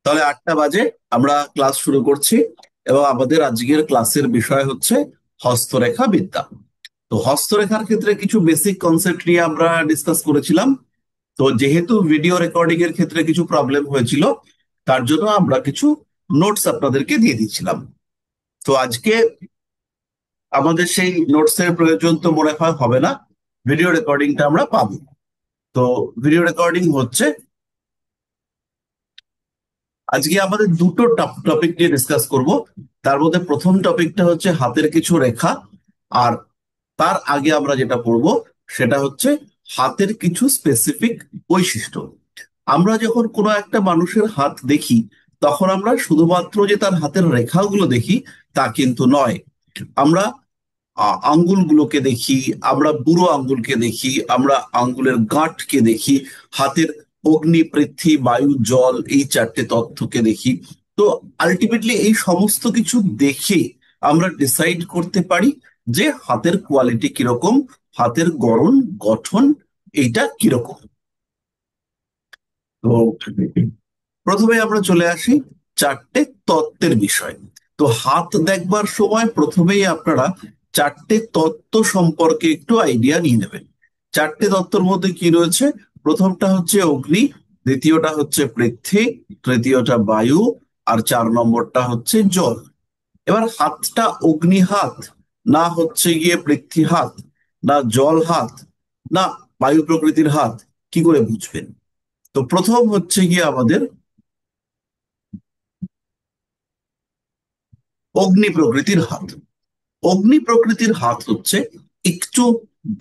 তাহলে 8টা বাজে আমরা ক্লাস শুরু করছি। এবং আমাদের আজকের ক্লাসের বিষয় হচ্ছে হস্তরেখা বিদ্যা। তো হস্তরেখার ক্ষেত্রে কিছু বেসিক কনসেপ্ট নিয়ে আমরা ডিসকাস করেছিলাম। তো যেহেতু ভিডিও রেকর্ডিং এর ক্ষেত্রে কিছু প্রবলেম হয়েছিল, তার জন্য আমরা কিছু নোটস আপনাদেরকে দিয়ে দিয়েছিলাম। তো আজকে আমাদের সেই নোটস এর প্রয়োজন তো মনে হয় হবে না, ভিডিও রেকর্ডিংটা আমরা পাবো। তো ভিডিও রেকর্ডিং হচ্ছে। আজকে আমাদের দুটো টপিক নিয়ে ডিসকাস করব। তার মধ্যে প্রথম টপিকটা হচ্ছে হাতের কিছু রেখা। আর তার আগে আমরা যেটা পড়বো সেটা হচ্ছে হাতের কিছু স্পেসিফিক বৈশিষ্ট্য। আমরা যখন কোনো একটা মানুষের হাত দেখি, তখন আমরা শুধুমাত্র যে তার হাতের রেখাগুলো দেখি তা কিন্তু নয়। আমরা আঙ্গুলগুলোকে দেখি, আমরা বুড়ো আঙ্গুলকে দেখি, আমরা আঙ্গুলের গাঁটকে দেখি, হাতের অগ্নি, পৃথ্বী, বায়ু, জল এই চারটে তথ্যকে দেখি। তো আলটিমেটলি এই সমস্ত কিছু দেখে আমরা ডিসাইড করতে পারি যে হাতের কোয়ালিটি কিরকম, হাতের গড়ন, গঠন এইটা কিরকম। তো প্রথমে আমরা চলে আসি চারটে তত্ত্বের বিষয়। তো হাত দেখবার সময় প্রথমেই আপনারা চারটে তত্ত্ব সম্পর্কে একটু আইডিয়া নিয়ে নেবেন। চারটে তত্ত্বের মধ্যে কি রয়েছে? প্রথমটা হচ্ছে অগ্নি, দ্বিতীয়টা হচ্ছে পৃথ্বী, তৃতীয়টা বায়ু, আর 4 নম্বরটা হচ্ছে জল। এবার হাতটা অগ্নি হাত, না হচ্ছে গিয়ে পৃথ্বী হাত, না জল হাত, না বায়ু প্রকৃতির হাত, কি করে বুঝবেন? তো প্রথম হচ্ছে গিয়ে আমাদের অগ্নি প্রকৃতির হাত। অগ্নি প্রকৃতির হাত হচ্ছে একটু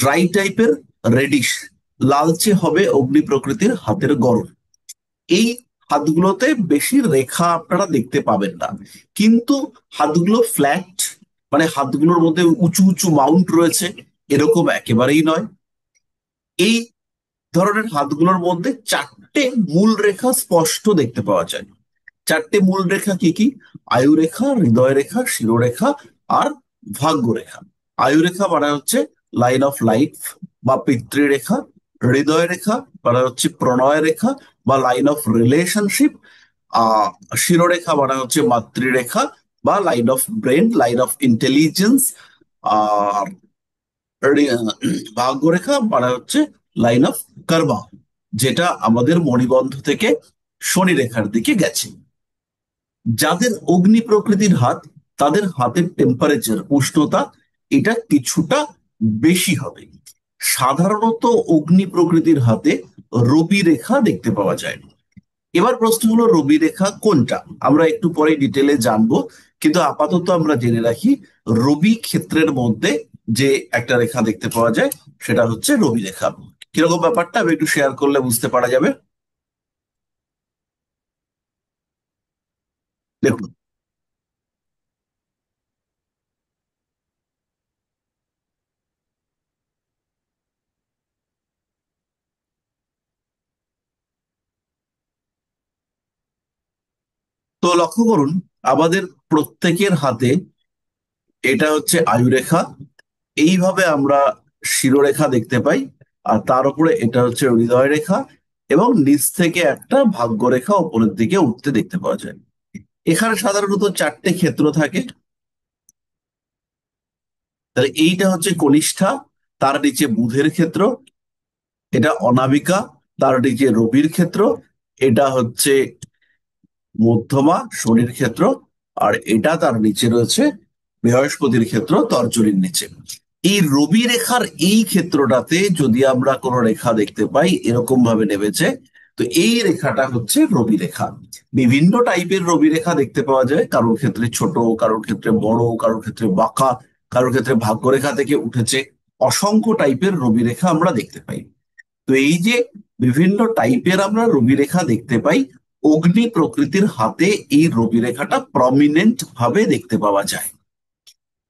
ড্রাই টাইপের, রেডিশ, লালচে হবে অগ্নি প্রকৃতির হাতের গড়ন। এই হাতগুলোতে বেশি রেখা আপনারা দেখতে পাবেন না, কিন্তু হাতগুলো ফ্ল্যাট, মানে হাতগুলোর মধ্যে উঁচু উঁচু মাউন্ট রয়েছে, এরকম একেবারেই নয়। এই ধরনের হাতগুলোর মধ্যে চারটে মূল রেখা স্পষ্ট দেখতে পাওয়া যায়। চারটে মূল রেখা কি কি? আয়ুরেখা, হৃদয় রেখা, শিরোরেখা আর ভাগ্যরেখা। আয়ুরেখা মানে হচ্ছে লাইন অফ লাইফ বা পিতৃরেখা। হৃদয় রেখা মানে হচ্ছে প্রণয় রেখা বা লাইন অফ রিলেশনশিপ। আহ শিরোরেখা মানে হচ্ছে মাতৃরেখা বা line of brain, line of intelligence. আর ভাগ্যরেখা মানে হচ্ছে লাইন অফ কর্মা, যেটা আমাদের মণিবন্ধ থেকে শনি রেখার দিকে গেছে। যাদের অগ্নি প্রকৃতির হাত, তাদের হাতের টেম্পারেচার, উষ্ণতা এটা কিছুটা বেশি হবে। সাধারণত অগ্নি প্রকৃতির হাতে রবি রেখা দেখতে পাওয়া যায়। এবার প্রশ্ন হলো রবি রেখা কোনটা, আমরা একটু পরে ডিটেলে জানবো। কিন্তু আপাতত আমরা জেনে রাখি রবি ক্ষেত্রের মধ্যে যে একটা রেখা দেখতে পাওয়া যায় সেটা হচ্ছে রবি রেখা। কিরকম ব্যাপারটা আমি একটু শেয়ার করলে বুঝতে পারা যাবে। দেখুন, তো লক্ষ্য করুন আমাদের প্রত্যেকের হাতে এটা হচ্ছে আয়ুরেখা, এইভাবে আমরা শিরোরেখা দেখতে পাই। আর তার উপরে এটা হচ্ছে হৃদয় রেখা, এবং নিচ থেকে একটা ভাগ্যরেখা উপরের দিকে উঠতে দেখতে পাওয়া যায়। এখানে সাধারণত চারটে ক্ষেত্র থাকে। তাহলে এইটা হচ্ছে কনিষ্ঠা, তার নিচে বুধের ক্ষেত্র, এটা অনামিকা, তার নিচে রবির ক্ষেত্র, এটা হচ্ছে মধ্যমা, শনির ক্ষেত্র, আর এটা তার নিচে রয়েছে বৃহস্পতির ক্ষেত্র, তর্জনীর নিচে। এই রবি রেখার এই ক্ষেত্রটাতে যদি আমরা কোনো রেখা দেখতে পাই এরকম ভাবে নেমেছে, তো এই রেখাটা হচ্ছে রবি রেখা। বিভিন্ন টাইপের রবি রেখা দেখতে পাওয়া যায়, কারোর ক্ষেত্রে ছোট, কারোর ক্ষেত্রে বড়, কারোর ক্ষেত্রে বাঁকা, কারোর ক্ষেত্রে ভাগ্যরেখা থেকে উঠেছে। অসংখ্য টাইপের রবি রেখা আমরা দেখতে পাই। তো এই যে বিভিন্ন টাইপের আমরা রবি রেখা দেখতে পাই, অগ্নি প্রকৃতির হাতে এই রবি রেখাটা প্রমিনেন্ট ভাবে দেখতে পাওয়া যায়।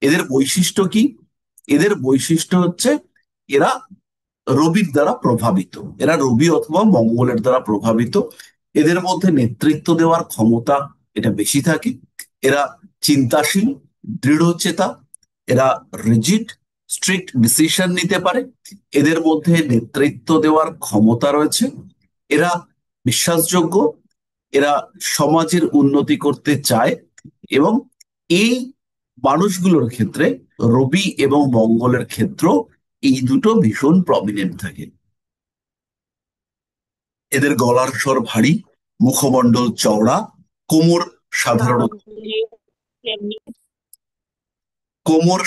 এদের বৈশিষ্ট্য কি? এদের বৈশিষ্ট্য হচ্ছে এরা রবির দ্বারা প্রভাবিত, এরা রবি অথবা মঙ্গলের দ্বারা প্রভাবিত। এদের মধ্যে নেতৃত্ব দেওয়ার ক্ষমতা এটা বেশি থাকে। এরা চিন্তাশীল, দৃঢ়চেতা, এরা রিজিড, স্ট্রিক্ট ডিসিশন নিতে পারে। এদের মধ্যে নেতৃত্ব দেওয়ার ক্ষমতা রয়েছে। এরা বিশ্বাসযোগ্য, এরা সমাজের উন্নতি করতে চায়, এবং এই মানুষগুলোর ক্ষেত্রে রবি এবং মঙ্গলের ক্ষেত্র এই দুটো ভীষণ প্রমিনেন্ট থাকে। এদের গলার স্বর ভারী, মুখমণ্ডল চওড়া, কোমর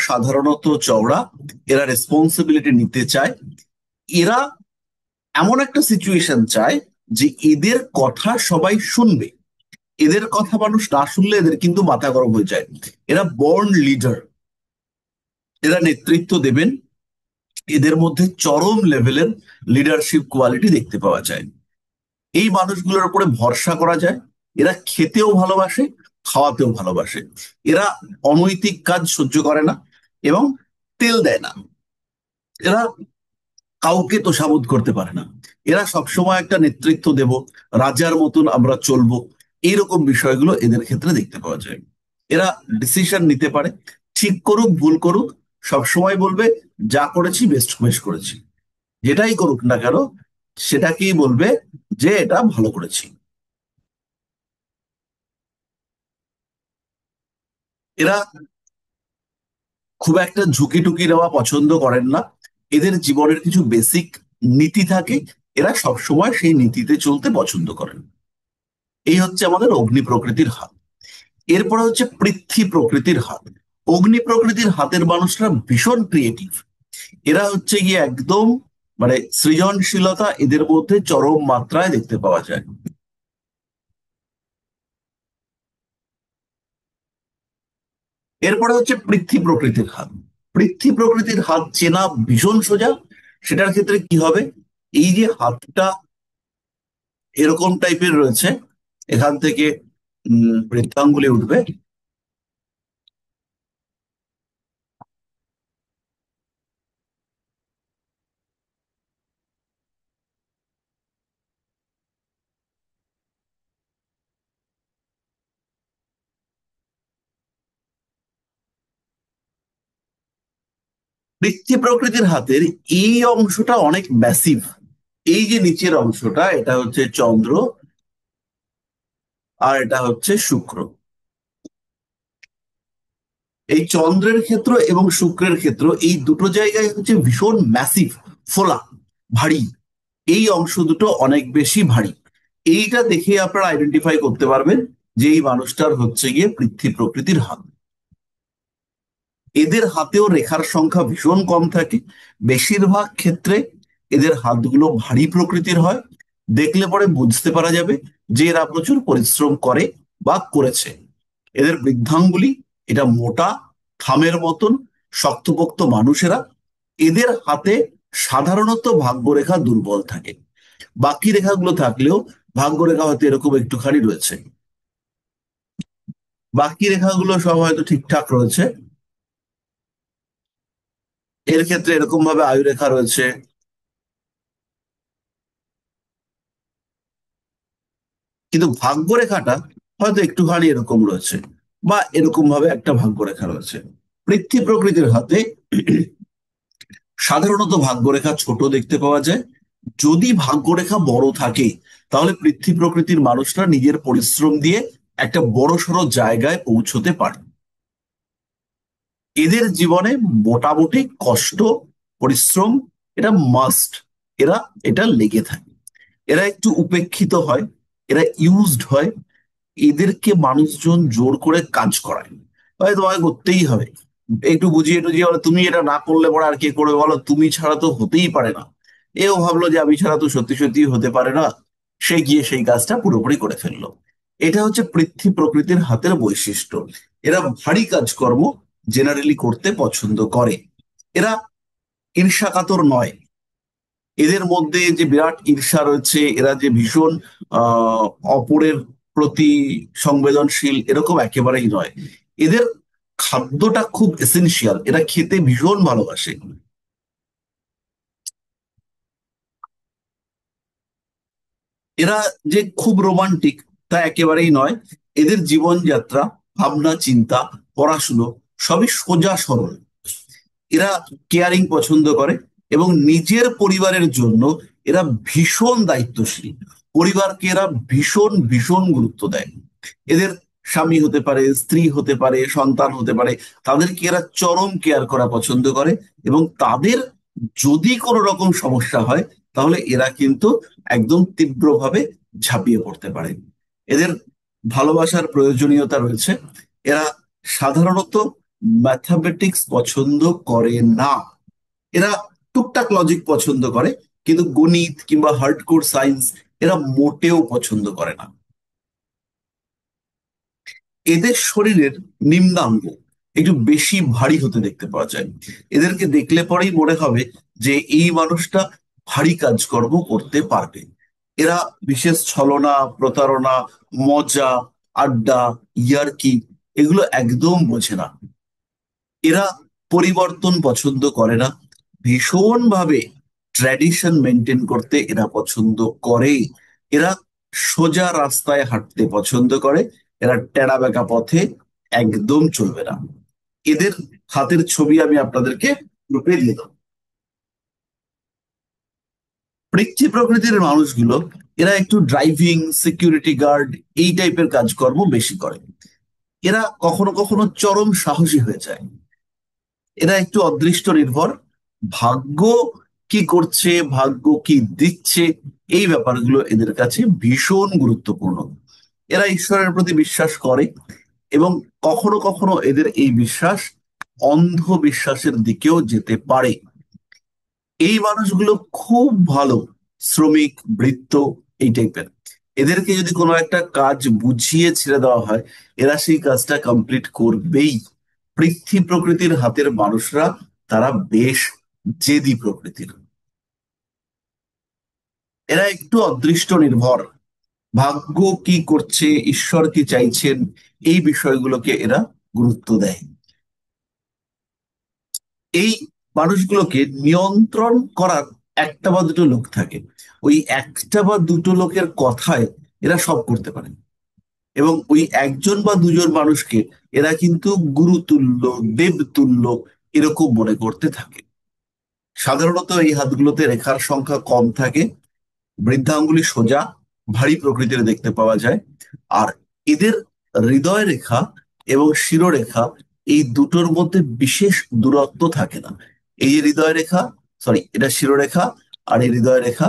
সাধারণত চওড়া। এরা রেসপন্সিবিলিটি নিতে চায়। এরা এমন একটা সিচুয়েশন চায় যে এদের কথা সবাই শুনবে। এদের কথা মানুষ না শুনলে এদের কিন্তু মাথা গরম হয়ে যায়। এরা বর্ন লিডার, এরা নেতৃত্ব দেবেন। এদের মধ্যে চরম লেভেলের লিডারশিপ কোয়ালিটি দেখতে পাওয়া যায়। এই মানুষগুলোর উপরে ভরসা করা যায়। এরা খেতেও ভালোবাসে, খাওয়াতেও ভালোবাসে। এরা অনৈতিক কাজ সহ্য করে না এবং তেল দেয় না। এরা কাউকে তোষামোদ করতে পারে না। এরা সবসময় একটা নেতৃত্ব দেব, রাজার মতন আমরা চলবো, এইরকম বিষয়গুলো এদের ক্ষেত্রে দেখতে পাওয়া যায়। এরা ডিসিশন নিতে পারে, ঠিক করুক ভুল করুক সবসময় বলবে যা করেছি বেস্ট বেশ করেছি। যেটাই করুক না কেন সেটাকেই বলবে যে এটা ভালো করেছি। এরা খুব একটা ঝুঁকি টুকি নেওয়া পছন্দ করেন না। এদের জীবনের কিছু বেসিক নীতি থাকে, এরা সবসময় সেই নীতিতে চলতে পছন্দ করেন। এই হচ্ছে আমাদের অগ্নি প্রকৃতির হাত। এরপরে হচ্ছে পৃথ্বী প্রকৃতির হাত। অগ্নি প্রকৃতির হাতের মানুষরা ভীষণ ক্রিয়েটিভ। এরা হচ্ছে গিয়ে একদম মানে সৃজনশীলতা এদের মধ্যে চরম মাত্রায় দেখতে পাওয়া যায়। এরপরে হচ্ছে পৃথ্বী প্রকৃতির হাত। পৃথ্বী প্রকৃতির হাত চেনা ভীষণ সোজা। সেটার ক্ষেত্রে কি হবে, এই যে হাতটা এরকম টাইপের রয়েছে, এখান থেকে বৃদ্ধাঙ্গুলি উঠবে। পৃথ্বী প্রকৃতির হাতের এই অংশটা অনেক ম্যাসিভ। এই যে নিচের অংশটা এটা হচ্ছে চন্দ্র, আর এটা হচ্ছে শুক্র। এই চন্দ্রের ক্ষেত্র এবং শুক্রের ক্ষেত্র এই দুটো জায়গায় হচ্ছে ভীষণ ম্যাসিভ, ফোলা, ভারী। এই অংশ দুটো অনেক বেশি ভারী। এইটা দেখে আপনারা আইডেন্টিফাই করতে পারবেন যে এই মানুষটার হচ্ছে গিয়ে পৃথ্বী প্রকৃতির হাত। এদের হাতেও রেখার সংখ্যা ভীষণ কম থাকে। বেশিরভাগ ক্ষেত্রে এদের হাতগুলো ভারী প্রকৃতির হয়। দেখলে পরে বুঝতে পারা যাবে যে এরা প্রচুর পরিশ্রম করে বা করেছে। এদের বৃদ্ধাঙ্গুলি এটা মোটা, থামের মতন শক্তপোক্ত মানুষেরা। এদের হাতে সাধারণত ভাগ্যরেখা দুর্বল থাকে। বাকি রেখাগুলো থাকলেও ভাগ্যরেখা হয়তো এরকম একটুখানি রয়েছে, বাকি রেখাগুলো সব হয়তো ঠিকঠাক রয়েছে। এর ক্ষেত্রে এরকম ভাবে আয়ু রেখা রয়েছে, কিন্তু ভাগ্যরেখাটা হয়তো একটুখানি এরকম রয়েছে, বা এরকম ভাবে একটা ভাগ্যরেখা রয়েছে। পৃথ্বী প্রকৃতির হাতে সাধারণত ভাগ্যরেখা ছোট দেখতে পাওয়া যায়। যদি ভাগ্যরেখা বড় থাকে তাহলে পৃথ্বী প্রকৃতির মানুষরা নিজের পরিশ্রম দিয়ে একটা বড়সড় জায়গায় পৌঁছতে পারে। এদের জীবনে মোটামুটি কষ্ট, পরিশ্রম এটা মাস্ট। এরা এটা লেগে থাকে। এরা একটু উপেক্ষিত হয়, এরা ইউজড হয়। এদেরকে মানুষজন জোর করে কাজ করায়, ভাই তোমাকে করতেই হবে, একটু বুঝিয়ে টুঝিয়ে বলো, তুমি এটা না করলে পরে আর কে করবে বলো, তুমি ছাড়া তো হতেই পারে না। এও ভাবলো যে আমি ছাড়া তো সত্যি সত্যি হতে পারে না, সে গিয়ে সেই কাজটা পুরোপুরি করে ফেললো। এটা হচ্ছে পৃথ্বী প্রকৃতির হাতের বৈশিষ্ট্য। এরা ভারী কাজকর্ম জেনারেলি করতে পছন্দ করে। এরা ঈর্ষাকাতর নয়। এদের মধ্যে যে বিরাট ঈর্ষা রয়েছে, এরা যে ভীষণ আহ অপরের প্রতি সংবেদনশীল এরকম একেবারেই নয়। এদের খাদ্যটা খুব এসেনশিয়াল, এরা খেতে ভীষণ ভালোবাসে। এরা যে খুব রোমান্টিক তা একেবারেই নয়। এদের জীবনযাত্রা, ভাবনা চিন্তা, পড়াশুনো সবই সোজা সরল। এরা কেয়ারিং পছন্দ করে এবং নিজের পরিবারের জন্য এরা ভীষণ দায়িত্বশীল। পরিবারকে এরা ভীষণ ভীষণ গুরুত্ব দেয়। এদের স্বামী হতে পারে, স্ত্রী হতে পারে, সন্তান হতে পারে, তাদেরকে এরা চরম কেয়ার করা পছন্দ করে। এবং তাদের যদি কোনো রকম সমস্যা হয়, তাহলে এরা কিন্তু একদম তীব্রভাবে ঝাঁপিয়ে পড়তে পারে। এদের ভালোবাসার প্রয়োজনীয়তা রয়েছে। এরা সাধারণত ম্যাথামেটিক্স পছন্দ করে না। এরা টুকটাক লজিক পছন্দ করে, কিন্তু গণিত কিংবা হার্ডকোর সায়েন্স এরা মোটেও পছন্দ করে না। এদের শরীরের নিম্নাঙ্গ একটু বেশি ভারী হতে দেখতে পাওয়া যায়। এদেরকে দেখলে পরেই মনে হবে যে এই মানুষটা ভারী কাজকর্ম করতে পারবে। এরা বিশেষ ছলনা, প্রতারণা, মজা, আড্ডা, ইয়ার্কি এগুলো একদম বোঝে না। এরা পরিবর্তন পছন্দ করে না। ভীষণভাবে ট্র্যাডিশন মেনটেন করতে এরা পছন্দ করে। এরা সোজা রাস্তায় হাঁটতে পছন্দ করে। এরা টেরা বেঁকা পথে একদম চলবে না। এদের হাতের ছবি আমি আপনাদেরকে গ্রুপে দিয়ে দেবো। পৃথ্বী প্রকৃতির মানুষগুলো এরা একটু ড্রাইভিং, সিকিউরিটি গার্ড এই টাইপের কাজকর্ম বেশি করে। এরা কখনো কখনো চরম সাহসী হয়ে যায়। এরা একটু অদৃষ্ট নির্ভর। ভাগ্য কি করছে, ভাগ্য কি দিচ্ছে, এই ব্যাপারগুলো এদের কাছে ভীষণ গুরুত্বপূর্ণ। এরা ঈশ্বরের প্রতি বিশ্বাস করে, এবং কখনো কখনো এদের এই বিশ্বাস অন্ধবিশ্বাসের দিকেও যেতে পারে। এই মানুষগুলো খুব ভালো শ্রমিক, ভৃত্য এই টাইপের। এদেরকে যদি কোনো একটা কাজ বুঝিয়ে ছেড়ে দেওয়া হয়, এরা সেই কাজটা কমপ্লিট করবেই। পৃথ্বী প্রকৃতির হাতের মানুষরা তারা বেশ জেদি প্রকৃতির। এরা একটু অদৃষ্ট নির্ভর। ভাগ্য কি করছে, ঈশ্বর কি চাইছেন, এই বিষয়গুলোকে এরা গুরুত্ব দেয়। এই মানুষগুলোকে নিয়ন্ত্রণ করার একটা বা দুটো লোক থাকে। ওই একটা বা দুটো লোকের কথায় এরা সব করতে পারে। এবং ওই একজন বা দুজন মানুষকে এরা কিন্তু গুরুতুল্য, দেবতুল্য এরকম মনে করতে থাকে। সাধারণত এই হাতগুলোতে রেখার সংখ্যা কম থাকে। বৃদ্ধাঙ্গুলি সোজা, ভারী প্রকৃতির দেখতে পাওয়া যায়। আর এদের হৃদয় রেখা এবং শিরোরেখা এই দুটোর মধ্যে বিশেষ দূরত্ব থাকে না। এই যে হৃদয় রেখা, সরি এটা শিরোরেখা, আর এই হৃদয় রেখা,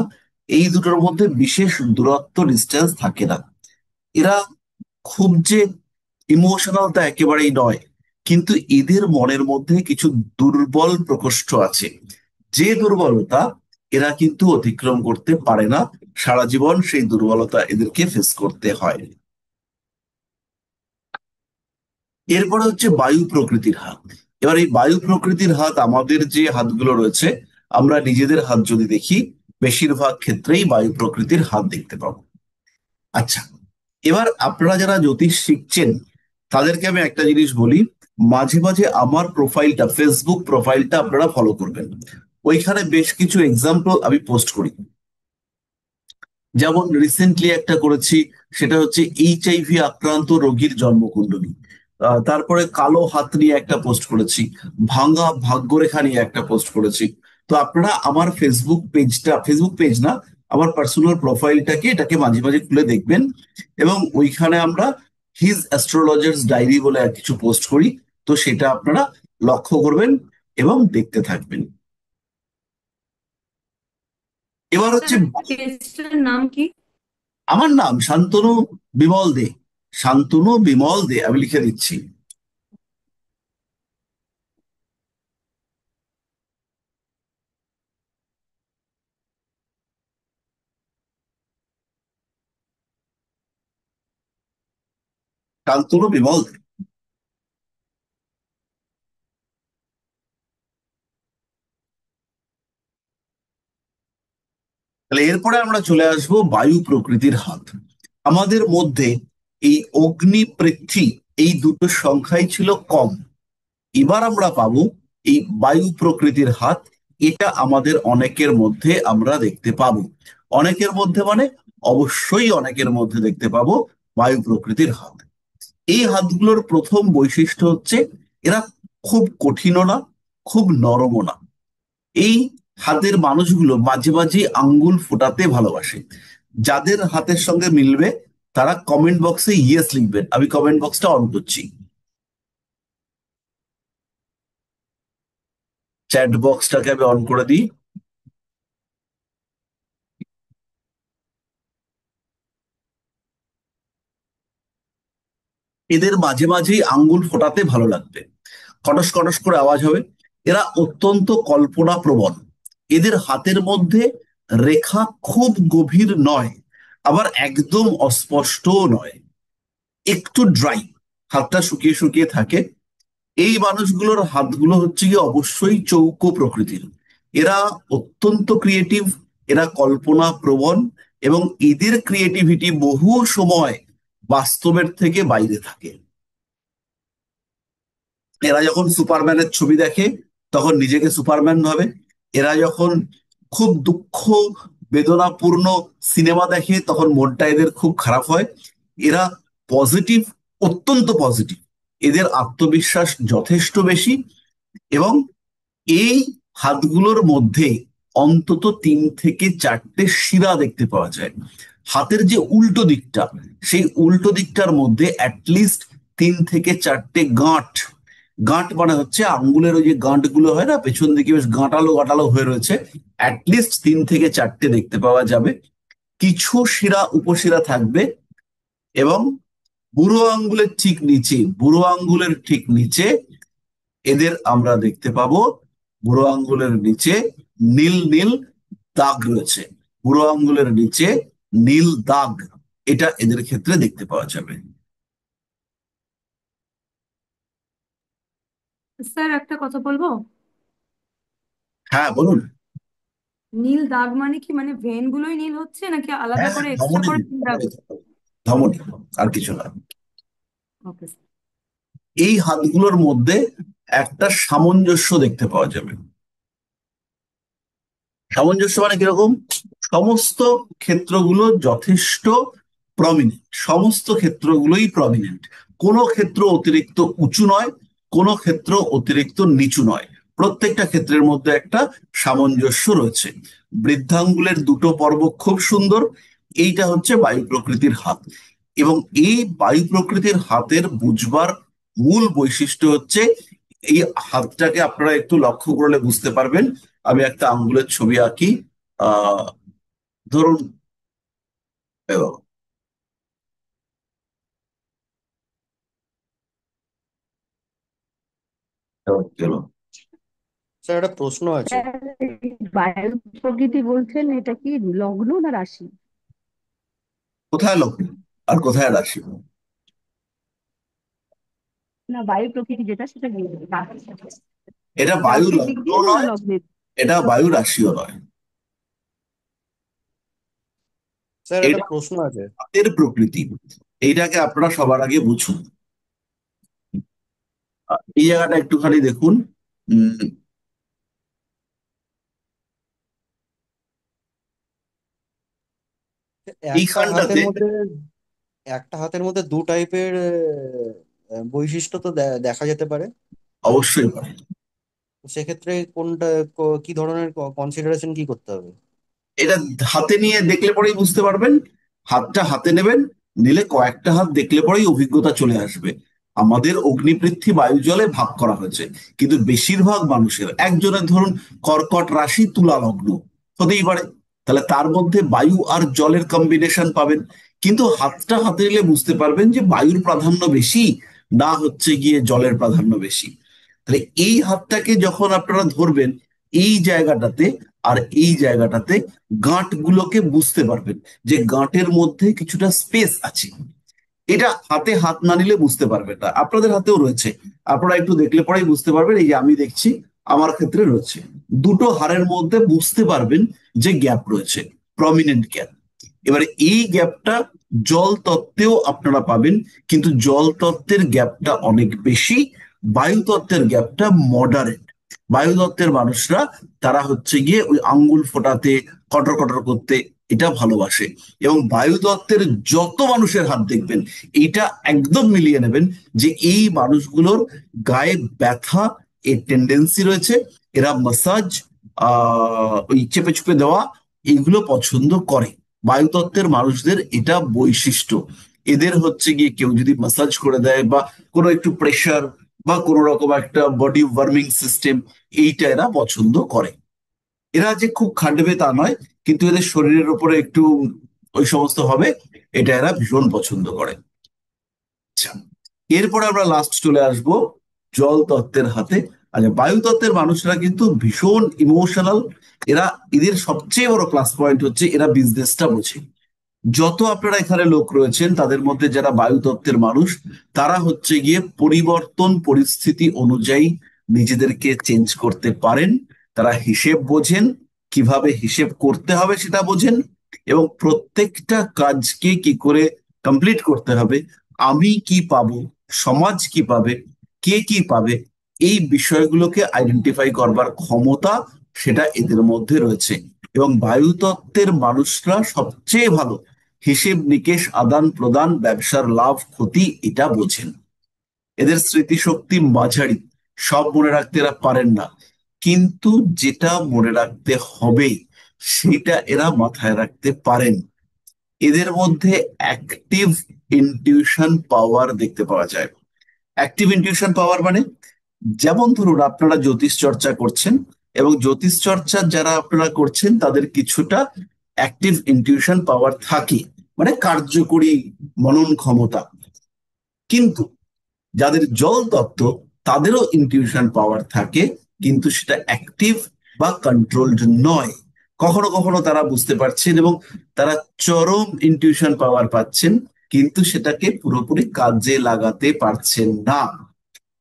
এই দুটোর মধ্যে বিশেষ দূরত্ব, ডিস্টেন্স থাকে না। এরা খুব যে ইমোশনাল তা একেবারেই নয়, কিন্তু এদের মনের মধ্যে কিছু দুর্বল প্রকোষ্ঠ আছে, যে দুর্বলতা এরা কিন্তু অতিক্রম করতে পারে না। সারা জীবন সেই দুর্বলতা এদেরকে ফেস করতে হয়। এরপরে হচ্ছে বায়ু প্রকৃতির হাত। এবার এই বায়ু প্রকৃতির হাত, আমাদের যে হাতগুলো রয়েছে, আমরা নিজেদের হাত যদি দেখি, বেশিরভাগ ক্ষেত্রেই বায়ু প্রকৃতির হাত দেখতে পাবো। আচ্ছা, এবার আপনারা যারা জ্যোতিষ শিখছেন, তাদেরকে আমি একটা জিনিস বলি। মাঝে মাঝে আমার প্রোফাইলটা, ফেসবুক প্রোফাইলটা আপনারা ফলো করবেন। ওইখানে বেশ কিছু এক্সাম্পল আমি পোস্ট করি। যেমন রিসেন্টলি একটা করেছি, সেটা হচ্ছে এইচআইভি আক্রান্ত রোগীর জন্মকুণ্ডলী। তারপরে কালো হাত নিয়ে একটা পোস্ট করেছি। ভাঙা ভাগ্যরেখা নিয়ে একটা পোস্ট করেছি। তো আপনারা আমার ফেসবুক পেজটা, ফেসবুক পেজ না, আমার পার্সোনাল প্রোফাইলটাকে, এটাকে মাঝে মাঝে খুলে দেখবেন। এবং ওইখানে আমরা হিজ অ্যাস্ট্রোলজার্স ডায়েরি বলে এক কিছু পোস্ট করি। তো সেটা আপনারা লক্ষ্য করবেন এবং দেখতে থাকবেন। এবার হচ্ছে, পেজটার নাম কি? আমার নাম শান্তনু বিমল দে। শান্তনু বিমল দে, আমি লিখে দিচ্ছি। শান্তনু বিমল দে। তাহলে এরপরে আমরা চলে আসবো বায়ু প্রকৃতির হাত। আমাদের মধ্যে এই অগ্নি, পৃথ্বী এই দুটো সংখ্যাই ছিল কম। এবার আমরা পাবো এই বায়ু প্রকৃতির হাত। এটা আমাদের অনেকের মধ্যে আমরা দেখতে পাবো। অনেকের মধ্যে মানে অবশ্যই অনেকের মধ্যে দেখতে পাবো বায়ু প্রকৃতির হাত। এই হাতগুলোর প্রথম বৈশিষ্ট্য হচ্ছে এরা খুব কঠিনও না, খুব নরমও না। এই হাতের মানুষগুলো মাঝে মাঝে আঙ্গুল ফোটাতে ভালোবাসে। যাদের হাতের সঙ্গে মিলবে তারা কমেন্ট বক্সে ইয়েস লিখবেন। আমি কমেন্ট বক্সটা অন করছি। চ্যাট বক্সটাকে আমি অন করে দিই। এদের মাঝে মাঝেই আঙ্গুল ফোটাতে ভালো লাগবে, কটস কটস করে আওয়াজ হবে। এরা অত্যন্ত কল্পনা প্রবণ। এদের হাতের মধ্যে রেখা খুব গভীর নয়, আবার একদম অস্পষ্টও নয়, একটু ড্রাই, হাতটা শুকিয়ে শুকিয়ে থাকে। এই মানুষগুলোর হাতগুলো হচ্ছে গিয়ে অবশ্যই চৌকো প্রকৃতির। এরা অত্যন্ত ক্রিয়েটিভ, এরা কল্পনা প্রবণ, এবং এদের ক্রিয়েটিভিটি বহু সময় বাস্তবের থেকে বাইরে থাকে। এরা যখন সুপারম্যানের ছবি দেখে তখন নিজেকে সুপারম্যান ভাবে। এরা যখন খুব দুঃখ বেদনাপূর্ণ সিনেমা দেখে তখন মনটা এদের খুব খারাপ হয়। এরা পজিটিভ, অত্যন্ত পজিটিভ। এদের আত্মবিশ্বাস যথেষ্ট বেশি, এবং এই হাতগুলোর মধ্যে অন্তত 3 থেকে 4টে শিরা দেখতে পাওয়া যায়। হাতের যে উল্টো দিকটা, সেই উল্টো দিকটার মধ্যে অ্যাটলিস্ট 3 থেকে 4টে গাঁট। গাঁট মানে হচ্ছে আঙ্গুলের ওই যে গাঁটগুলো হয় না, পেছন দিকে বেশ গাঁটালো গাঁটালো হয়ে রয়েছে, অ্যাটলিস্ট 3 থেকে 4টে দেখতে পাওয়া যাবে। কিছু শিরা উপশিরা থাকবে, এবং বুড়ো আঙ্গুলের ঠিক নিচে এদের আমরা দেখতে পাবো, বুড়ো আঙ্গুলের নিচে নীল নীল দাগ রয়েছে। বুড়ো আঙ্গুলের নিচে নীল দাগ, এটা এদের ক্ষেত্রে দেখতে পাওয়া যাবে। স্যার একটা কথা বলবো। হ্যাঁ, বলুন। নীল দাগ মানে কি, মানে ভেন গুলোই নীল হচ্ছে নাকি আলাদা হ্যাঁ, করে এক্সট্রা ধমনী করে নীল, নীল দাগ? ধমনী, ধমনী, আর কিছু না। ওকে। এই হাতগুলোর মধ্যে একটা সামঞ্জস্য দেখতে পাওয়া যাবে। সামঞ্জস্য মানে কিরকম? সমস্ত ক্ষেত্রগুলো যথেষ্ট প্রমিনেন্ট, সমস্ত ক্ষেত্রগুলোই প্রমিনেন্ট। কোনো ক্ষেত্র অতিরিক্ত উঁচু নয়, কোনো ক্ষেত্র অতিরিক্ত নিচু নয়, প্রত্যেকটা ক্ষেত্রের মধ্যে একটা সামঞ্জস্য রয়েছে। বৃদ্ধাঙ্গুলের দুটো পর্ব খুব সুন্দর। এইটা হচ্ছে বায়ু প্রকৃতির হাত, এবং এই বায়ু প্রকৃতির হাতের বুঝবার মূল বৈশিষ্ট্য হচ্ছে এই হাতটাকে আপনারা একটু লক্ষ্য করলে বুঝতে পারবেন। আমি একটা আঙ্গুলের ছবি আঁকি। আহ ধরুন, এরকম এরকম গেল। স্যার একটা প্রশ্ন আছে। স্যার, বায়ু প্রকৃতি বলছেন, এটা কি লগ্ন না রাশি? কোথায় লগ্ন আর কোথায় রাশি? না, বায়ু প্রকৃতি যেটা সেটা এটা বায়ু রাশির দিক লগ্ন দিয়ে না নয়, লগ্নের? এটা বায়ু রাশিও নয়। স্যার একটা এটা প্রশ্ন আছে। হাতের প্রকৃতি, এইটাকে আপনারা সবার আগে বুঝুন। এই জায়গাটা একটুখানি দেখুন। উম, একটা হাতের এইখানটাতে মধ্যে একটা হাতের মধ্যে দু টাইপের বৈশিষ্ট্য তো দেখা যেতে পারে। অবশ্যই পারে। তো সেক্ষেত্রে কোনটা কি ধরনের কনসিডারেশন কি করতে হবে? এটা হাতে নিয়ে দেখলে পরেই বুঝতে পারবেন। হাতটা হাতে নেবেন, নিলে কয়েকটা হাত দেখলে পরেই অভিজ্ঞতা চলে আসবে। আমাদের অগ্নিপৃথ্বী বায়ু জলে ভাগ করা হয়েছে, কিন্তু বেশিরভাগ মানুষের, একজনের ধরুন কর্কট রাশি তুলা লগ্ন, হতেই পারে, তাহলে তার মধ্যে বায়ু আর জলের কম্বিনেশন পাবেন। কিন্তু হাতটা হাতে নিলে বুঝতে পারবেন যে বায়ুর প্রাধান্য বেশি, না হচ্ছে গিয়ে জলের প্রাধান্য বেশি। তাহলে এই হাতটাকে যখন আপনারা ধরবেন, এই জায়গাটাতে আর এই জায়গাটাতে গাঁটগুলোকে বুঝতে পারবেন যে গাঁটের মধ্যে কিছুটা স্পেস আছে। এটা হাতে হাত না নিলে বুঝতে পারবেন না। আপনাদের হাতেও রয়েছে, আপনারা একটু দেখলে পরেই বুঝতে পারবেন। এই যে আমি দেখছি, আমার ক্ষেত্রে রয়েছে, দুটো হাড়ের মধ্যে বুঝতে পারবেন যে গ্যাপ রয়েছে, প্রমিনেন্ট গ্যাপ। এবারে এই গ্যাপটা জল তত্ত্বেও আপনারা পাবেন, কিন্তু জল তত্ত্বের গ্যাপটা অনেক বেশি, বায়ু তত্ত্বের গ্যাপটা মডারেট। বায়ু তত্ত্বের মানুষরা তারা হচ্ছে গিয়ে ওই আঙ্গুল ফোটাতে, কটর কটর করতে এটা ভালোবাসে। এবং বায়ু তত্ত্বের যত মানুষের হাত দেখবেন, এইটা একদম মিলিয়ে নেবেন যে এই মানুষগুলোর গায়ে ব্যথা এর টেন্ডেন্সি রয়েছে। এরা মাসাজ, ওই চেপে চুপে দেওয়া, এইগুলো পছন্দ করে। বায়ুতত্ত্বের মানুষদের এটা বৈশিষ্ট্য। এদের হচ্ছে গিয়ে কেউ যদি মাসাজ করে দেয় বা কোনো একটু প্রেশার বা কোনো রকম একটা বডি ওয়ার্মিং সিস্টেম, এইটা এরা পছন্দ করে। এরা যে খুব খাটবে তা নয়, কিন্তু এদের শরীরের উপরে একটু ওই সমস্ত হবে, এটা এরা ভীষণ পছন্দ করে। আচ্ছা, এরপরে আমরা লাস্ট চলে আসব জল তত্ত্বের হাতে। আচ্ছা, বায়ু তত্ত্বের মানুষরা কিন্তু ভীষণ ইমোশনাল। এদের সবচেয়ে বড় প্লাস পয়েন্ট হচ্ছে এরা বিজনেসটা বোঝে। যত আপনারা এখানে লোক রয়েছেন তাদের মধ্যে যারা বায়ু তত্ত্বের মানুষ, তারা হচ্ছে গিয়ে পরিবর্তন পরিস্থিতি অনুযায়ী নিজেদেরকে চেঞ্জ করতে পারেন। তারা হিসেব বোঝেন, কিভাবে হিসেব করতে হবে সেটা বোঝেন, এবং প্রত্যেকটা কাজকে কি করে কমপ্লিট করতে হবে, আমি কি পাবো, সমাজ কি পাবে, কে কি পাবে, এই বিষয়গুলোকে আইডেন্টিফাই করবার ক্ষমতা সেটা এদের মধ্যে রয়েছে। এবং বায়ুতত্ত্বের মানুষরা সবচেয়ে ভালো হিসেব নিকেশ, আদান প্রদান, ব্যবসার লাভ ক্ষতি এটা বোঝেন। এদের স্মৃতিশক্তি মাঝারি, সব মনে রাখতে এরা পারেন না, কিন্তু যেটা মনে রাখতে হবে সেটা এরা মাথায় রাখতে পারেন। এদের মধ্যে অ্যাক্টিভ ইনটিউশন পাওয়ার দেখতে পাওয়া যায়। অ্যাক্টিভ ইনটিউশন পাওয়ার মানে, যেমন ধরুন আপনারা জ্যোতিষ চর্চা করছেন, এবং জ্যোতিষ চর্চা যারা আপনারা করছেন তাদের কিছুটা অ্যাক্টিভ ইনটিউশন পাওয়ার থাকে, মানে কার্যকরী মনন ক্ষমতা। কিন্তু যাদের জল তত্ত্ব, তাদেরও ইনটিউশন পাওয়ার থাকে, কিন্তু সেটা অ্যাক্টিভ বা কন্ট্রোলড নয়। কখনো কখনো তারা বুঝতে পারছেন এবং তারা চরম ইনটিউশন পাওয়ার পাচ্ছেন, কিন্তু সেটাকে পুরোপুরি কাজে লাগাতে পারছেন না।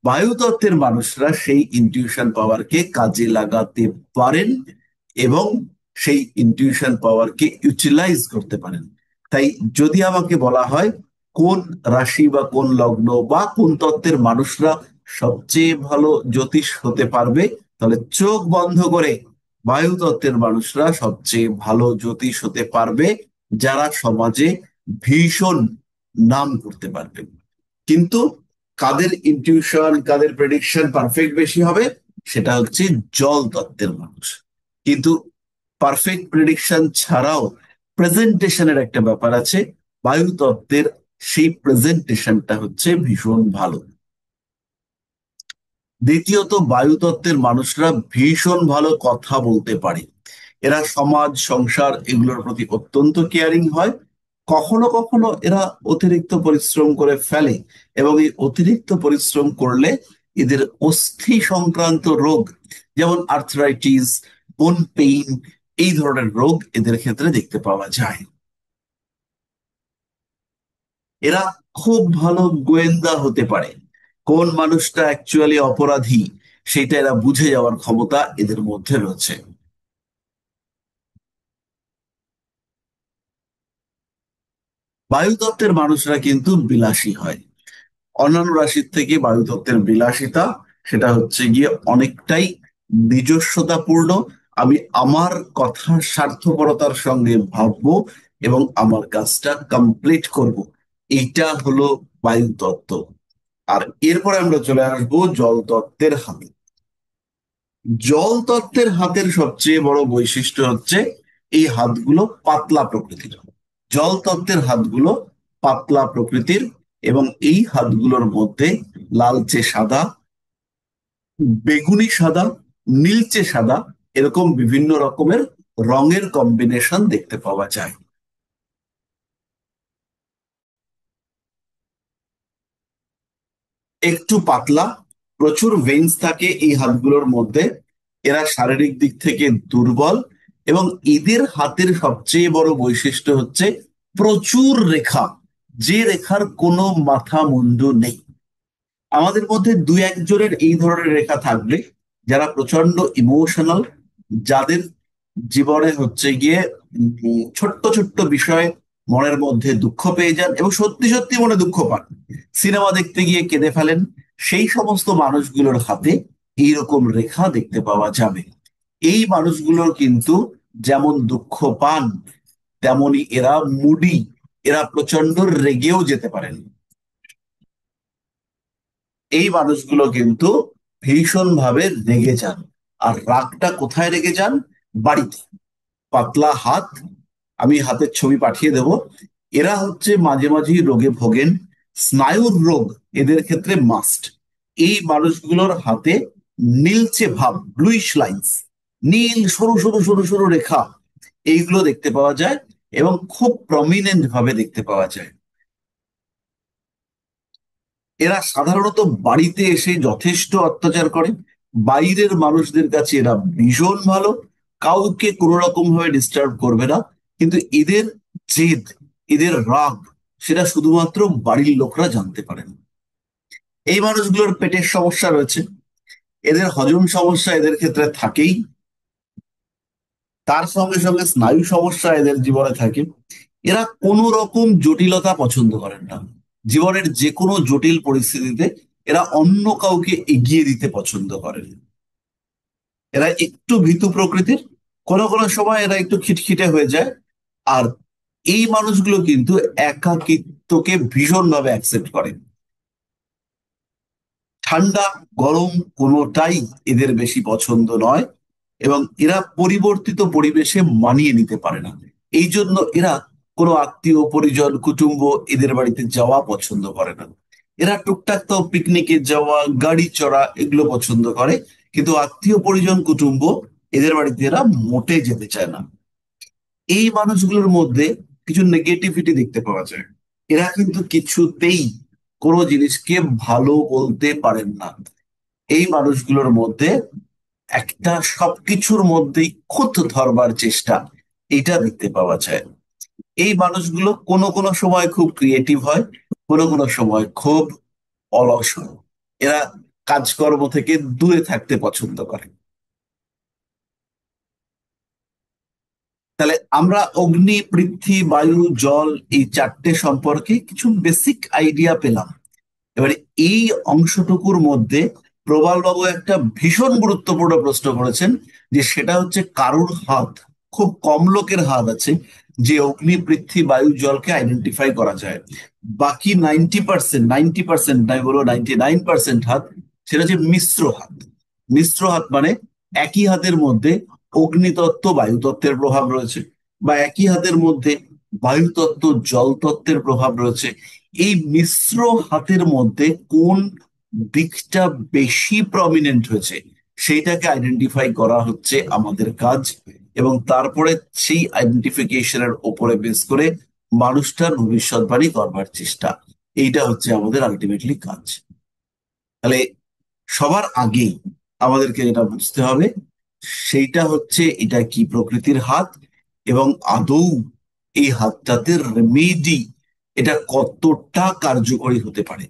বায়ুতত্ত্বের মানুষরা সেই ইনটিউশন পাওয়ারকে কাজে লাগাতে পারেন এবং সেই ইনটিউশন পাওয়ারকে ইউটিলাইজ করতে পারেন। তাই যদি আমাকে বলা হয় কোন রাশি বা কোন লগ্ন বা কোন তত্ত্বের মানুষরা সবচেয়ে ভালো জ্যোতিষ হতে পারবে, তাহলে চোখ বন্ধ করে বায়ুতত্ত্বের মানুষরা সবচেয়ে ভালো জ্যোতিষ হতে পারবে, যারা সমাজে ভীষণ নাম করতে পারবে। কিন্তু কাদের ইনটিউশন, কাদের প্রেডিকশন পারফেক্ট বেশি হবে, সেটা হচ্ছে জল তত্ত্বের মানুষ। কিন্তু পারফেক্ট প্রেডিকশন ছাড়াও প্রেজেন্টেশনের একটা ব্যাপার আছে, বায়ু তত্ত্বের সেই প্রেজেন্টেশনটা হচ্ছে ভীষণ ভালো। দ্বিতীয়ত, বায়ু তত্ত্বের মানুষরা ভীষণ ভালো কথা বলতে পারে। এরা সমাজ, সংসার এগুলোর প্রতি অত্যন্ত কেয়ারিং হয়। কখনো কখনো এরা অতিরিক্ত পরিশ্রম করে ফেলে, এবং এই অতিরিক্ত পরিশ্রম করলে এদের অস্থি সংক্রান্ত রোগ, যেমন আর্থ্রাইটিস, বোন পেইন, এই ধরনের রোগ এদের ক্ষেত্রে দেখতে পাওয়া যায়। এরা খুব ভালো গোয়েন্দা হতে পারে। কোন মানুষটা অ্যাকচুয়ালি অপরাধী সেটা এরা বুঝে যাওয়ার ক্ষমতা এদের মধ্যে রয়েছে। বায়ুতত্ত্বের মানুষরা কিন্তু বিলাসী হয়। অন্যান্য রাশির থেকে বায়ুতত্ত্বের বিলাসিতা সেটা হচ্ছে গিয়ে অনেকটাই নিজস্বতাপূর্ণ। আমি আমার কথা স্বার্থপরতার সঙ্গে ভাববো এবং আমার কাজটা কমপ্লিট করব, এইটা হলো বায়ুতত্ত্ব। আর এরপরে আমরা চলে আসবো জল তত্ত্বের হাতে। জল তত্ত্বের হাতের সবচেয়ে বড় বৈশিষ্ট্য হচ্ছে এই হাতগুলো পাতলা প্রকৃতির। জল তত্ত্বের হাতগুলো পাতলা প্রকৃতির, এবং এই হাতগুলোর মধ্যে লালচে সাদা, বেগুনি সাদা, নীলচে সাদা, এরকম বিভিন্ন রকমের রঙের কম্বিনেশন দেখতে পাওয়া যায়। একটু পাতলা, প্রচুর ভেইনস থাকে এই হাতগুলোর মধ্যে। এরা শারীরিক দিক থেকে দুর্বল, এবং এদের হাতের সবচেয়ে বড় বৈশিষ্ট্য হচ্ছে প্রচুর রেখা, যে রেখার কোনো মাথা মুন্ডু নেই। আমাদের মধ্যে দু একজনের এই ধরনের রেখা থাকবে, যারা প্রচন্ড ইমোশনাল, যাদের জীবনে হচ্ছে গিয়ে ছোট্ট ছোট্ট বিষয়ে মনের মধ্যে দুঃখ পেয়ে যান এবং সত্যি সত্যি মনে দুঃখ পান, সিনেমা দেখতে গিয়ে কেঁদে ফেলেন। সেই সমস্ত মানুষগুলোর হাতে এইরকম রেখা দেখতে পাওয়া যাবে। এই মানুষগুলোর কিন্তু যেমন দুঃখ পান, তেমনি এরা মুডি, এরা প্রচন্ড রেগেও যেতে পারেন। এই মানুষগুলো কিন্তু ভীষণ ভাবে রেগে যান। আর রাগটা কোথায় রেগে যান? বাড়িতে। পাতলা হাত আমি হাতের ছবি পাঠিয়ে দেব। এরা হচ্ছে মাঝে মাঝেই রোগে ভোগেন। স্নায়ুর রোগ এদের ক্ষেত্রে মাস্ট। এই মানুষগুলোর হাতে নীলচে ভাব, ব্লুইশ লাইন্স, নীল সরু সরু সরু সরু রেখা, এইগুলো দেখতে পাওয়া যায় এবং খুব প্রমিনেন্ট ভাবে দেখতে পাওয়া যায়। এরা সাধারণত বাড়িতে এসে যথেষ্ট অত্যাচার করে। বাইরের মানুষদের কাছে এরা ভীষণ ভালো, কাউকে কোনো রকম ভাবে ডিস্টার্ব করবে না। কিন্তু এদের জেদ, এদের রাগ, সেটা শুধুমাত্র বাড়ির লোকরা জানতে পারেন। এই মানুষগুলোর পেটের সমস্যা রয়েছে, এদের হজম সমস্যা এদের ক্ষেত্রে থাকেই, তার সঙ্গে সঙ্গে স্নায়ু সমস্যা এদের জীবনে থাকে। এরা কোনো রকম জটিলতা পছন্দ করেন না। জীবনের যে কোনো জটিল পরিস্থিতিতে এরা অন্য কাউকে এগিয়ে দিতে পছন্দ করেন। এরা একটু ভীতু প্রকৃতির, কোনো কোনো সময় এরা একটু খিটখিটে হয়ে যায়। আর এই মানুষগুলো কিন্তু একাকিত্বকে ভীষণভাবে অ্যাকসেপ্ট করে। ঠান্ডা গরম কোনোটাই এদের বেশি পছন্দ নয়, এবং এরা পরিবর্তিত পরিবেশে মানিয়ে নিতে পারে না। এই জন্য এরা কোনো আত্মীয় পরিজন কুটুম্ব এদের বাড়িতে যাওয়া পছন্দ করে না। এরা টুকটাক তো পিকনিকে যাওয়া, গাড়ি চড়া, এগুলো পছন্দ করে, কিন্তু আত্মীয় পরিজন কুটুম্ব এদের বাড়িতে এরা মোটে যেতে চায় না। এই মানুষগুলোর মধ্যে কিছু নেগেটিভিটি দেখতে পাওয়া যায়। এরা কিন্তু কিছুতেই কোনো জিনিসকে ভালো বলতে পারেন না। এই মানুষগুলোর মধ্যে একটা সবকিছুর মধ্যেই খুঁত ধরবার চেষ্টা, এটা দেখতে পাওয়া যায়। এই মানুষগুলো কোনো কোনো সময় খুব ক্রিয়েটিভ হয়, কোনো কোনো সময় খুব অলস হয়। এরা কাজকর্ম থেকে দূরে থাকতে পছন্দ করে। তাহলে আমরা অগ্নি, পৃথ্বী, বায়ু, জল, এই চারটে সম্পর্কে কিছু বেসিক আইডিয়া পেলাম। এবারে এই অংশটুকুর মধ্যে প্রবালবাবু একটা ভীষণ গুরুত্বপূর্ণ প্রশ্ন করেছেন, যে সেটা হচ্ছে কারুর হাত, খুব কম লোকের হাত আছে যে অগ্নি, পৃথ্বী, বায়ু, জলকে আইডেন্টিফাই করা যায়। বাকি 90%, 90% নাই বলো 99% হাত, সেটা হচ্ছে মিশ্র হাত। মিশ্র হাত মানে একই হাতের মধ্যে অগ্নিতত্ত্ব, বায়ুতত্ত্বের প্রভাব রয়েছে, বা একই হাতের মধ্যে বায়ুতত্ত্ব, জল তত্ত্বের প্রভাব রয়েছে। এই মিশ্র হাতের মধ্যে কোন দিকটা বেশি প্রমিনেন্ট হয়েছে সেইটাকে আইডেন্টিফাই করা হচ্ছে আমাদের কাজ, এবং তারপরে সেই আইডেন্টিফিকেশনের ওপরে বেস করে মানুষটার ভবিষ্যৎবাণী করবার চেষ্টা। এইটা হচ্ছে আমাদের আলটিমেটলি কাজ। তাহলে সবার আগে আমাদেরকে যেটা বুঝতে হবে সেইটা হচ্ছে এটা কি প্রকৃতির হাত, এবং আদৌ এই হাতটাতে রেমেডি, এটা কতটা কার্যকরী হতে পারে।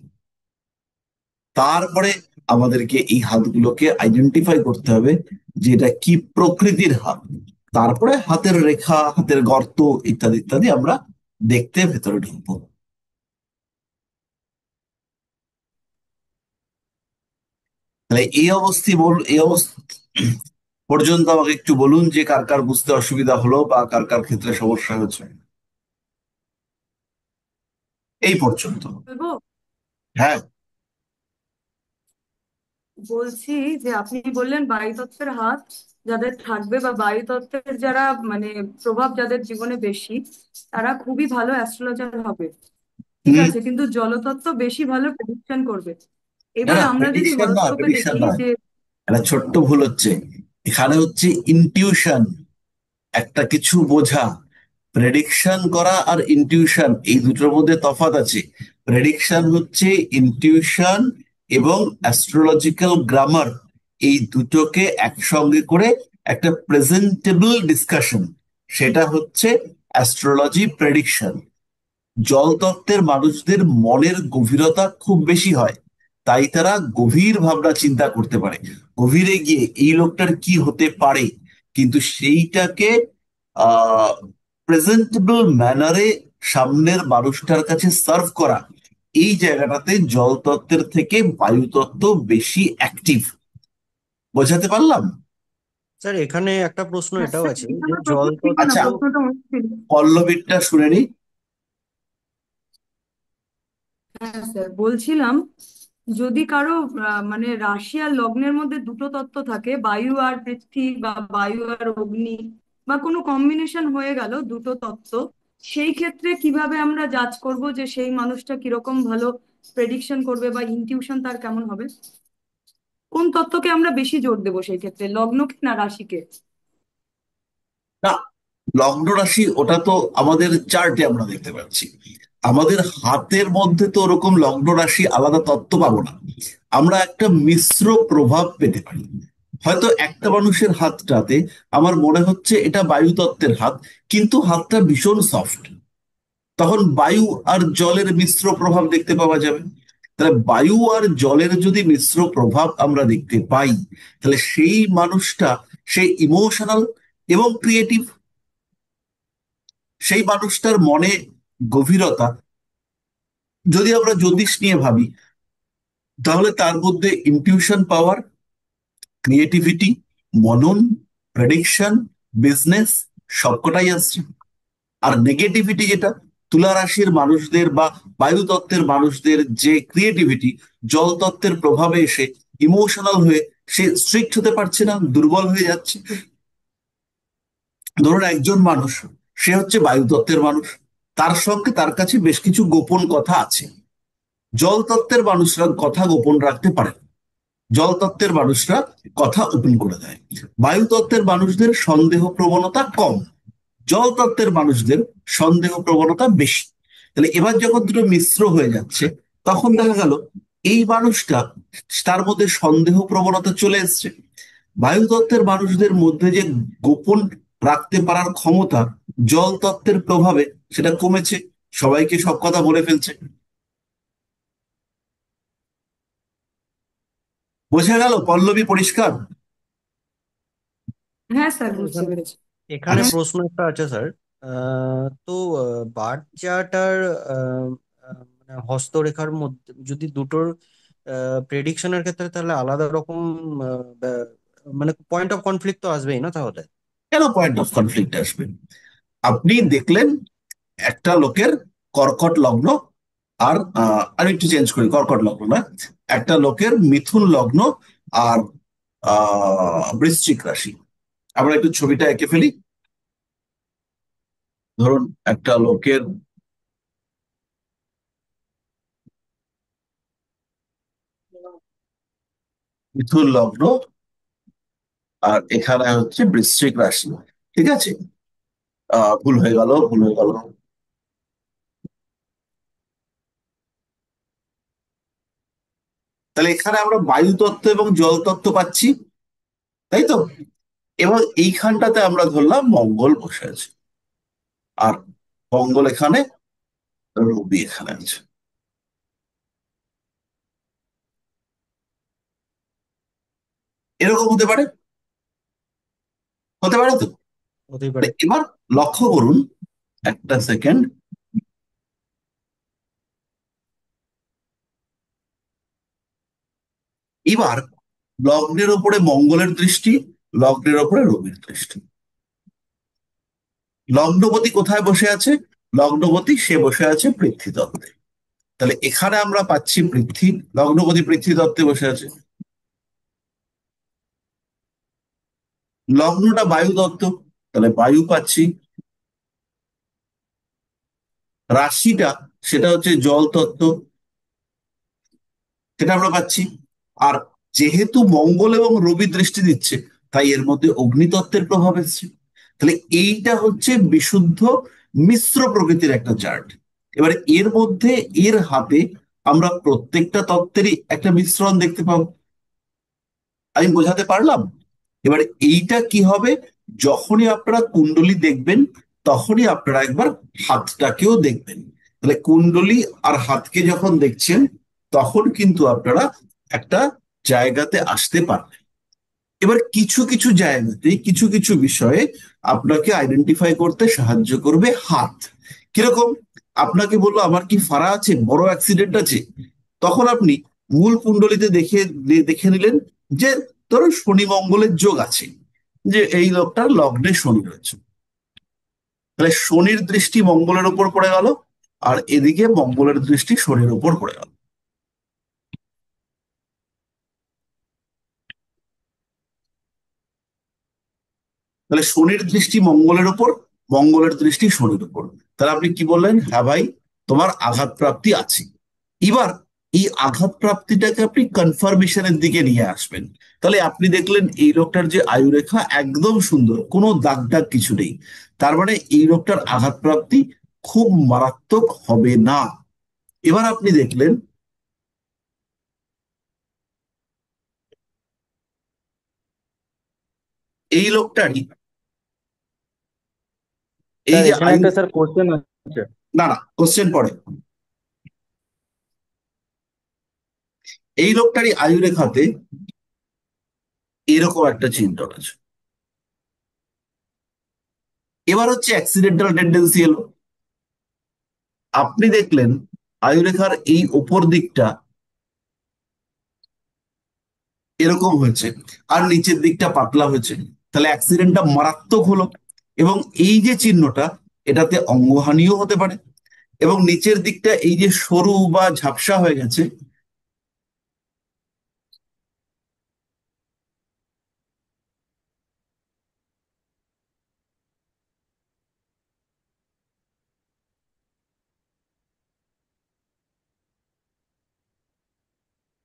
তারপরে আমাদেরকে এই হাতগুলোকে আইডেন্টিফাই করতে হবে যে এটা কি প্রকৃতির হাত। তারপরে হাতের রেখা, হাতের গর্ত, ইত্যাদি ইত্যাদি আমরা দেখতে ভেতরে ঢুকবো। তাহলে এই অবস্থা পর্যন্ত আমাকে একটু বলুন যে কার কার বুঝতে অসুবিধা হলো বা কার কার ক্ষেত্রে সমস্যা হয়েছে এই পর্যন্ত। বলবো, হ্যাঁ। বলছি যে আপনি বললেন বায়ুতত্ত্বের হাত যাদের থাকবে বা বায়ুতত্ত্বের যারা মানে প্রভাব যাদের জীবনে বেশি, তারা খুবই ভালো অ্যাস্ট্রোলজার হবে। ঠিক হুম। আছে, কিন্তু জলতত্ত্ব বেশি ভালো প্রেডিকশন করবে। না এবার না, আমরা যদি প্রেডিকশন নয়, হরোস্কোপে প্রেডিকশন দেখি নয়, যে একটা ছোট্ট ভুল হচ্ছে। এখানে হচ্ছে ইনটিউশন, একটা কিছু বোঝা। প্রেডিকশন করা আর ইনটিউশন, এই দুটোর মধ্যে তফাৎ আছে। প্রেডিকশন হচ্ছে ইনটিউশন এবং অ্যাস্ট্রোলজিক্যাল গ্রামার, এই দুটোকে একসঙ্গে করে একটা প্রেজেন্টেবল ডিসকাশন, সেটা হচ্ছে অ্যাস্ট্রোলজি প্রেডিকশন। জল তত্ত্বের মানুষদের মনের গভীরতা খুব বেশি হয়, তাই তারা গভীর ভাবনা চিন্তা করতে পারে, গভীরে গিয়ে এই লোকটার কি হতে পারে, কিন্তু সেইটাকে আহ প্রেজেন্টেবল ম্যানারে সামনের মানুষটার কাছে সার্ভ করা, এই জায়গাটাতে জল তত্ত্বের থেকে বায়ু তত্ত্ব বেশি অ্যাক্টিভ। বোঝাতে পারলাম? স্যার এখানে একটা প্রশ্ন হ্যাঁ এটাও স্যার, আছে এটা যে আমার জল প্রশ্ন ছিল না, আচ্ছা, প্রশ্নটা মুশকিল। পল্লবীরটা শুনে নি। হ্যাঁ স্যার, বলছিলাম যদি কারো মানে রাশি আর লগ্নের মধ্যে দুটো তত্ত্ব থাকে, বায়ু আর পৃথ্বী বা বায়ু আর অগ্নি, বা কোনো কম্বিনেশন হয়ে গেল দুটো তত্ত্ব, সেই ক্ষেত্রে কিভাবে আমরা জাজ করব যে সেই মানুষটা কিরকম ভালো প্রেডিকশন করবে বা ইনটিউশন তার কেমন হবে? কোন তত্ত্বকে আমরা বেশি জোর দেবো সেই ক্ষেত্রে, লগ্নকে না রাশিকে? না, লগ্ন রাশি ওটা তো আমাদের চার্টে আমরা দেখতে পাচ্ছি। আমাদের হাতের মধ্যে তো ওরকম লগ্ন রাশি আলাদা তত্ত্ব পাবো না। আমরা একটা মিশ্র প্রভাব পেতে পারি। হয়তো একটা মানুষের হাতটাতে আমার মনে হচ্ছে এটা বায়ু তত্ত্বের হাত, কিন্তু হাতটা ভীষণ সফট, তখন বায়ু আর জলের মিশ্র প্রভাব দেখতে পাওয়া যাবে। তাহলে বায়ু আর জলের যদি মিশ্র প্রভাব আমরা দেখতে পাই, তাহলে সেই মানুষটা, সে ইমোশনাল এবং ক্রিয়েটিভ। সেই মানুষটার মনে গভীরতা, যদি আমরা জ্যোতিষ নিয়ে ভাবি, তাহলে তার মধ্যে ইনটিউশন পাওয়ার, ক্রিয়েটিভিটি, মনন, প্রেডিকশন, বিজনেস সবকটাই আসছে। আর নেগেটিভিটি যেটা, তুলা রাশির মানুষদের বা বায়ু তত্ত্বের মানুষদের যে ক্রিয়েটিভিটি, জল তত্ত্বের প্রভাবে এসে ইমোশনাল হয়ে সে স্ট্রিক্ট হতে পারছে না, দুর্বল হয়ে যাচ্ছে। ধরুন একজন মানুষ, সে হচ্ছে বায়ু তত্ত্বের মানুষ, তার সঙ্গে তার কাছে বেশ কিছু গোপন কথা আছে। জল তত্ত্বের মানুষরা কথা গোপন রাখতে পারে না। জল তত্ত্বের মানুষরা কথা ওপেন করে দেয়। বায়ু তত্ত্বের মানুষদের সন্দেহ প্রবণতা কম, জল তত্ত্বের মানুষদের সন্দেহ প্রবণতা বেশি। তাহলে এবার যখন দুটো মিশ্র হয়ে যাচ্ছে, তখন দেখা গেল এই মানুষটা, তার মধ্যে সন্দেহ প্রবণতা চলে এসছে। বায়ু তত্ত্বের মানুষদের মধ্যে যে গোপন রাখতে পারার ক্ষমতা, জল তত্ত্বের প্রভাবে সেটা কমেছে, সবাইকে সব কথা বলে ফেলছে। বোঝা গেল পল্লবী, পরিষ্কার? হ্যাঁ স্যার, বুঝতে এখানে পেরেছি। এখানে হ্যাঁ, প্রশ্ন একটা আছে স্যার। তো বার্থ চার্ট আর মানে হস্তরেখার মধ্যে যদি দুটোর প্রেডিকশনের ক্ষেত্রে তাহলে আলাদা রকম মানে পয়েন্ট অফ কনফ্লিক্ট তো আসবেই না তাহলে? কেন পয়েন্ট অফ কনফ্লিক্ট আসবে? আপনি দেখলেন একটা লোকের কর্কট লগ্ন, আর আমি একটু চেঞ্জ করি, কর্কট লগ্ন না, একটা লোকের মিথুন লগ্ন আর বৃশ্চিক রাশি। আমরা একটু ছবিটা এঁকে ফেলি। ধরুন একটা লোকের মিথুন লগ্ন, আর এখানে হচ্ছে বৃশ্চিক রাশি। ঠিক আছে, ভুল হয়ে গেল, ভুল হয়ে গেল। তাহলে এখানে আমরা বায়ু তত্ত্ব এবং জল তত্ত্ব পাচ্ছি, তাই তো? এবং এইখানটাতে আমরা ধরলাম মঙ্গল বসে আছে, আর মঙ্গল এখানে, রবি এখানে আছে। এরকম হতে পারে, হতে পারে তো? হতেই পারে। এবার লক্ষ্য করুন, একটা সেকেন্ড। এবার লগ্নের ওপরে মঙ্গলের দৃষ্টি, লগ্নের ওপরে রবির দৃষ্টি। লগ্নপতি কোথায় বসে আছে? লগ্নপতি সে বসে আছে পৃথ্বীতত্ত্বে। তাহলে এখানে আমরা পাচ্ছি পৃথ্বী, লগ্নপতি পৃথ্বীতত্ত্বে বসে আছে। লগ্নটা বায়ু তত্ত্ব, তাহলে বায়ু পাচ্ছি। রাশিটা, সেটা হচ্ছে জল তত্ত্ব, সেটা আমরা পাচ্ছি। আর যেহেতু মঙ্গল এবং রবি দৃষ্টি দিচ্ছে, তাই এর মধ্যে অগ্নিতত্ত্বের প্রভাব এসছে। তাহলে এইটা হচ্ছে বিশুদ্ধ মিশ্র প্রকৃতির একটা চার্ট। এবার এর মধ্যে, এর হাতে আমরা প্রত্যেকটা তত্ত্বেরই একটা মিশ্রণ দেখতে পাবো। আমি বোঝাতে পারলাম? এবার এইটা কি হবে, যখনই আপনারা কুণ্ডলী দেখবেন, তখনই আপনারা একবার হাতটাকেও দেখবেন। তাহলে কুণ্ডলী আর হাতকে যখন দেখছেন, তখন কিন্তু আপনারা একটা জায়গাতে আসতে পারবেন। এবার কিছু কিছু জায়গাতে, কিছু কিছু বিষয়ে আপনাকে আইডেন্টিফাই করতে সাহায্য করবে হাত। কিরকম? আপনাকে বললো আমার কি ফাড়া আছে, বড় অ্যাক্সিডেন্ট আছে, তখন আপনি মূল কুণ্ডলিতে দেখে দেখে নিলেন যে ধরুন শনি মঙ্গলের যোগ আছে, যে এই লোকটার লগ্নে শনি রয়েছে। তাহলে শনির দৃষ্টি মঙ্গলের উপর পড়ে গেল, আর এদিকে মঙ্গলের দৃষ্টি শনির উপর পড়ে গেল। তাহলে শনির দৃষ্টি মঙ্গলের উপর, মঙ্গলের দৃষ্টি শনির উপর। তাহলে আপনি কি বললেন? হ্যাঁ ভাই, তোমার আঘাত প্রাপ্তি আছে। এবার এই আঘাত প্রাপ্তিটাকে আপনি কনফার্মেশনের দিকে নিয়ে আসবেন। তাহলে আপনি দেখলেন এই লোকটার যে আয়ুরেখা একদম সুন্দর, কোনো দাগ দাগ কিছু নেই। তার মানে এই লোকটার আঘাত প্রাপ্তি খুব মারাত্মক হবে না। এবার আপনি দেখলেন এই লোকটারই এই স্যার যে এখানে আয়ু, একটা স্যার কোশ্চেন আছে। না না, কোশ্চেন পরে। এই লোকটারই আয়ুরেখাতে এরকম একটা চিহ্ন আছে। এবার হচ্ছে অ্যাক্সিডেন্টাল টেন্ডেন্সি এলো। আপনি দেখলেন আয়ুরেখার এই উপর দিকটা এরকম হয়েছে আর নিচের দিকটা পাতলা হয়েছে, তাহলে অ্যাক্সিডেন্টটা মারাত্মক হলো। এবং এই যে চিহ্নটা, এটাতে অঙ্গহানিও হতে পারে। এবং নিচের দিকটা এই যে সরু বা ঝাপসা হয়ে গেছে,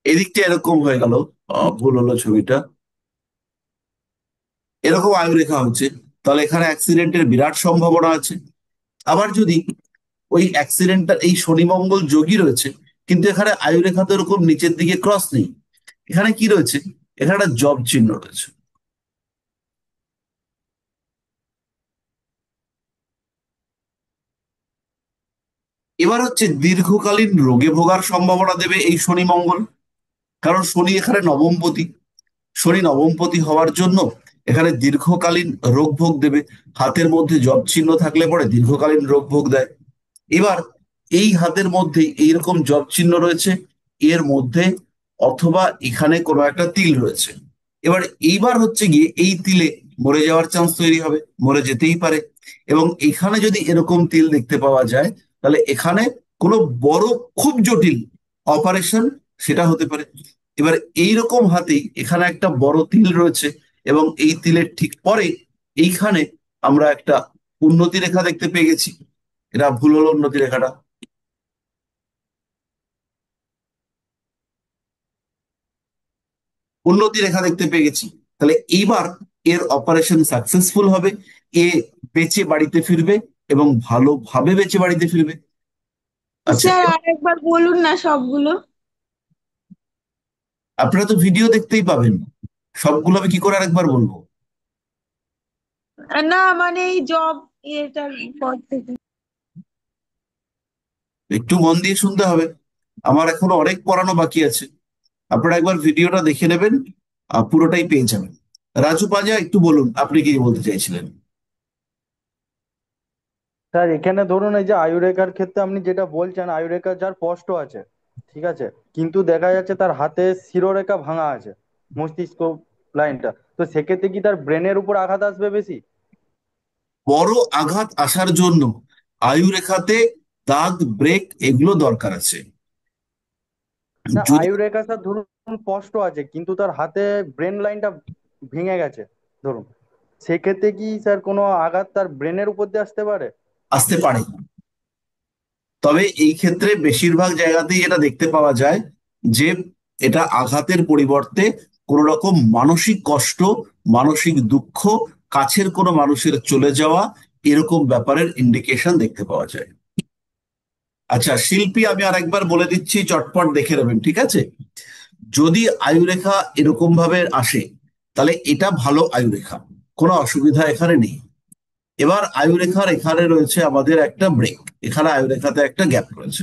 এদিকটা এরকম হয়ে গেল, ভুল হলো ছবিটা, এরকম আয়ুরেখা হচ্ছে, তাহলে এখানে অ্যাক্সিডেন্টের বিরাট সম্ভাবনা আছে। আবার যদি ওই অ্যাক্সিডেন্টটা এই শনি মঙ্গল যোগী রয়েছে, কিন্তু এখানে আয়ুরেখা তো এরকম নিচের দিকে ক্রস নেই, এখানে কি রয়েছে? এখানে একটা জব চিহ্ন রয়েছে। এবার হচ্ছে দীর্ঘকালীন রোগে ভোগার সম্ভাবনা দেবে এই শনি মঙ্গল, কারণ শনি এখানে নবমপতি। শনি নবমপতি হওয়ার জন্য এখানে দীর্ঘকালীন রোগ ভোগ দেবে। হাতের মধ্যে জব চিহ্ন থাকলে পরে দীর্ঘকালীন রোগ ভোগ দেয়। এবার এই হাতের মধ্যে এইরকম জব চিহ্ন রয়েছে, এর মধ্যে অথবা এখানে কোনো একটা তিল রয়েছে। এবার এইবার হচ্ছে গিয়ে এই তিলে মরে যাওয়ার চান্স তৈরি হবে, মরে যেতেই পারে। এবং এখানে যদি এরকম তিল দেখতে পাওয়া যায়, তাহলে এখানে কোনো বড় খুব জটিল অপারেশন সেটা হতে পারে। এবার এইরকম হাতেই এখানে একটা বড় তিল রয়েছে, এবং এই তিলের ঠিক পরে এইখানে আমরা একটা উন্নতি রেখা দেখতে পেয়ে গেছি। এটা ভুল হলো, উন্নতি রেখাটা উন্নতি রেখা দেখতে পেয়ে গেছি। তাহলে এইবার এর অপারেশন সাকসেসফুল হবে, এ বেঁচে বাড়িতে ফিরবে এবং ভালোভাবে বেঁচে বাড়িতে ফিরবে। আচ্ছা, স্যার আরেকবার বলুন না সবগুলো। আপনারা তো ভিডিও দেখতেই পাবেন, সবগুলো আমি কি করে আরেকবার বলবো? না মানে এই জব এটার পর থেকে। একটু মন দিয়ে শুনতে হবে, আমার এখনো অনেক পড়ানো বাকি আছে। আপনারা একবার ভিডিওটা দেখে নেবেন, পুরোটাই পেয়ে যাবেন। রাজু পাজা, একটু বলুন আপনি কি বলতে চাইছিলেন। স্যার এখানে ধরুন এই যে আয়ুরেখার ক্ষেত্রে আপনি যেটা বলছেন, আয়ুরেখা যার স্পষ্ট আছে, ঠিক আছে, কিন্তু দেখা যাচ্ছে তার হাতে শিরোরেখা ভাঙা আছে, মস্তিষ্ক লাইনটা, তো সেক্ষেত্রে কি তার ব্রেনের উপর আঘাত আসবে বেশি? বড় আঘাত আসার জন্য আয়ুরেখাতে দাগ, ব্রেক এগুলো দরকার আছে। না, যদি আয়ুরেখা স্যার ধরুন স্পষ্ট আছে কিন্তু তার হাতে ব্রেন লাইনটা ভেঙে গেছে ধরুন, সেক্ষেত্রে কি স্যার কোনো আঘাত তার ব্রেনের উপর দিয়ে আসতে পারে? আসতে পারে, তবে এই ক্ষেত্রে বেশিরভাগ জায়গাতেই এটা দেখতে পাওয়া যায় যে এটা আঘাতের পরিবর্তে কোন রকম মানসিক কষ্ট, মানসিক দুঃখ, কাছের কোনো মানুষের চলে যাওয়া, এরকম ব্যাপারের ইন্ডিকেশন দেখতে পাওয়া যায়। আচ্ছা শিল্পী, আমি আরেকবার বলে দিচ্ছি, চটপট দেখে নেবেন, ঠিক আছে? যদি আয়ুরেখা এরকম ভাবে আসে, তাহলে এটা ভালো আয়ুরেখা, কোনো অসুবিধা এখানে নেই। এবার আয়ুরেখার এখানে রয়েছে আমাদের একটা ব্রেক, এখানে আয়ুরেখাতে একটা গ্যাপ রয়েছে,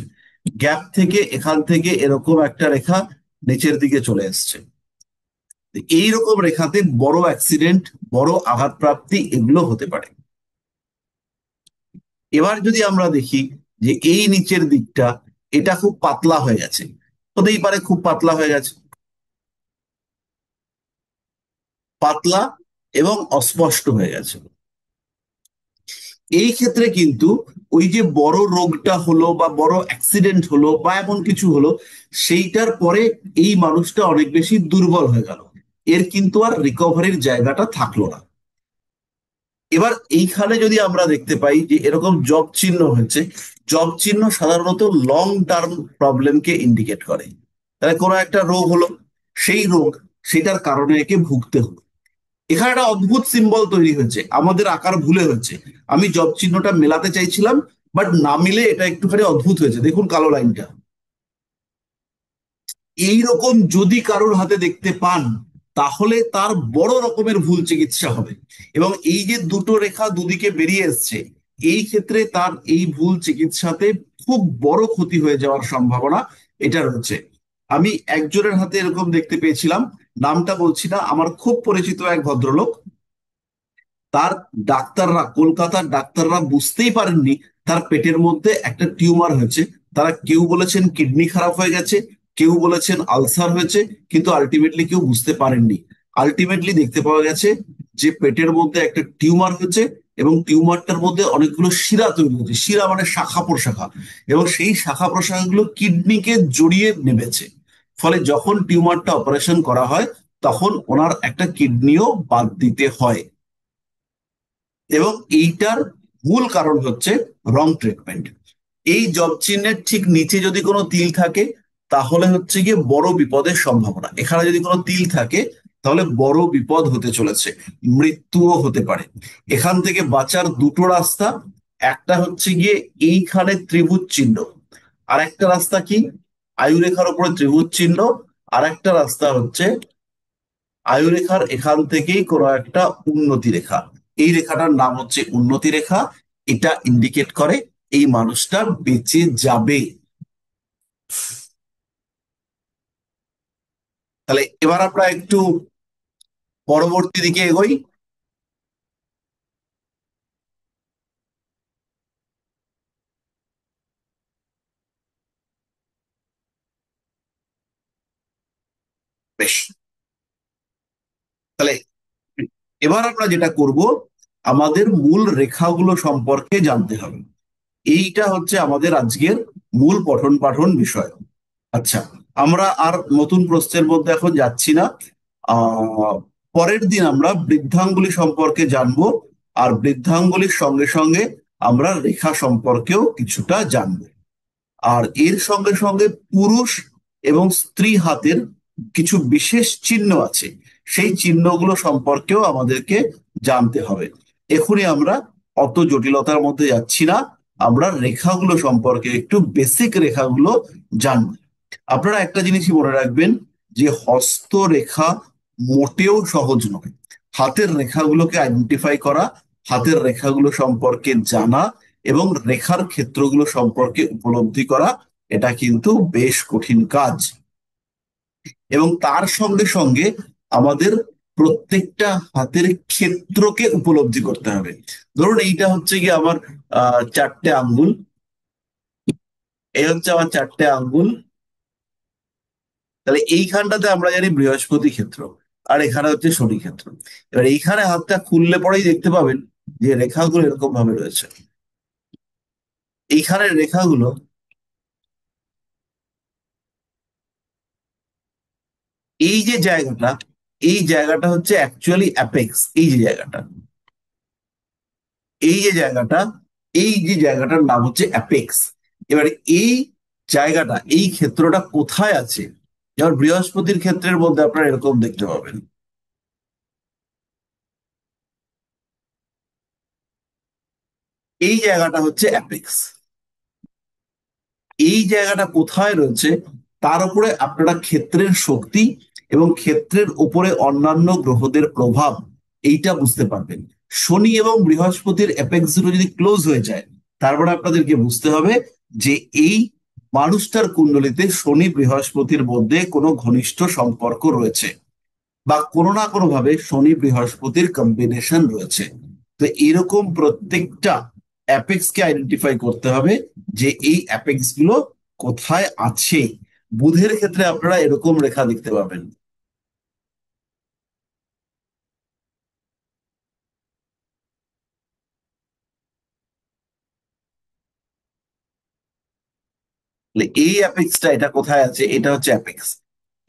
গ্যাপ থেকে এখান থেকে এরকম একটা রেখা নিচের দিকে চলে এসছে। এইরকম রেখাতে বড় অ্যাক্সিডেন্ট, বড় আঘাতপ্রাপ্তি এগুলো হতে পারে। এবার যদি আমরা দেখি যে এই নিচের দিকটা এটা খুব পাতলা হয়ে গেছে, হতেই পারে খুব পাতলা হয়ে গেছে, পাতলা এবং অস্পষ্ট হয়ে গেছে। এই ক্ষেত্রে কিন্তু ওই যে বড় রোগটা হলো বা বড় অ্যাক্সিডেন্ট হলো বা এমন কিছু হলো, সেইটার পরে এই মানুষটা অনেক বেশি দুর্বল হয়ে গেল, এর কিন্তু আর রিকভারির জায়গাটা থাকলো না। এবার এইখানে যদি আমরা দেখতে পাই যে এরকম জব চিহ্ন হয়েছে, জব চিহ্ন সাধারণত লং টার্ম প্রবলেমকে ইন্ডিকেট করে। তাহলে কোনো একটা রোগ হলো, সেই রোগ সেটার কারণে একে ভুগতে হলো। এখানে একটা অদ্ভুত সিম্বল তৈরি হয়েছে, আমাদের আকার ভুলে হয়েছে। আমি জব চিহ্নটা মেলাতে চাইছিলাম, বাট না মিলে এটা একটুখানি অদ্ভুত হয়েছে। দেখুন কালো লাইনটা, এইরকম যদি কারোর হাতে দেখতে পান তাহলে তার বড় রকমের ভুল চিকিৎসা হবে। এবং এই যে দুটো রেখা দুদিকে বেরিয়ে এসছে, এই ক্ষেত্রে তার এই ভুল চিকিৎসাতে খুব বড় ক্ষতি হয়ে যাওয়ার সম্ভাবনা এটা রয়েছে। আমি একজনের হাতে এরকম দেখতে পেয়েছিলাম, নামটা বলছি না, আমার খুব পরিচিত এক ভদ্রলোক। তার ডাক্তাররা, কলকাতার ডাক্তাররা বুঝতেই পারেননি তার পেটের মধ্যে একটা টিউমার হয়েছে। তারা কেউ বলেছেন কিডনি খারাপ হয়ে গেছে, কেউ বলেছেন আলসার হয়েছে, কিন্তু আলটিমেটলি কেউ বুঝতে পারেননি। আলটিমেটলি দেখতে পাওয়া গেছে যে পেটের মধ্যে একটা টিউমার হয়েছে, এবং টিউমারটার মধ্যে অনেকগুলো শিরা তৈরি হয়েছে। শিরা মানে শাখা প্রশাখা, এবং সেই শাখা প্রশাখাগুলো কিডনিকে জড়িয়ে নেমেছে। ফলে যখন টিউমারটা অপারেশন করা হয় তখন ওনার একটা কিডনিও বাদ দিতে হয়। এবং এইটার মূল কারণ হচ্ছে রং ট্রিটমেন্ট। এই জব চিহ্নের ঠিক নিচে যদি কোনো তিল থাকে তাহলে হচ্ছে গিয়ে বড় বিপদের সম্ভাবনা। এখানে যদি কোনো তিল থাকে তাহলে বড় বিপদ হতে চলেছে, মৃত্যুও হতে পারে। এখান থেকে বাঁচার দুটো রাস্তা, একটা হচ্ছে গিয়ে এইখানে ত্রিভুজ চিহ্ন, আর একটা রাস্তা কি আয়ুরেখার উপরে ত্রিভুজ চিহ্ন, আর একটা রাস্তা হচ্ছে আয়ুরেখার এখান থেকেই কোনো একটা উন্নতি রেখা। এই রেখাটার নাম হচ্ছে উন্নতি রেখা। এটা ইন্ডিকেট করে এই মানুষটা বেঁচে যাবে। তাহলে এবার আমরা একটু পরবর্তী দিকে এগোই। বেশ, তাহলে এবার আমরা যেটা করব, আমাদের মূল রেখাগুলো সম্পর্কে জানতে হবে। এইটা হচ্ছে আমাদের আজকের মূল পঠন পাঠন বিষয়। আচ্ছা, আমরা আর নতুন প্রশ্নের মধ্যে এখন যাচ্ছি না। পরের দিন আমরা বৃদ্ধাঙ্গুলি সম্পর্কে জানবো, আর বৃদ্ধাঙ্গুলির সঙ্গে সঙ্গে আমরা রেখা সম্পর্কেও কিছুটা জানবো। আর এর সঙ্গে সঙ্গে পুরুষ এবং স্ত্রী হাতের কিছু বিশেষ চিহ্ন আছে, সেই চিহ্নগুলো সম্পর্কেও আমাদেরকে জানতে হবে। এখনই আমরা অত জটিলতার মধ্যে যাচ্ছি না, আমরা রেখাগুলো সম্পর্কে একটু বেসিক রেখাগুলো জানবো। আপনারা একটা জিনিসই মনে রাখবেন যে হস্তরেখা মোটেও সহজ নয়। হাতের রেখাগুলোকে আইডেন্টিফাই করা, হাতের রেখাগুলো সম্পর্কে জানা এবং রেখার ক্ষেত্রগুলো সম্পর্কে উপলব্ধি করা, এটা কিন্তু বেশ কঠিন কাজ। এবং তার সঙ্গে সঙ্গে আমাদের প্রত্যেকটা হাতের ক্ষেত্রকে উপলব্ধি করতে হবে। ধরুন এইটা হচ্ছে কি আমার চারটে আঙ্গুল, এই হচ্ছে আমার চারটে আঙ্গুল। তাহলে এইখানটাতে আমরা জানি বৃহস্পতি ক্ষেত্র, আর এখানে হচ্ছে শনি ক্ষেত্র। এবার এইখানে হাতটা খুললে পরেই দেখতে পাবেন যে রেখাগুলো এরকম ভাবে রয়েছে। এইখানের রেখাগুলো, এই যে জায়গাটা, এই জায়গাটা হচ্ছে অ্যাকচুয়ালি অ্যাপেক্স। এই যে জায়গাটা, এই যে জায়গাটা, এই যে জায়গাটার নাম হচ্ছে অ্যাপেক্স। এবার এই জায়গাটা, এই ক্ষেত্রটা কোথায় আছে? যেমন বৃহস্পতির ক্ষেত্রের মধ্যে আপনারা এরকম দেখতে পাবেন, এই জায়গাটা হচ্ছে অ্যাপেক্স। এই জায়গাটা কোথায় রয়েছে তার উপরে আপনারা ক্ষেত্রের শক্তি এবং ক্ষেত্রের উপরে অন্যান্য গ্রহদের প্রভাব এইটা বুঝতে পারবেন। শনি এবং বৃহস্পতির অ্যাপেক্স দুটো যদি ক্লোজ হয়ে যায়, তারপরে আপনাদেরকে বুঝতে হবে যে এই মানুষটার কুণ্ডলিতে শনি বৃহস্পতির মধ্যে কোনো ঘনিষ্ঠ সম্পর্ক রয়েছে, বা কোনো না কোনো ভাবে শনি বৃহস্পতির কম্বিনেশন রয়েছে। তো এরকম প্রত্যেকটা অ্যাপেক্স কে আইডেন্টিফাই করতে হবে যে এই অ্যাপেক্স গুলো কোথায় আছে। বুধের ক্ষেত্রে আপনারা এরকম রেখা দেখতে পাবেন। এই অ্যাপেক্সটা এটা কোথায় আছে, এটা হচ্ছে অ্যাপেক্স।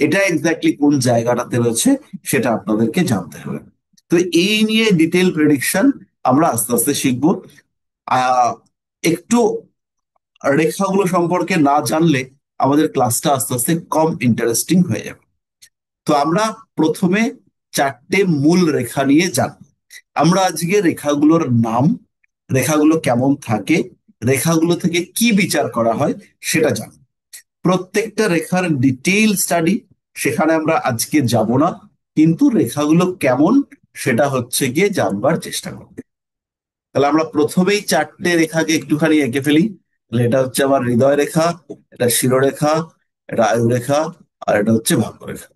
এটা এক্স্যাক্টলি কোন জায়গাটাতে রয়েছে সেটা আপনাদেরকে জানতে হবে। তো এই নিয়ে ডিটেল প্রেডিকশন আমরা আস্তে আস্তে শিখবো। আহ একটু রেখাগুলো সম্পর্কে না জানলে আমাদের ক্লাসটা আস্তে আস্তে কম ইন্টারেস্টিং হয়ে যাবে। তো আমরা প্রথমে চারটে মূল রেখা নিয়ে জানবো। আমরা আজকে রেখাগুলোর নাম, রেখাগুলো কেমন থাকে, রেখাগুলো থেকে কি বিচার করা হয় সেটা জানবো। প্রত্যেকটা রেখার ডিটেইল স্টাডি সেখানে আমরা আজকে যাব না, কিন্তু রেখাগুলো কেমন সেটা হচ্ছে গিয়ে জানবার চেষ্টা করবো। তাহলে আমরা প্রথমেই চারটে রেখাকে একটুখানি এঁকে ফেলি। তাহলে এটা হচ্ছে আমার হৃদয় রেখা, এটা শিরোরেখা, এটা আয়ু রেখা, আর এটা হচ্ছে ভাগ্যরেখা।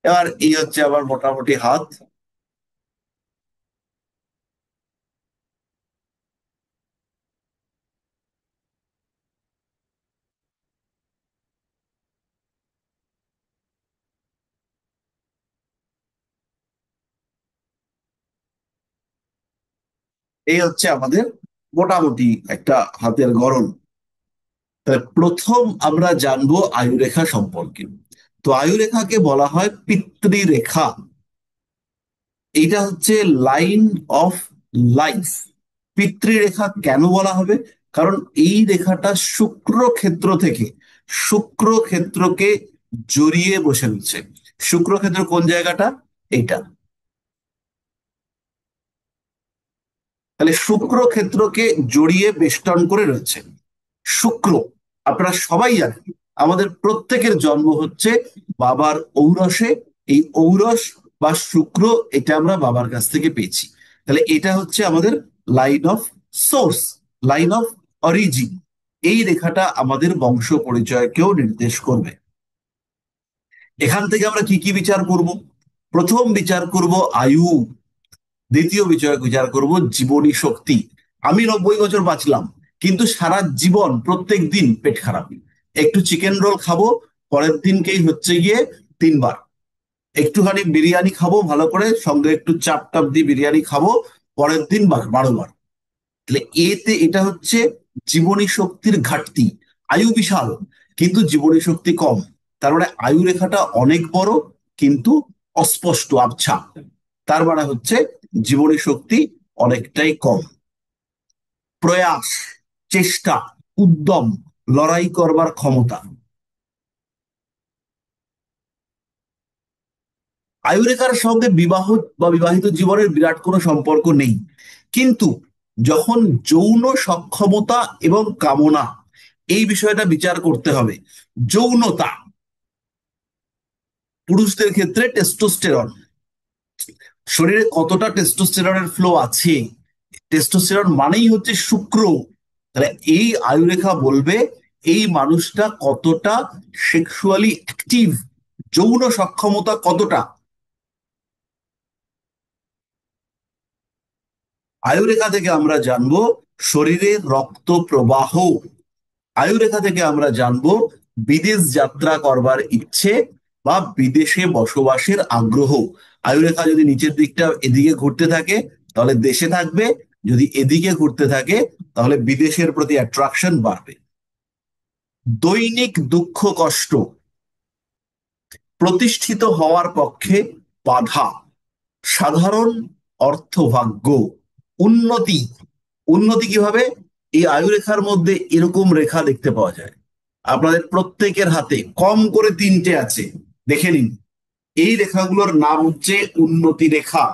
এবার এই হচ্ছে আমার মোটামুটি হাত। এই হচ্ছে আমাদের মোটামুটি একটা হাতের গড়ন। তাহলে প্রথম আমরা জানবো আয়ুরেখা সম্পর্কে। তো আয়ুরেখাকে বলা হয় পিতৃরেখা। এইটা হচ্ছে লাইন অফ লাইফ। পিতৃরেখা কেন বলা হবে? কারণ এই রেখাটা শুক্র ক্ষেত্র থেকে শুক্র ক্ষেত্রকে জড়িয়ে বসে রয়েছে। শুক্র ক্ষেত্র কোন জায়গাটা? এইটা। তাহলে শুক্র ক্ষেত্রকে জড়িয়ে বেষ্টন করে রয়েছে। শুক্র, আপনারা সবাই জানেন আমাদের প্রত্যেকের জন্ম হচ্ছে বাবার ঔরসে। এই ঔরস বা শুক্র এটা আমরা বাবার কাছ থেকে পেয়েছি। তাহলে এটা হচ্ছে আমাদের line of swords, line of origin. এই রেখাটা আমাদের বংশ পরিচয়কেও নির্দেশ করবে। এখান থেকে আমরা কি কি বিচার করব? প্রথম বিচার করব আয়ু, দ্বিতীয় বিষয় বিচার করব জীবনী শক্তি। আমি 90 বছর বাঁচলাম, কিন্তু সারা জীবন প্রত্যেক দিন পেট খারাপ। একটু চিকেন রোল খাবো, পরের দিনকেই হচ্ছে গিয়ে 3 বার। একটুখানি বিরিয়ানি খাবো ভালো করে, সঙ্গে একটু চাপ টাপ দিয়ে বিরিয়ানি খাবো, পরের দিন 12 বার। তাহলে এটা হচ্ছে জীবনী শক্তির ঘাটতি। আয়ু বিশাল, কিন্তু জীবনী শক্তি কম। তার মানে আয়ু রেখাটা অনেক বড়, কিন্তু অস্পষ্ট, আবছা। তার মানে হচ্ছে জীবনী শক্তি অনেকটাই কম। প্রয়াস, চেষ্টা, উদ্যম, লড়াই করবার ক্ষমতা। আয়ুরেখার সঙ্গে বিবাহ বা বিবাহিত জীবনের বিরাট কোনো সম্পর্ক নেই, কিন্তু যখন যৌন সক্ষমতা এবং কামনা এই বিষয়টা বিচার করতে হবে। যৌনতা, পুরুষদের ক্ষেত্রে টেস্টোস্টেরন, শরীরে কতটা টেস্টোস্টেরনের ফ্লো আছে। টেস্টোস্টেরন মানেই হচ্ছে শুক্র। তাহলে এই আয়ুরেখা বলবে এই মানুষটা কতটা সেক্সুয়ালি অ্যাক্টিভ, যৌন সক্ষমতা কতটা। আয়ুরেখা থেকে আমরা জানবো শরীরে রক্ত প্রবাহ। আয়ুরেখা থেকে আমরা জানবো বিদেশ যাত্রা করবার ইচ্ছে বা বিদেশে বসবাসের আগ্রহ। আয়ুরেখা যদি নিচের দিকটা এদিকে ঘুরতে থাকে তাহলে দেশে থাকবে, যদি এদিকে ঘুরতে থাকে তাহলে বিদেশের প্রতি অ্যাট্রাকশন বাড়বে। দৈনিক দুঃখ কষ্ট, প্রতিষ্ঠিত হওয়ার পক্ষে বাধা, সাধারণ অর্থভাগ্য, উন্নতি। উন্নতি কিভাবে? এই আয়ুরেখার মধ্যে এরকম রেখা দেখতে পাওয়া যায়। আপনাদের প্রত্যেকের হাতে কম করে 3টে আছে, দেখে নিন। এই রেখাগুলোর নাম হচ্ছে উন্নতি রেখা।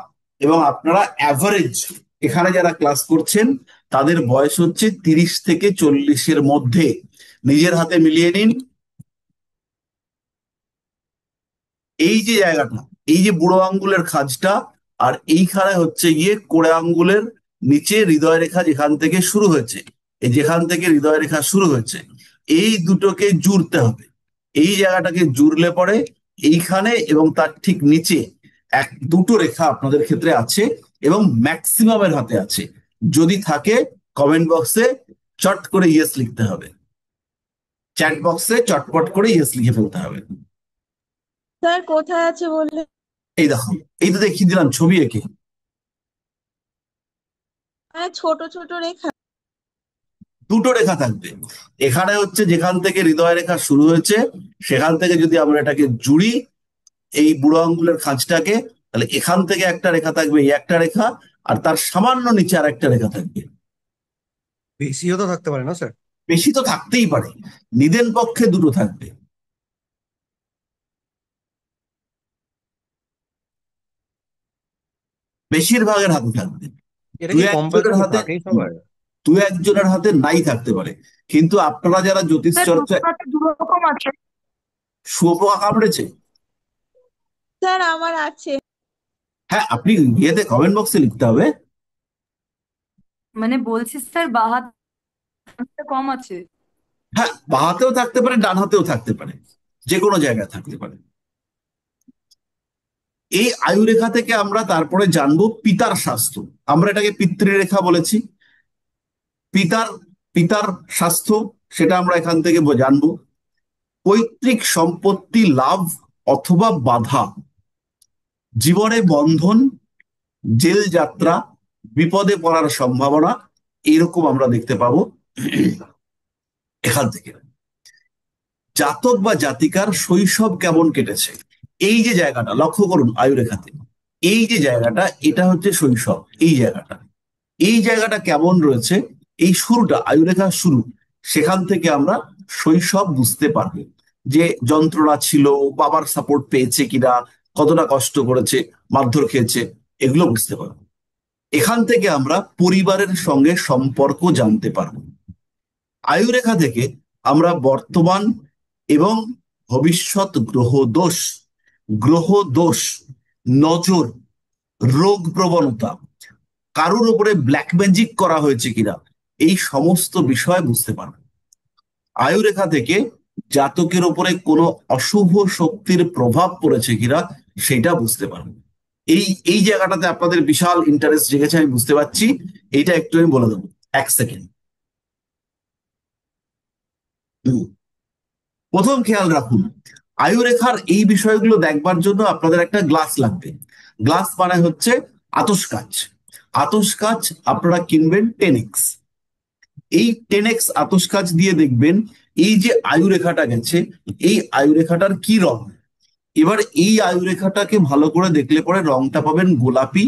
এবং আপনারা অ্যাভারেজ এখানে যারা ক্লাস করছেন তাদের বয়স হচ্ছে 30 থেকে 40-এর মধ্যে। নিজের হাতে মিলিয়ে নিন। এই যে জায়গাটা, এই যে বুড়ো আঙ্গুলের খাঁজটা, আর এইখানে হচ্ছে গিয়ে কোড়ে আঙ্গুলের নিচে হৃদয় রেখা যেখান থেকে শুরু হয়েছে, এই যেখান থেকে হৃদয় রেখা শুরু হয়েছে, এই দুটোকে জুড়তে হবে। এই জায়গাটাকে জুড়লে পরে এইখানে এবং তার ঠিক নিচে দুটো রেখা আপনাদের ক্ষেত্রে আছে এবং ম্যাক্সিমামের হাতে আছে। যদি থাকে কমেন্ট বক্সে চট করে ইয়েস লিখতে হবে, চ্যাট বক্সে চটপট করে ইয়েস লিখে ফেলতে হবে। স্যার কোথায় আছে বললে? এই দেখো, এই তো দেখিয়ে দিলাম ছবি এঁকে। ছোট ছোট রেখা। দুটো রেখা থাকবে। এখানে হচ্ছে যেখান থেকে হৃদয় রেখা শুরু হয়েছে সেখান থেকে যদি আমরা এটাকে জুড়ি, এই বুড়ো আঙ্গুলের খাঁজটাকে, তাহলে এখান থেকে একটা রেখা থাকবে, এই একটা রেখা। আর তার সামান্য নিচে আর একটা রেখা থাকবে। বেশিও তো থাকতে পারে না স্যার? বেশি তো থাকতেই পারে, নিদেন পক্ষে দুটো থাকবে। বেশিরভাগের হাতে থাকবে, এটা দু কি একজনের কম্পালসারি হাতে, থাকেই সবার? দু একজনের হাতে নাই থাকতে পারে। কিন্তু আপনারা যারা জ্যোতিষ স্যার চর্চায়, দুটো হাতে দু রকম আছে। শুয়োপোকা কামড়েছে? স্যার আমার আছে। হ্যাঁ, আপনি ইয়েতে কমেন্ট বক্সে লিখতে হবে। মানে বলছি স্যার বাঁ হাতে কম আছে। হ্যাঁ, বাঁ হাতেও থাকতে পারে, ডান হাতেও থাকতে পারে, যে কোনো জায়গায় থাকতে পারে। এই আয়ুরেখা থেকে আমরা তারপরে জানবো পিতার স্বাস্থ্য। আমরা এটাকে পিতৃরেখা বলেছি। পিতার পিতার স্বাস্থ্য, সেটা আমরা এখান থেকে জানবো। পৈতৃক সম্পত্তি লাভ অথবা বাধা, জীবনে বন্ধন, জেল যাত্রা, বিপদে পড়ার সম্ভাবনা, এরকম আমরা দেখতে পাবো এখান থেকে। জাতক বা জাতিকার শৈশব কেমন কেটেছে, এই যে জায়গাটা লক্ষ্য করুন আয়ুরেখাতে, এই যে জায়গাটা, এটা হচ্ছে শৈশব। এই জায়গাটা, এই জায়গাটা কেমন রয়েছে, এই শুরুটা আয়ুরেখার শুরু, সেখান থেকে আমরা শৈশব বুঝতে পারবো যে যন্ত্রণা ছিল, বাবার সাপোর্ট পেয়েছে কিনা, কতটা কষ্ট করেছে, মারধর খেয়েছে, এগুলো বুঝতে পারবো। এখান থেকে আমরা পরিবারের সঙ্গে সম্পর্ক জানতে পারবো। আয়ুরেখা থেকে আমরা বর্তমান এবং ভবিষ্যৎ গ্রহ দোষ, নজর, রোগ প্রবণতা, কারোর উপরে ব্ল্যাক ম্যাজিক করা হয়েছে কিনা, এই সমস্ত বিষয় বুঝতে পারবো। আয়ুরেখা থেকে জাতকের উপরে কোনো অশুভ শক্তির প্রভাব পড়েছে কিনা সেটা বুঝতে পারবো। এই এই জায়গাটাতে আপনাদের বিশাল ইন্টারেস্ট জেগেছে, আমি বুঝতে পারছি। এইটা একটু আমি বলে দেবো, 1 সেকেন্ড। প্রথম খেয়াল রাখুন, আয়ুরেখার এই বিষয়গুলো দেখবার জন্য আপনাদের একটা গ্লাস লাগবে। গ্লাস মানে হচ্ছে আতশ কাচ। আতশ কাচ আপনারা কিনবেন 10x। এই 10x আতশ কাচ দিয়ে দেখবেন এই যে আয়ুরেখাটা গেছে, এই আয়ুরেখাটার কি রং। এবার এই আয়ুরেখাটাকে ভালো করে দেখলে পরে রংটা পাবেন গোলাপি,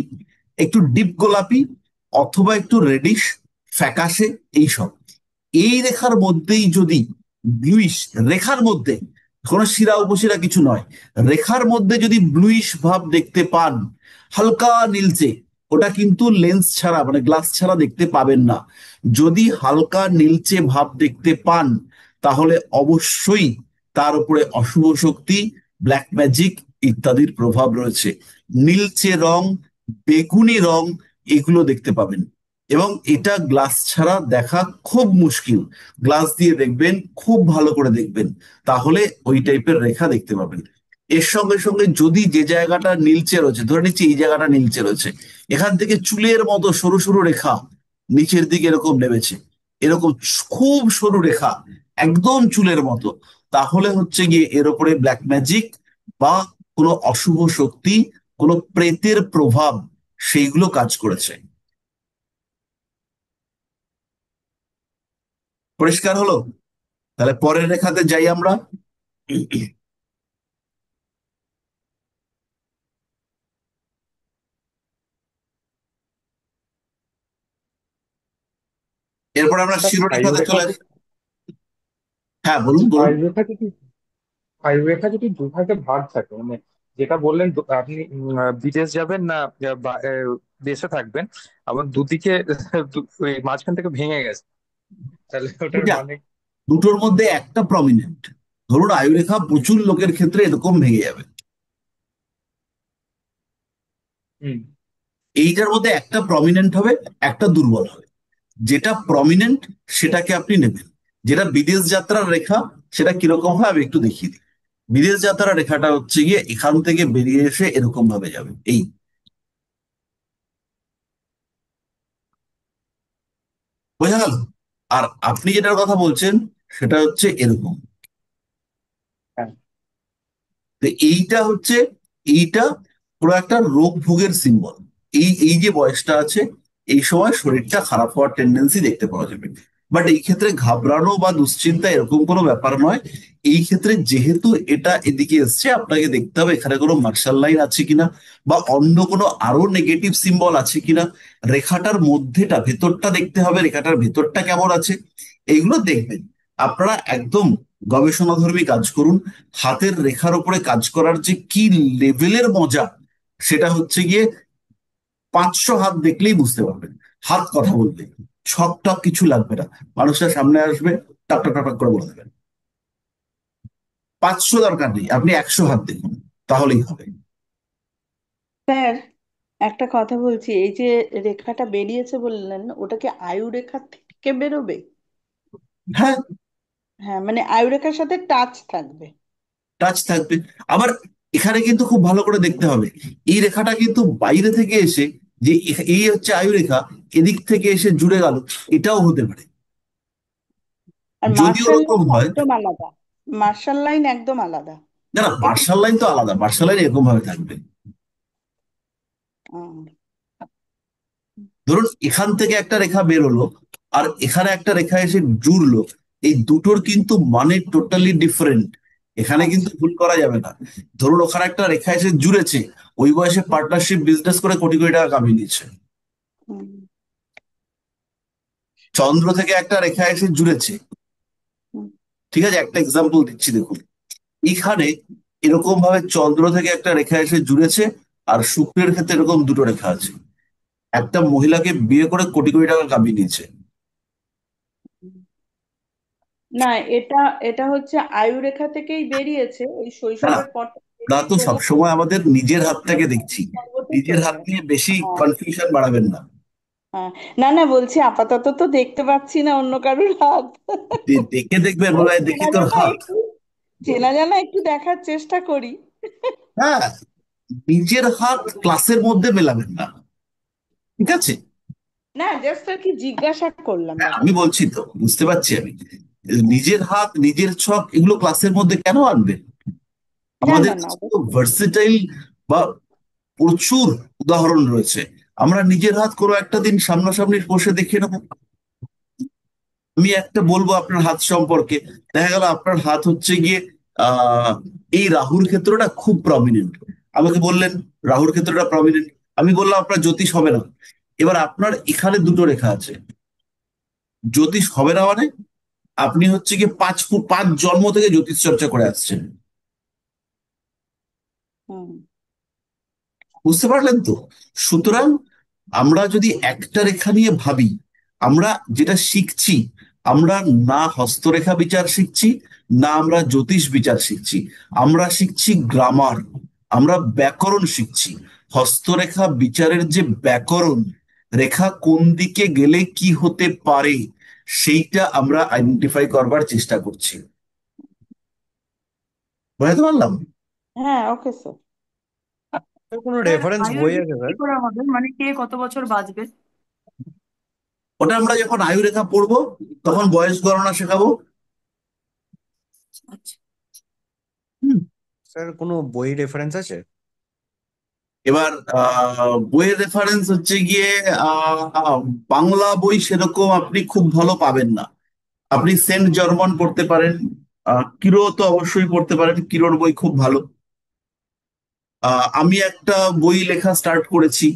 একটু ডিপ গোলাপি, অথবা একটু রেডিশ, ফ্যাকাশে, এইসব। এই রেখার মধ্যেই যদি ব্লুইশ, রেখার মধ্যে কোনো শিরা উপশিরা কিছু নয়, রেখার মধ্যে যদি ব্লুইশ ভাব দেখতে পান, হালকা নীলচে, ওটা কিন্তু লেন্স ছাড়া মানে গ্লাস ছাড়া দেখতে পাবেন না। যদি হালকা নীলচে ভাব দেখতে পান, তাহলে অবশ্যই তার উপরে অশুভ শক্তি, ব্ল্যাক ম্যাজিক ইত্যাদির প্রভাব রয়েছে। নীলচে রং, বেগুনি রং, এগুলো দেখতে পাবেন। এবং এটা গ্লাস ছাড়া দেখা খুব মুশকিল। গ্লাস দিয়ে দেখবেন, খুব ভালো করে দেখবেন, তাহলে ওই টাইপের রেখা দেখতে পাবেন। এর সঙ্গে সঙ্গে যদি যে জায়গাটা নীলচে রয়েছে, ধরে নিচ্ছি এই জায়গাটা নীলচে রয়েছে, এখান থেকে চুলের মতো সরু সরু রেখা নিচের দিকে এরকম নেমেছে, এরকম খুব সরু রেখা, একদম চুলের মতো, তাহলে হচ্ছে গিয়ে এর উপরে ব্ল্যাক ম্যাজিক বা কোনো অশুভ শক্তি, কোনো প্রেতের প্রভাব, সেইগুলো কাজ করেছে। পরিষ্কার হলো? তাহলে পরের রেখাতে যাই আমরা। এরপর আমরা স্যার শিরোরেখাতে আয়ুরেখা চলে আসি। হ্যাঁ, বলুন বলুন। আয়ুরেখা যদি আয়ুরেখা যদি দুভাগে ভাগ থাকে, মানে যেটা বললেন আপনি বিদেশ যাবেন না দেশে থাকবেন, আবার দুদিকে ওই মাঝখান থেকে ভেঙে গেছে, তাহলে ওটার এটা মানে? দুটোর মধ্যে একটা প্রমিনেন্ট, ধরুন আয়ুরেখা প্রচুর লোকের ক্ষেত্রে এরকম ভেঙে যাবে, হুম। এইটার মধ্যে একটা প্রমিনেন্ট হবে, একটা দুর্বল হবে। যেটা প্রমিনেন্ট সেটাকে আপনি নেবেন। যেটা বিদেশ যাত্রার রেখা, সেটা কিরকম হয় আমি একটু দেখিয়ে দিই। বিদেশ যাত্রার রেখাটা হচ্ছে গিয়ে এখান থেকে বেরিয়ে এসে এরকম ভাবে যাবে, এই, বোঝা গেল? আর আপনি যেটার কথা বলছেন সেটা হচ্ছে এরকম। হ্যাঁ। তো এইটা হচ্ছে, এইটা পুরো একটা রোগ ভোগের সিম্বল। এই এই যে বয়সটা আছে, এই সময় শরীরটা খারাপ হওয়ার টেন্ডেন্সি দেখতে পাওয়া যাবে। বাট এই ক্ষেত্রে ঘাবড়ানো বা দুশ্চিন্তা এরকম কোনো ব্যাপার নয়। এই ক্ষেত্রে যেহেতু এটা এদিকে এসছে, আপনাকে দেখতে হবে এখানে কোনো মার্শাল লাইন আছে কিনা, বা অন্য কোনো আরো নেগেটিভ সিম্বল আছে কিনা। রেখাটার মধ্যেটা, ভেতরটা দেখতে হবে, রেখাটার ভেতরটা কেমন আছে, এইগুলো দেখবেন। আপনারা একদম গবেষণাধর্মী কাজ করুন। হাতের রেখার উপরে কাজ করার যে কি লেভেলের মজা, সেটা হচ্ছে গিয়ে 500 হাত দেখলেই বুঝতে পারবেন। হাত কথা বলবে, ছক টক কিছু লাগবে না, মানুষের সামনে আসবে, টাক টাক টাক টাক করে বলে দেবেন। 500 দরকার নেই, আপনি 100 হাত দেখুন, তাহলেই হবে। স্যার, একটা কথা বলছি, এই যে রেখাটা বেরিয়েছে বললেন, ওটা কি আয়ু রেখা থেকে বেরোবে? হ্যাঁ, হ্যাঁ, মানে আয়ু রেখার সাথে টাচ থাকবে। টাচ থাকবে। আবার এখানে কিন্তু খুব ভালো করে দেখতে হবে, এই রেখাটা কিন্তু বাইরে থেকে এসে, যে এই হচ্ছে আয়ু রেখা, এদিক থেকে এসে জুড়ে গেল, এটাও হতে পারে। আর যদি মার্শাল ওরকম লাইন হয়, একদম আলাদা। মার্শাল লাইন একদম আলাদা। না না, একটু মার্শাল লাইন তো আলাদা, মার্শাল লাইন এরকম ভাবে থাকবে। আহ, ধরুন এখান থেকে একটা রেখা বেরোলো, আর এখানে একটা রেখা এসে জুড়লো, এই দুটোর কিন্তু মানে টোটালি ডিফারেন্ট। এখানে কিন্তু আচ্ছা। ভুল করা যাবে না। ধরুন ওখানে একটা রেখা এসে জুড়েছে, ওই বয়সে পার্টনারশিপ বিজনেস করে কোটি কোটি টাকা কামিয়ে নিচ্ছে। হুম, চন্দ্র থেকে একটা রেখা এসে জুড়েছে, হুম, ঠিক আছে, একটা এক্সাম্পল দিচ্ছি দেখুন। এখানে এরকম ভাবে চন্দ্র থেকে একটা রেখা এসে জুড়েছে, আর শুক্রের ক্ষেত্রে এরকম দুটো রেখা আছে। একটা মহিলাকে বিয়ে করে কোটি কোটি টাকা কামিয়ে নিয়েছে। হুম। না, এটা এটা হচ্ছে আয়ু রেখা থেকেই বেরিয়েছে, ওই হ্যাঁ, শৈশবের পর থেকে আমরা বেরিয়ে তো চলে সবসময় আমাদের নিজের হাতটাকে দেখছি, পর্বতে নিজের চলে হাত গেছে। নিয়ে বেশি হ্যাঁ, কনফিউশন বাড়াবেন না। হ্যাঁ। না না, বলছি আপাতত তো দেখতে পাচ্ছি না অন্য কারোর হাত। দেখে দেখবেন, ওই বলে দেখি চেনা তোর জানা হাত। একটু, চেনা জানা একটু দেখার চেষ্টা করি। হ্যাঁ, নিজের হাত ক্লাসের মধ্যে মেলাবেন না, ঠিক আছে? না, জাস্ট আর কি জিজ্ঞাসা করলাম হ্যাঁ, আমি ব্যাপারটা। বলছি তো, বুঝতে পারছি আমি। নিজের হাত, নিজের ছক, এগুলো ক্লাসের মধ্যে কেন আনবেন? না আমাদের না না, কাছে তো ভার্সেটাইল বা প্রচুর উদাহরণ রয়েছে। আমরা নিজের হাত কোনো একটা দিন সামনাসামনি বসে দেখে নেবো। আমি একটা বলবো আপনার হাত সম্পর্কে, দেখা গেল আপনার হাত হচ্ছে গিয়ে আহ এই রাহুর ক্ষেত্রটা খুব প্রমিনেন্ট। আমাকে বললেন রাহুর ক্ষেত্রটা প্রমিনেন্ট, আমি বললাম আপনার জ্যোতিষ হবে না। এবার আপনার এখানে দুটো রেখা আছে, জ্যোতিষ হবে না মানে আপনি হচ্ছে গিয়ে 5 জন্ম থেকে জ্যোতিষ চর্চা করে আসছেন। হুম, বুঝতে পারলেন তো? সুতরাং আমরা যদি একটা রেখা নিয়ে ভাবি, আমরা যেটা শিখছি, আমরা না হস্তরেখা বিচার শিখছি, না আমরা জ্যোতিষ বিচার শিখছি, আমরা শিখছি গ্রামার, আমরা ব্যাকরণ শিখছি। হস্তরেখা বিচারের যে ব্যাকরণ, রেখা কোন দিকে গেলে কি হতে পারে, সেইটা আমরা আইডেন্টিফাই করবার চেষ্টা করছি। বুঝতে পারলাম? হ্যাঁ, ওকে স্যার। স্যার, কোনো স্যার রেফারেন্স আয়ু বই রেখা আছে কি স্যার? করে হবে, মানে কে কত বছর বাঁচবে? ওটা আমরা যখন আয়ু রেখা পড়বো, তখন বয়স গণনা শেখাবো। আচ্ছা। হুম। স্যার, কোনো বই রেফারেন্স আছে? এবার বইয়ের রেফারেন্স হচ্ছে গিয়ে বাংলা বই সেরকম আপনি খুব ভালো পাবেন না। আপনি সেন্ট জার্মান পড়তে পারেন, কিরো তো অবশ্যই পড়তে পারেন, কিরোর বই খুব ভালো। আমি একটা বই লেখা স্টার্ট করেছি,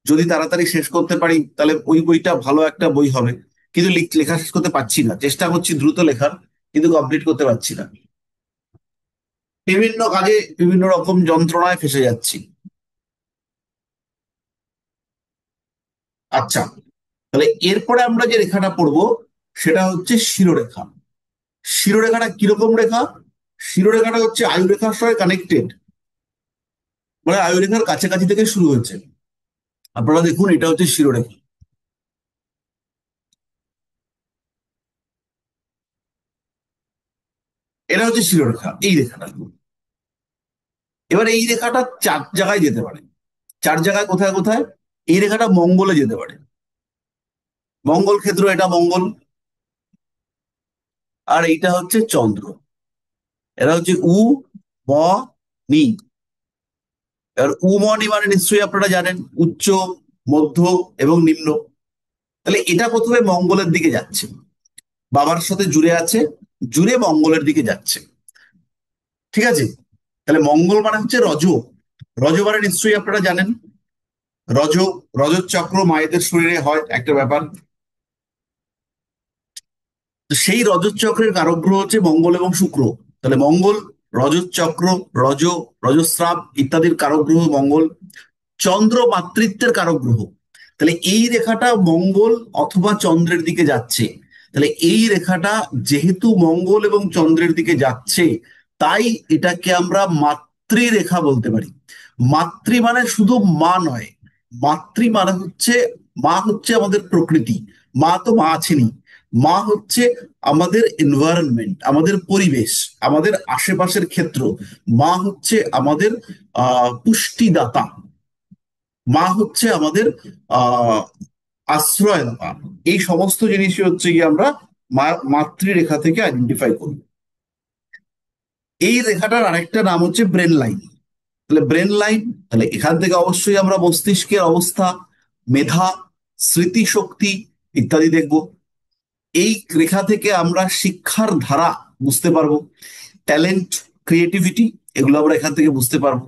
যদি তাড়াতাড়ি শেষ করতে পারি তাহলে ওই বইটা ভালো একটা বই হবে। কিন্তু লেখা শেষ করতে পারছি না, চেষ্টা করছি দ্রুত লেখার, কিন্তু কমপ্লিট করতে পারছি না। বিভিন্ন কাজে বিভিন্ন রকম যন্ত্রণায় ফেসে যাচ্ছি। আচ্ছা, তাহলে এরপরে আমরা যে রেখাটা পড়বো সেটা হচ্ছে শিরোরেখা। শিরোরেখাটা কিরকম রেখা? শিরোরেখাটা হচ্ছে আয়ুরেখার সঙ্গে কানেক্টেড, মানে আয়ুরেখার কাছাকাছি থেকে শুরু হয়েছে। আপনারা দেখুন, এটা হচ্ছে শিরোরেখা, এটা হচ্ছে শিরোরেখা, এই রেখাটা। এবার এই রেখাটা 4 জায়গায় যেতে পারে। 4 জায়গায় কোথায় কোথায়? এই রেখাটা মঙ্গলে যেতে পারে, মঙ্গল ক্ষেত্র, এটা মঙ্গল। আর এইটা হচ্ছে চন্দ্র, এটা হচ্ছে উ ম নি। এবার উ ম নি মানে নিশ্চয়ই আপনারা জানেন, উচ্চ, মধ্য এবং নিম্ন। তাহলে এটা প্রথমে মঙ্গলের দিকে যাচ্ছে। বাবার সাথে জুড়ে আছে, জুড়ে মঙ্গলের দিকে যাচ্ছে। ঠিক আছে, তাহলে মঙ্গল মানে হচ্ছে রজ। রজ মানে নিশ্চয়ই আপনারা জানেন, রজ, রজত চক্র মায়েদের শরীরে হয় একটা ব্যাপার। তো সেই রজত চক্রের কারক গ্রহ হচ্ছে মঙ্গল এবং শুক্র। তাহলে মঙ্গল, রজত চক্র, রজ, রজস্রাব ইত্যাদির কারক গ্রহ মঙ্গল। চন্দ্র মাতৃত্বের কারক গ্রহ। তাহলে এই রেখাটা মঙ্গল অথবা চন্দ্রের দিকে যাচ্ছে। তাহলে এই রেখাটা যেহেতু মঙ্গল এবং চন্দ্রের দিকে যাচ্ছে, তাই এটাকে আমরা মাতৃরেখা বলতে পারি। মাতৃ মানে শুধু মা নয়, মাতৃ মানে হচ্ছে, মা হচ্ছে আমাদের প্রকৃতি, মা তো মা আছেনই, মা হচ্ছে আমাদের এনভায়রনমেন্ট, আমাদের পরিবেশ, আমাদের আশেপাশের ক্ষেত্র। মা হচ্ছে আমাদের পুষ্টিদাতা, মা হচ্ছে আমাদের আহ আশ্রয়দাতা। এই সমস্ত জিনিসই হচ্ছে গিয়ে আমরা মাতৃরেখা থেকে আইডেন্টিফাই করি। এই রেখাটার আরেকটা নাম হচ্ছে ব্রেন লাইন। তাহলে ব্রেন লাইন, তাহলে এখান থেকে অবশ্যই আমরা মস্তিষ্কের অবস্থা, মেধা, স্মৃতিশক্তি ইত্যাদি দেখব। এই রেখা থেকে আমরা শিক্ষার ধারা বুঝতে পারবো, ট্যালেন্ট, ক্রিয়েটিভিটি, এগুলো আমরা এখান থেকে বুঝতে পারবো।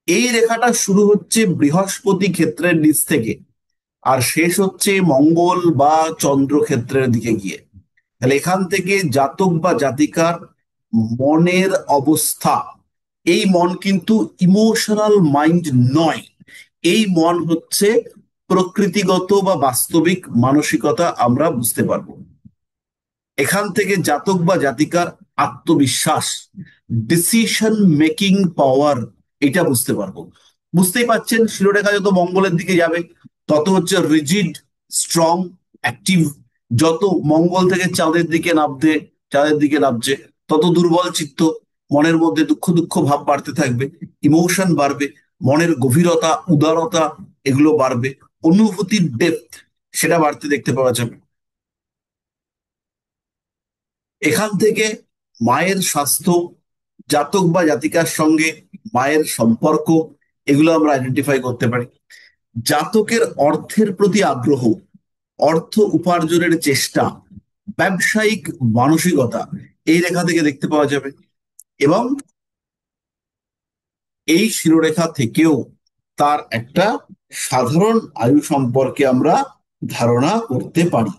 এই রেখাটা শুরু হচ্ছে বৃহস্পতি ক্ষেত্রের নিচ থেকে, আর শেষ হচ্ছে মঙ্গল বা চন্দ্র ক্ষেত্রের দিকে গিয়ে। তাহলে এখান থেকে জাতক বা জাতিকার মনের অবস্থা, এই মন কিন্তু ইমোশনাল মাইন্ড নয়, এই মন হচ্ছে প্রকৃতিগত বা বাস্তবিক মানসিকতা আমরা বুঝতে পারবো। এখান থেকে জাতক বা জাতিকার আত্মবিশ্বাস, ডিসিশন মেকিং পাওয়ার, এটা বুঝতে পারবো। বুঝতেই পাচ্ছেন, শিরোরেখা যত মঙ্গলের দিকে যাবে তত হচ্ছে রিজিড, স্ট্রং, অ্যাক্টিভ। যত মঙ্গল থেকে চাঁদের দিকে নামছে, তত দুর্বল চিত্ত, মনের মধ্যে দুঃখ দুঃখ ভাব বাড়তে থাকবে, ইমোশন বাড়বে, মনের গভীরতা, উদারতা এগুলো বাড়বে, অনুভূতির ডেপথ সেটা বাড়তে দেখতে পাওয়া যাবে। এখান থেকে মায়ের স্বাস্থ্য, জাতক বা জাতিকার সঙ্গে মায়ের সম্পর্ক, এগুলো আমরা আইডেন্টিফাই করতে পারি। জাতকের অর্থের প্রতি আগ্রহ, অর্থ উপার্জনের চেষ্টা, ব্যবসায়িক মানসিকতা এই রেখা থেকে দেখতে পাওয়া যাবে। এবং এই শিরোরেখা থেকেও তার একটা সাধারণ আয়ু সম্পর্কে আমরা ধারণা করতে পারি।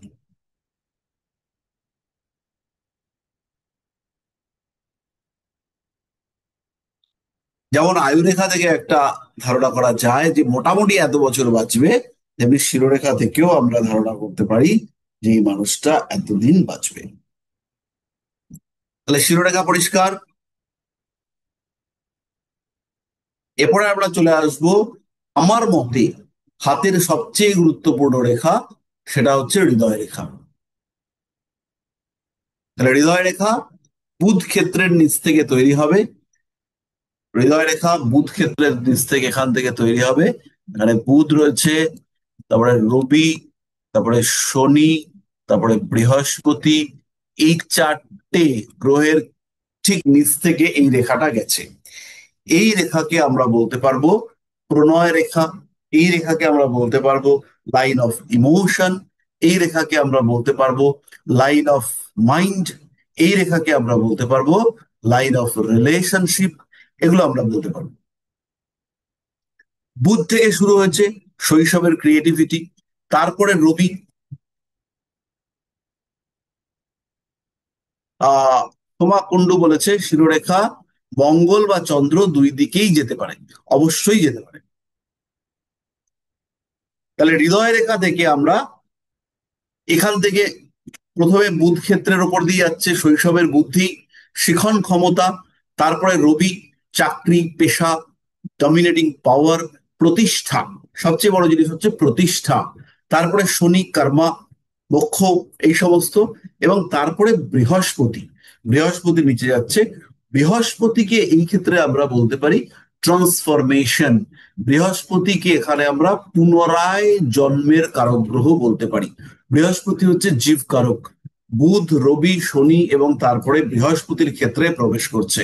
যেমন আয়ুরেখা থেকে একটা ধারণা করা যায় যে মোটামুটি এত বছর বাঁচবে, তেমনি শিরোরেখা থেকেও আমরা ধারণা করতে পারি যে এই মানুষটা এতদিন বাঁচবে। তাহলে শিরোরেখা পরিষ্কার। এরপরে আমরা চলে আসবো আমার মতে হাতের সবচেয়ে গুরুত্বপূর্ণ রেখা, সেটা হচ্ছে হৃদয় রেখা। তাহলে হৃদয় রেখা বুধ ক্ষেত্রের নিচ থেকে তৈরি হবে। হৃদয় রেখা বুধ ক্ষেত্রের নিচ থেকে এখান থেকে তৈরি হবে। এখানে বুধ রয়েছে, তারপরে রবি, তারপরে শনি, তারপরে বৃহস্পতি, এই চারটে গ্রহের ঠিক নিচ থেকে এই রেখাটা গেছে। এই রেখাকে আমরা বলতে পারবো প্রণয় রেখা, এই রেখাকে আমরা বলতে পারবো লাইন অফ ইমোশন, এই রেখাকে আমরা বলতে পারবো লাইন অফ মাইন্ড, এই রেখাকে আমরা বলতে পারবো লাইন অফ রিলেশনশিপ, এগুলো আমরা বলতে পারবো। বুধ থেকে শুরু হয়েছে শৈশবের ক্রিয়েটিভিটি, তারপরে রবি, সোমা কুণ্ডু বলেছে শিরোরেখা মঙ্গল বা চন্দ্র দুই দিকেই যেতে পারে, অবশ্যই যেতে পারে। তাহলে হৃদয় রেখা থেকে আমরা এখান থেকে প্রথমে বুধ ক্ষেত্রের ওপর দিয়ে যাচ্ছে শৈশবের বুদ্ধি, শিখন ক্ষমতা, তারপরে রবি, চাকরি, পেশা, ডমিনেটিং পাওয়ার, প্রতিষ্ঠা, সবচেয়ে বড় জিনিস হচ্ছে প্রতিষ্ঠা, তারপরে শনি, কর্মা, মোক্ষ, এই সমস্ত। এবং তারপরে বৃহস্পতি, বৃহস্পতি নিচে যাচ্ছে। বৃহস্পতিকে এই ক্ষেত্রে আমরা বলতে পারি ট্রান্সফরমেশন। বৃহস্পতিকে এখানে আমরা পুনরায় জন্মের কারক গ্রহ বলতে পারি। বৃহস্পতি হচ্ছে জীব কারক। বুধ, রবি, শনি এবং তারপরে বৃহস্পতির ক্ষেত্রে প্রবেশ করছে।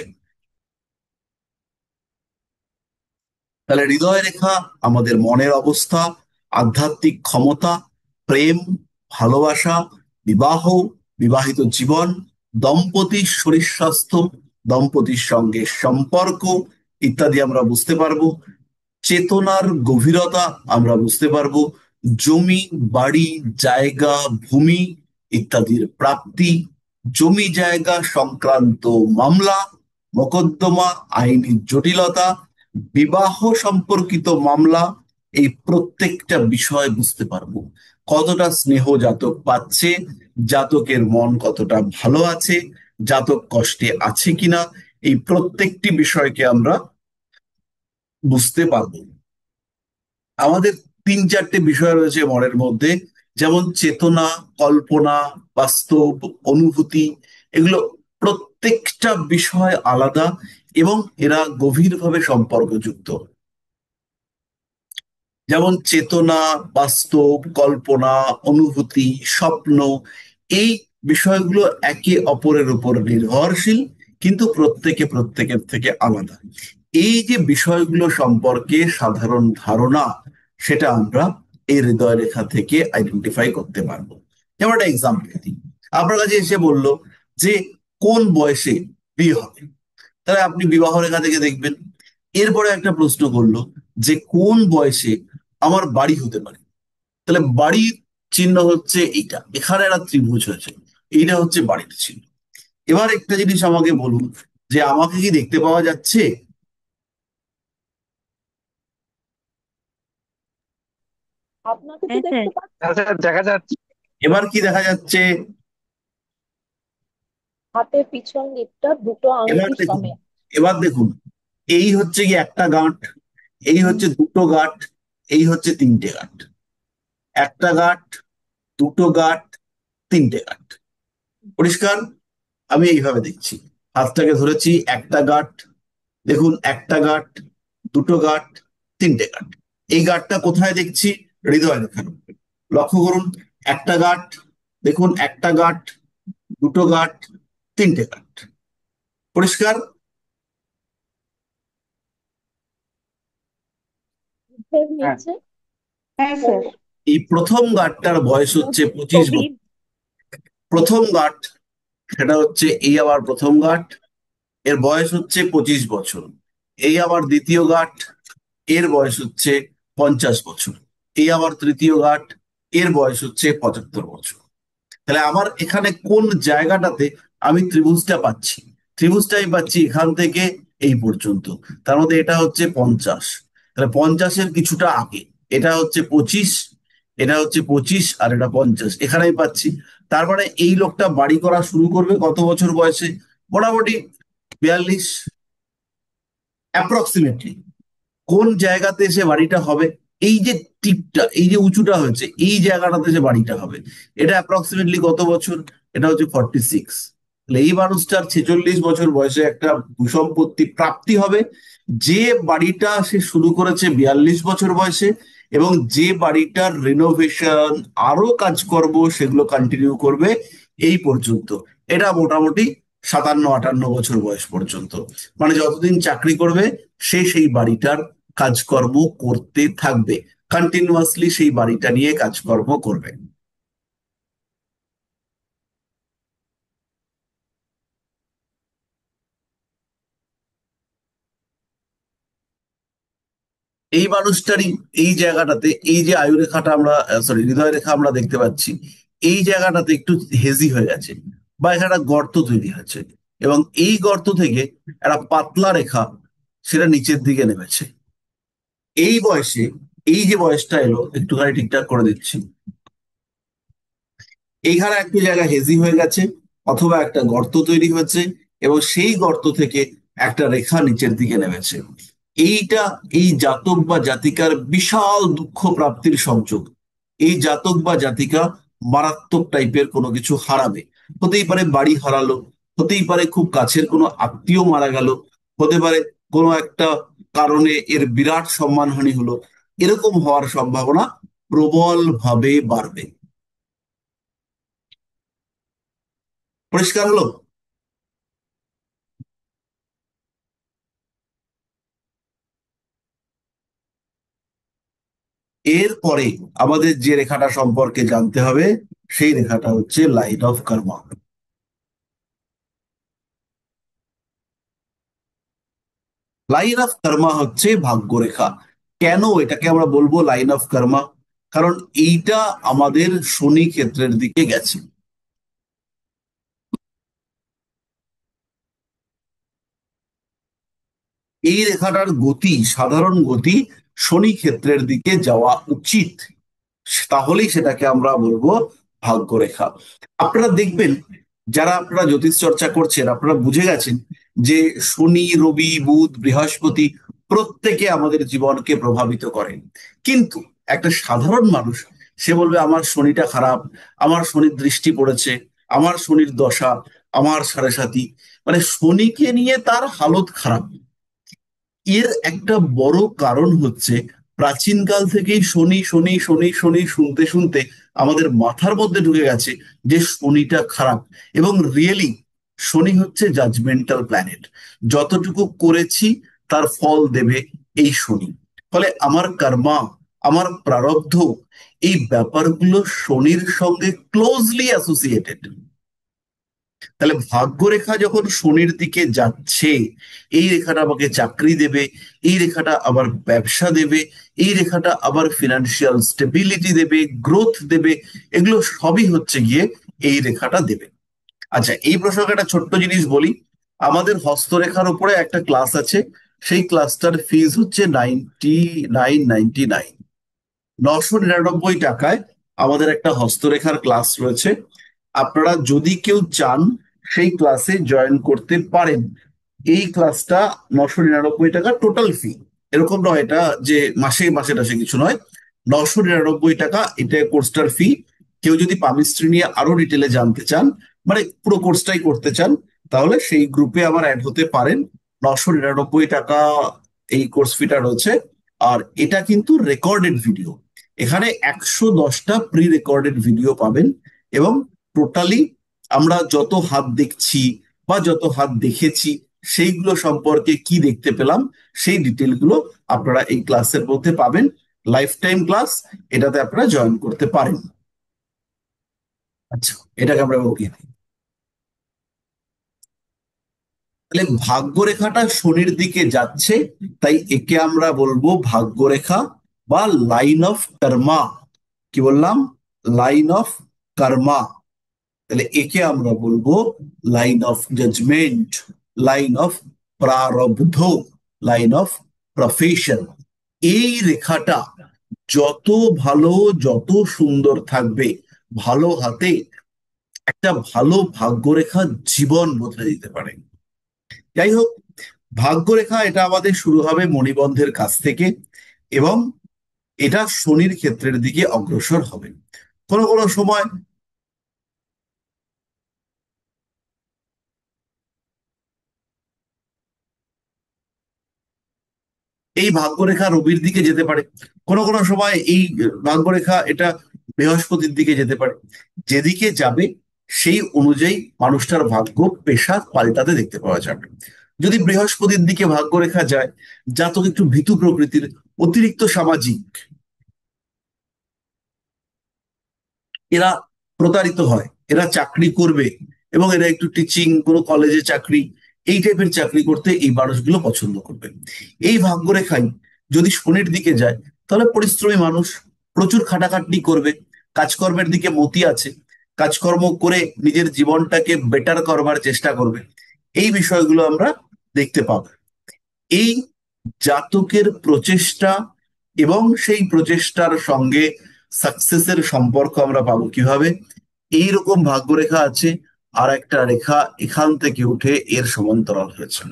তাহলে হৃদয় রেখা আমাদের মনের অবস্থা, আধ্যাত্মিক ক্ষমতা, প্রেম, ভালোবাসা, বিবাহ, বিবাহিত জীবন, দম্পতির শরীর স্বাস্থ্য, দম্পতির সঙ্গে সম্পর্ক ইত্যাদি আমরা বুঝতে পারবো। চেতনার গভীরতা আমরা বুঝতে পারবো। জমি, বাড়ি, জায়গা, ভূমি ইত্যাদির প্রাপ্তি, জমি জায়গা সংক্রান্ত মামলা, মোকদ্দমা, আইনি জটিলতা, বিবাহ সম্পর্কিত মামলা, এই প্রত্যেকটা বিষয় বুঝতে পারবো। কতটা স্নেহ জাতক পাচ্ছে, জাতকের মন কতটা ভালো আছে, জাতক কষ্টে আছে কিনা, এই প্রত্যেকটি বিষয়কে আমরা বুঝতে পারবো। আমাদের 3-4টে বিষয় রয়েছে মনের মধ্যে, যেমন চেতনা, কল্পনা, বাস্তব, অনুভূতি। এগুলো প্রত্যেকটা বিষয় আলাদা এবং এরা গভীরভাবে সম্পর্কযুক্ত। যেমন চেতনা, বাস্তব, কল্পনা, অনুভূতি, স্বপ্ন, এই বিষয়গুলো একে অপরের উপর নির্ভরশীল, কিন্তু প্রত্যেকে প্রত্যেকের থেকে আলাদা। এই যে বিষয়গুলো সম্পর্কে সাধারণ ধারণা, সেটা আমরা এই হৃদয় রেখা থেকে আইডেন্টিফাই করতে পারবো। যেমন একটা এক্সাম্পল দিই, আপনার কাছে এসে বললো যে কোন বয়সে বিয়ে হবে, তাহলে আপনি বিবাহ রেখা থেকে দেখবেন। এরপরে একটা প্রশ্ন করলো যে কোন বয়সে আমার বাড়ি হতে পারে, তাহলে বাড়ির চিহ্ন হচ্ছে এইটা, এখানে একটা ত্রিভুজ হয়েছে, এইটা হচ্ছে বাড়ির চিহ্ন। এবার একটা জিনিস আমাকে বলুন যে আমাকে কি দেখতে পাওয়া যাচ্ছে? আপনাকে তো হ্যাঁ স্যার। দেখতে পাচ্ছি। আচ্ছা, দেখা যাচ্ছে। এবার কি দেখা যাচ্ছে? হাতের পিছন দিকটা দুটো এবার আংটি দেখুন, সমেত। এবার দেখুন, এই হচ্ছে কি একটা গাঁট, এই হচ্ছে দুটো গাঁট, এই হচ্ছে তিনটে গাঁট। একটা গাঁট, দুটো গাঁট, তিনটে গাঁট। পরিষ্কার? আমি এইভাবে দেখছি, হাতটাকে ধরেছি, একটা গাঁট, দেখুন একটা গাঁট, দুটো গাঁট, তিনটে গাঁট। এই গাঁটটা কোথায় দেখছি? হৃদয় রেখার উপরে। লক্ষ্য করুন, একটা গাঁট, দেখুন একটা গাঁট, দুটো গাঁট, তিনটে গাঁট। পরিষ্কার? মুখের হ্যাঁ। নিচে। হ্যাঁ স্যার। এই প্রথম গাঁটটার বয়স হচ্ছে 25 বছর। গভীর। প্রথম গাঁট, সেটা হচ্ছে এই আবার প্রথম গাঁট, এর বয়স হচ্ছে 25 বছর। এই আবার দ্বিতীয় গাঁট, এর বয়স হচ্ছে 50 বছর। এই আবার তৃতীয় ঘাট, এর বয়স হচ্ছে 75 বছর। তাহলে আমার এখানে কোন জায়গাটাতে আমি ত্রিভুজটা পাচ্ছি? ত্রিভুজটা আমি পাচ্ছি এখান থেকে এই পর্যন্ত, তার মধ্যে এটা হচ্ছে 50, তাহলে 50-এর কিছুটা আগে, এটা হচ্ছে 25, এটা হচ্ছে 25 আর এটা 50, এখানে আমি পাচ্ছি। তার মানে এই লোকটা বাড়ি করা শুরু করবে কত বছর বয়সে? মোটামুটি 42, অ্যাপ্রক্সিমেটলি। কোন জায়গাতে সে বাড়িটা হবে? এই যে টিপটা, এই যে উঁচুটা হয়েছে, এই জায়গাটাতে সে বাড়িটা হবে। এটা অ্যাপ্রক্সিমেটলি কত বছর? এটা হচ্ছে 46। তাহলে এই মানুষটার 46 বছর বয়সে একটা ভূসম্পত্তি প্রাপ্তি হবে, যে বাড়িটা সে শুরু করেছে 42 বছর বয়সে, এবং যে বাড়িটার রিনোভেশন আরো কাজকর্ম সেগুলো কন্টিনিউ করবে এই পর্যন্ত। এটা মোটামুটি 57-58 বছর বয়স পর্যন্ত। মানে যতদিন চাকরি করবে সে সেই বাড়িটার কাজকর্ম করতে থাকবে, কন্টিনিউয়াসলি সেই বাড়িটা নিয়ে কাজকর্ম করবে। এই মানুষটারই এই জায়গাটাতে, এই যে আয়ু রেখাটা আমরা, সরি হৃদয় রেখা আমরা দেখতে পাচ্ছি, এই জায়গাটাতে একটু হেজি হয়ে গেছে, বা এখানে একটা গর্ত তৈরি হয়েছে, এবং এই গর্ত থেকে একটা পাতলা রেখা সেটা নিচের দিকে নেমেছে। এই বয়সে, এই যে বয়সটা এলো, একটুখানি ঠিকঠাক করে দিচ্ছি, এইখানে একটু জায়গা হেজি হয়ে গেছে, অথবা একটা গর্ত তৈরি হয়েছে, এবং সেই গর্ত থেকে একটা রেখা নিচের দিকে নেমেছে। এইটা এই জাতক বা জাতিকার বিশাল দুঃখ প্রাপ্তির সংযোগ। এই জাতক বা জাতিকা মারাত্মক টাইপের কোনো কিছু হারাবে। হতেই পারে বাড়ি হারালো, হতেই পারে খুব কাছের কোনো আত্মীয় মারা গেল, হতে পারে কোনো একটা কারণে এর বিরাট সম্মানহানি হলো। এরকম হওয়ার সম্ভাবনা প্রবল ভাবে বাড়বে। পরিষ্কার হলো? এরপরে আমাদের যে রেখাটা সম্পর্কে জানতে হবে, সেই রেখাটা হচ্ছে line of karma. Line of karma হচ্ছে ভাগ্যরেখা। কেন এটাকে আমরা বলবো লাইন অফ কর্মা? কারণ এইটা আমাদের শনি ক্ষেত্রের দিকে গেছে। এই রেখাটার গতি, সাধারণ গতি শনি ক্ষেত্রের দিকে যাওয়া উচিত, তাহলেই সেটাকে আমরা বলবো ভাগ্যরেখা। আপনারা দেখবেন, যারা আপনারা জ্যোতিষ চর্চা করছেন, আপনারা বুঝে গেছেন যে শনি, রবি, বুধ, বৃহস্পতি প্রত্যেকে আমাদের জীবনকে প্রভাবিত করেন। কিন্তু একটা সাধারণ মানুষ, সে বলবে আমার শনিটা খারাপ, আমার শনির দৃষ্টি পড়েছে, আমার শনির দশা, আমার সাড়ে সাথী, মানে শনিকে নিয়ে তার হালত খারাপ। এর একটা বড় কারণ হচ্ছে প্রাচীনকাল থেকেই শনি শনি শনি শনি শুনতে শুনতে আমাদের মাথার মধ্যে ঢুকে গেছে যে শনিটা খারাপ। এবং রিয়েলি শনি হচ্ছে জাজমেন্টাল প্ল্যানেট। যতটুকু করেছি তার ফল দেবে এই শনি। ফলে আমার কর্মা, আমার প্রারব্ধ, এই ব্যাপারগুলো শনির সঙ্গে ক্লোজলি অ্যাসোসিয়েটেড। তাহলে ভাগ্যরেখা যখন শনির দিকে যাচ্ছে, এই রেখাটা আমাকে চাকরি দেবে, এই রেখাটা আবার ব্যবসা দেবে, এই রেখাটা আবার ফিনান্সিয়াল স্টেবিলিটি দেবে, গ্রোথ দেবে, এগুলো সবই হচ্ছে গিয়ে এই রেখাটা দেবে। আচ্ছা, এই প্রসঙ্গে একটা ছোট্ট জিনিস বলি। আমাদের হস্তরেখার উপরে একটা ক্লাস আছে, সেই ক্লাসটার ফিজ হচ্ছে 99.99, 999 টাকায় আমাদের একটা হস্তরেখার ক্লাস রয়েছে। আপনারা যদি কেউ চান সেই ক্লাসে জয়েন করতে পারেন। এই ক্লাসটা 999 টাকা টোটাল ফি, এরকম নয় এটা যে মাসে মাসে টাসে কিছু নয়। 999 টাকা এটা কোর্সটার ফি। কেউ যদি পামিস্ট্রি নিয়ে আরো ডিটেলে জানতে চান, মানে পুরো কোর্সটাই করতে চান, তাহলে সেই গ্রুপে আমার অ্যাড হতে পারেন। 999 টাকা এই কোর্স ফিটা রয়েছে। আর এটা কিন্তু রেকর্ডেড ভিডিও, এখানে 110টা প্রি রেকর্ডেড ভিডিও পাবেন। এবং টোটালি আমরা যত হাত দেখছি বা যত হাত দেখেছি সেইগুলো সম্পর্কে কি দেখতে পেলাম, সেই ডিটেল গুলো আপনারা এই ক্লাসের মধ্যে পাবেন। লাইফ টাইম ক্লাস, এটাতে আপনারা জয়েন করতে পারেন। আচ্ছা, এটাকে আমরা ওকে দিই। তাহলে ভাগ্যরেখাটা শনির দিকে যাচ্ছে, তাই একে আমরা বলবো ভাগ্যরেখা বা লাইন অফ কর্মা। কি বললাম? Line of karma. তাহলে একে আমরা বলবো line of judgment, line of prarabdha, line of profession. এই রেখাটা যত ভালো, যত সুন্দর থাকবে, ভালো হাতে একটা ভালো ভাগ্যরেখা জীবন বদলে দিতে পারে। যাই হোক, ভাগ্যরেখা এটা আমাদের শুরু হবে মণিবন্ধের কাছ থেকে, এবং এটা শনির ক্ষেত্রের দিকে অগ্রসর হবে। কোনো কোনো সময় এই ভাগ্যরেখা রবির দিকে যেতে পারে, কোনো কোনো সময় এই ভাগ্যরেখা এটা বৃহস্পতির দিকে যেতে পারে। যেদিকে যাবে সেই অনুযায়ী মানুষটার ভাগ্য পেশা পাল্টাতে দেখতে পাওয়া যাবে। যদি বৃহস্পতির দিকে ভাগ্যরেখা যায়, জাতক একটু ভীতু প্রকৃতির, অতিরিক্ত সামাজিক, এরা প্রতারিত হয়, এরা চাকরি করবে, এবং এরা একটু টিচিং, কোনো কলেজে চাকরি, এই টাইপের চাকরি করতে এই মানুষগুলো পছন্দ করবে। এই ভাগ্যরেখাই যদি শনির দিকে যায়, তাহলে পরিশ্রমী মানুষ, প্রচুর খাটাখাটনি করবে, কাজকর্মের দিকে মতি আছে, কাজকর্ম করে নিজের জীবনটাকে বেটার করবার চেষ্টা করবে। এই বিষয়গুলো আমরা দেখতে পাবো। এই জাতকের প্রচেষ্টা এবং সেই প্রচেষ্টার সঙ্গে সাকসেসের সম্পর্ক আমরা পাবো কিভাবে? এইরকম ভাগ্যরেখা আছে, আর একটা রেখা এখান থেকে উঠে এর সমান্তরাল হয়েছে।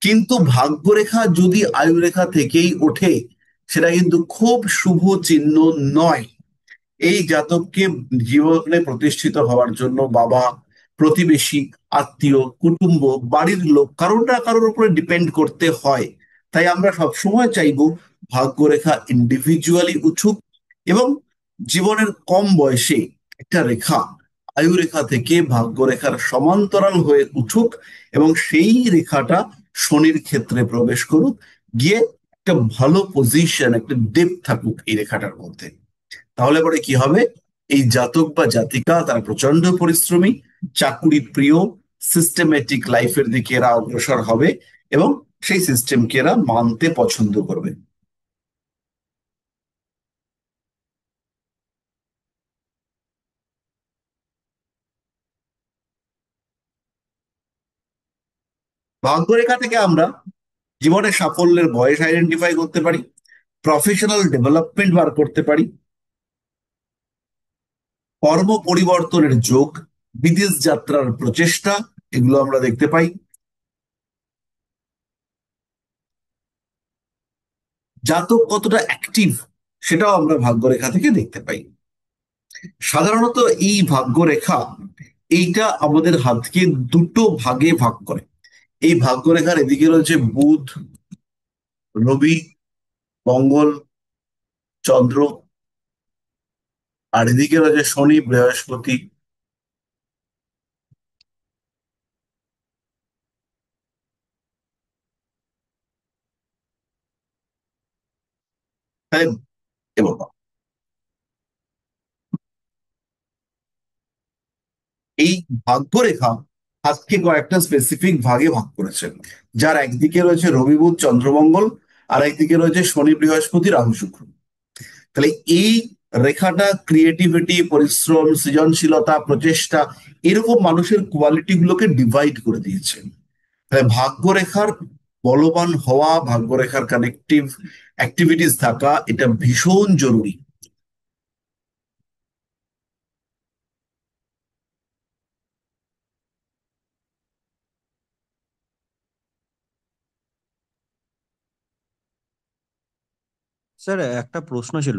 কিন্তু ভাগ্যরেখা যদি আয়ুরেখা থেকেই ওঠে, সেটা কিন্তু খুব শুভ চিহ্ন নয়। এই জাতককে জীবনে প্রতিষ্ঠিত হওয়ার জন্য বাবা, প্রতিবেশী, আত্মীয়, কুটুম্ব, বাড়ির লোক, কারোর না কারোর উপরে ডিপেন্ড করতে হয়। তাই আমরা সবসময় চাইবো ভাগ্যরেখা ইন্ডিভিজুয়ালি উঠুক, এবং জীবনের কম বয়সে একটা রেখা আয়ুরেখা থেকে ভাগ্যরেখার সমান্তরাল হয়ে উঠুক, এবং সেই রেখাটা শনির ক্ষেত্রে প্রবেশ করুক, গিয়ে একটা ভালো পজিশন, একটা ডেপথ থাকুক এই রেখাটার মধ্যে। তাহলে পরে কি হবে? এই জাতক বা জাতিকা তারা প্রচন্ড পরিশ্রমী, চাকুরি প্রিয়, সিস্টেমেটিক লাইফের দিকে এরা অগ্রসর হবে এবং সেই সিস্টেমকে এরা মানতে পছন্দ করবে। ভাগ্যরেখা থেকে আমরা জীবনের সাফল্যের বয়স আইডেন্টিফাই করতে পারি, প্রফেশনাল ডেভেলপমেন্ট বার করতে পারি, কর্ম পরিবর্তনের যোগ, বিদেশ যাত্রার প্রচেষ্টা, এগুলো আমরা দেখতে পাই। জাতক কতটা অ্যাক্টিভ সেটাও আমরা ভাগ্যরেখা থেকে দেখতে পাই। সাধারণত এই ভাগ্যরেখা এইটা আমাদের হাতকে দুটো ভাগে ভাগ করে। এই ভাগ্যরেখার এদিকে রয়েছে বুধ, রবি, মঙ্গল, চন্দ্র, আর এদিকে রয়েছে শনি, বৃহস্পতি। তাই এবং এই ভাগ্যরেখা আজকে কয়েকটা স্পেসিফিক ভাগে ভাগ করেছে, যার একদিকে রয়েছে রবি, বুধ, চন্দ্রমঙ্গল, আর একদিকে রয়েছে শনি, বৃহস্পতি, রাহু, শুক্র। তাহলে এই রেখাটা ক্রিয়েটিভিটি, পরিশ্রম, সৃজনশীলতা, প্রচেষ্টা, এরকম মানুষের কোয়ালিটি গুলোকে ডিভাইড করে দিয়েছে। তাহলে ভাগ্যরেখার বলবান হওয়া, ভাগ্যরেখার কানেকটিভ অ্যাক্টিভিটিস থাকা, এটা ভীষণ জরুরি। স্যার, একটা প্রশ্ন ছিল।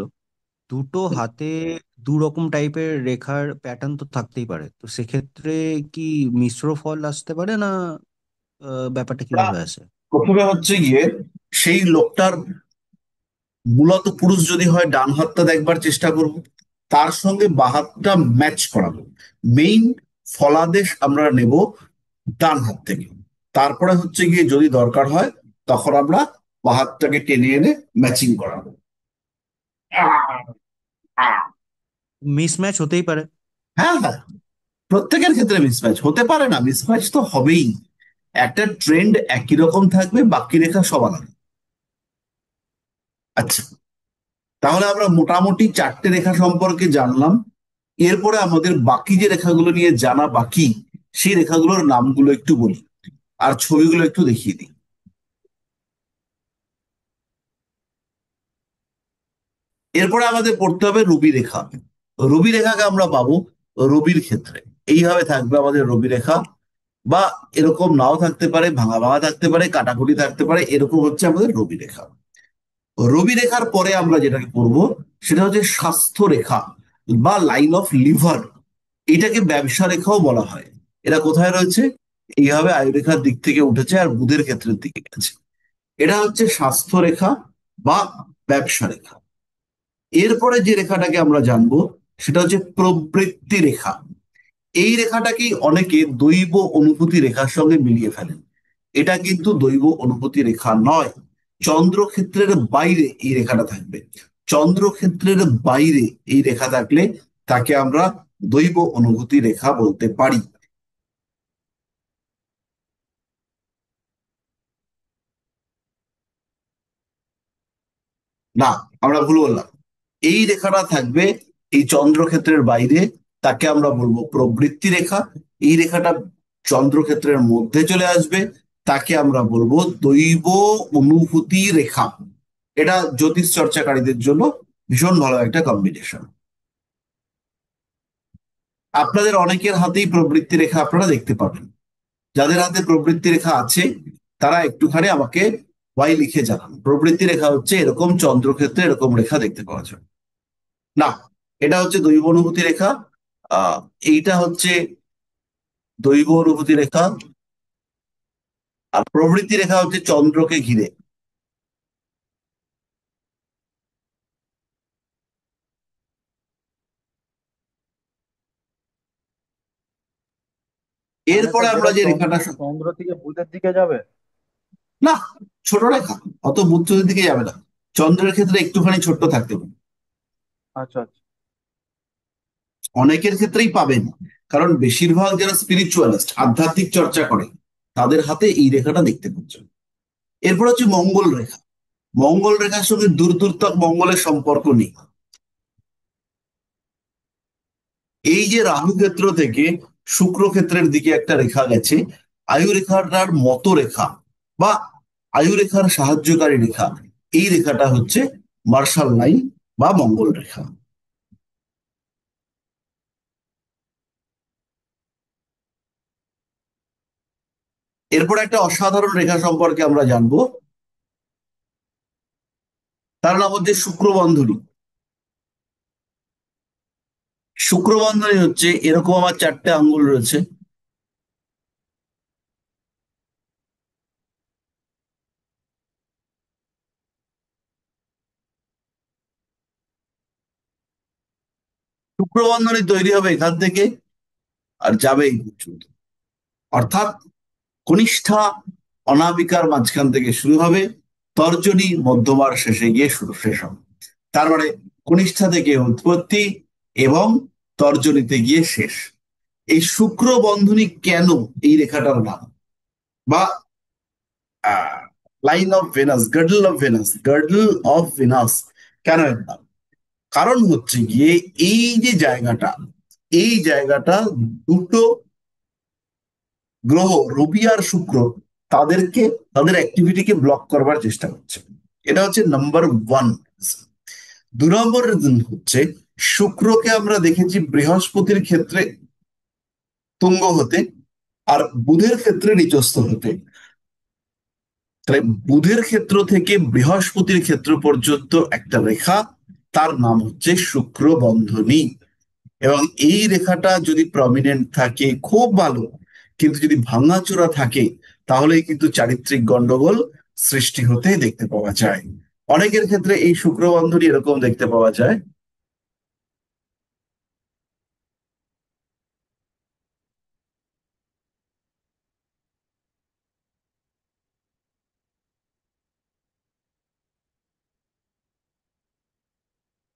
দুটো হাতে দু রকম টাইপের রেখার প্যাটার্ন তো থাকতেই পারে, তো সেক্ষেত্রে কি মিশ্র ফল আসতে পারে না? ব্যাপারটা আমরা কিভাবে আসে? প্রথমে হচ্ছে গিয়ে সেই লোকটার, মূলত পুরুষ যদি হয় ডান হাতটা দেখবার চেষ্টা করব, তার সঙ্গে বাঁ হাতটা ম্যাচ করাবো। মেইন ফলাদেশ আমরা নেব ডান হাত থেকে, তারপরে হচ্ছে গিয়ে যদি দরকার হয় তখন আমরা বাঁ হাতটাকে টেনে এনে ম্যাচিং করাবো। মিসম্যাচ হতেই পারে। হ্যাঁ হ্যাঁ, প্রত্যেকের ক্ষেত্রে মিসম্যাচ হতে পারে না, মিসম্যাচ তো হবেই। একটা ট্রেন্ড একই রকম থাকবে, বাকি রেখা সব আলাদা। আচ্ছা, তাহলে আমরা মোটামুটি চারটে রেখা সম্পর্কে জানলাম। এরপরে আমাদের বাকি যে রেখাগুলো নিয়ে জানা বাকি, সেই রেখাগুলোর নামগুলো একটু বলি আর ছবিগুলো একটু দেখিয়ে দিই। এরপরে আমাদের পড়তে হবে রবি রেখা। রবি রেখাকে আমরা পাবো রবির ক্ষেত্রে এইভাবে থাকবে আমাদের রবি রেখা, বা এরকম নাও থাকতে পারে, ভাঙা ভাঙা থাকতে পারে, কাটাকুটি থাকতে পারে, এরকম হচ্ছে আমাদের রবি রেখা। রবি রেখার পরে আমরা যেটাকে পড়বো সেটা হচ্ছে স্বাস্থ্য রেখা বা লাইন অফ লিভার। এটাকে ব্যবসা রেখাও বলা হয়। এটা কোথায় রয়েছে? এইভাবে আয়ুরেখার দিক থেকে উঠেছে আর বুধের ক্ষেত্রের দিকে গেছে। এটা হচ্ছে স্বাস্থ্য রেখা বা ব্যবসা রেখা। এরপরে যে রেখাটাকে আমরা জানবো সেটা হচ্ছে প্রবৃত্তি রেখা। এই রেখাটাকেই অনেকে দৈব অনুভূতি রেখার সঙ্গে মিলিয়ে ফেলেন। এটা কিন্তু দৈব অনুভূতি রেখা নয়। চন্দ্রক্ষেত্রের বাইরে এই রেখাটা থাকবে। চন্দ্রক্ষেত্রের বাইরে এই রেখা থাকলে তাকে আমরা দৈব অনুভূতি রেখা বলতে পারি। না, আমরা ভুল বললাম। এই রেখাটা থাকবে এই চন্দ্রক্ষেত্রের বাইরে, তাকে আমরা বলবো প্রবৃত্তি রেখা। এই রেখাটা চন্দ্রক্ষেত্রের মধ্যে চলে আসবে, তাকে আমরা বলবো দৈব অনুভূতি রেখা। এটা জ্যোতিষ চর্চাকারীদের জন্য ভীষণ ভালো একটা কম্বিনেশন। আপনাদের অনেকের হাতেই প্রবৃত্তি রেখা আপনারা দেখতে পাবেন। যাদের হাতে প্রবৃত্তি রেখা আছে তারা একটুখানি আমাকে ওয়াই লিখে জানান। প্রবৃত্তি রেখা হচ্ছে এরকম চন্দ্রক্ষেত্রে এরকম রেখা দেখতে পাওয়া যায়। না, এটা হচ্ছে দৈব অনুভূতি রেখা। আহ এইটা হচ্ছে দৈব অনুভূতি রেখা, আর প্রবৃত্তি রেখা হচ্ছে চন্দ্রকে ঘিরে। মানে এরপরে স্যার আমরা যেটা যে চন্দ্র রেখাটা, চন্দ্র থেকে বুধের দিকে যাবে। না, ছোট রেখা, অত বুদ্ধের দিকে যাবে না। চন্দ্রের ক্ষেত্রে একটুখানি ছোট্ট থাকতে পারে, আচ্ছা আচ্ছা। অনেকের ক্ষেত্রেই পাবেন কারণ বেশিরভাগ যারা স্পিরিচুয়ালিস্ট, আধ্যাত্মিক চর্চা করে, তাদের হাতে এই রেখাটা দেখতে পাচ্ছেন। এরপর হচ্ছে মঙ্গল রেখা। মঙ্গল রেখার সঙ্গে দূর দূর তক মঙ্গলের সম্পর্ক নেই। এই যে রাহু ক্ষেত্র থেকে শুক্র ক্ষেত্রের দিকে একটা রেখা গেছে, আয়ু রেখাটার মতো রেখা বা আয়ু রেখার সাহায্যকারী রেখা, এই রেখাটা হচ্ছে মার্শাল লাইন বা মঙ্গল রেখা। এরপর একটা অসাধারণ রেখা সম্পর্কে আমরা জানবো, তার নাম হচ্ছে শুক্রবন্ধনী। শুক্রবন্ধনী হচ্ছে এরকম, আমার 4টে আঙ্গুল রয়েছে, শুক্রবন্ধনী তৈরি হবে এখান থেকে আর যাবে এই পর্যন্ত। অর্থাৎ কনিষ্ঠা অনামিকার মাঝখান থেকে শুরু হবে, তর্জনী মধ্যমার শেষে গিয়ে শেষ হবে। তার মানে কনিষ্ঠা থেকে উৎপত্তি এবং তর্জনীতে গিয়ে শেষ। এই শুক্র বন্ধনী কেন এই রেখাটার নাম, বা line of venous, girdle of venous, girdle of venous কেন এর নাম? কারণ হচ্ছে গিয়ে এই যে জায়গাটা, এই জায়গাটা দুটো গ্রহ রবি আর শুক্র তাদেরকে, তাদের অ্যাক্টিভিটিকে ব্লক করবার চেষ্টা করছে। এটা হচ্ছে নাম্বার 1। 2 নম্বর রিজন হচ্ছে শুক্রকে আমরা দেখেছি বৃহস্পতির ক্ষেত্রে তুঙ্গ হতে আর বুধের ক্ষেত্রে নিচস্থ হতে। তাহলে বুধের ক্ষেত্র থেকে বৃহস্পতির ক্ষেত্র পর্যন্ত একটা রেখা, তার নাম হচ্ছে শুক্র বন্ধনী। এবং এই রেখাটা যদি প্রমিনেন্ট থাকে খুব ভালো, কিন্তু যদি ভাঙাচোরা থাকে তাহলে কিন্তু চারিত্রিক গন্ডগোল সৃষ্টি হতে দেখতে পাওয়া যায়। অনেকের ক্ষেত্রে এই শুক্র বন্ধনী এরকম দেখতে পাওয়া যায়।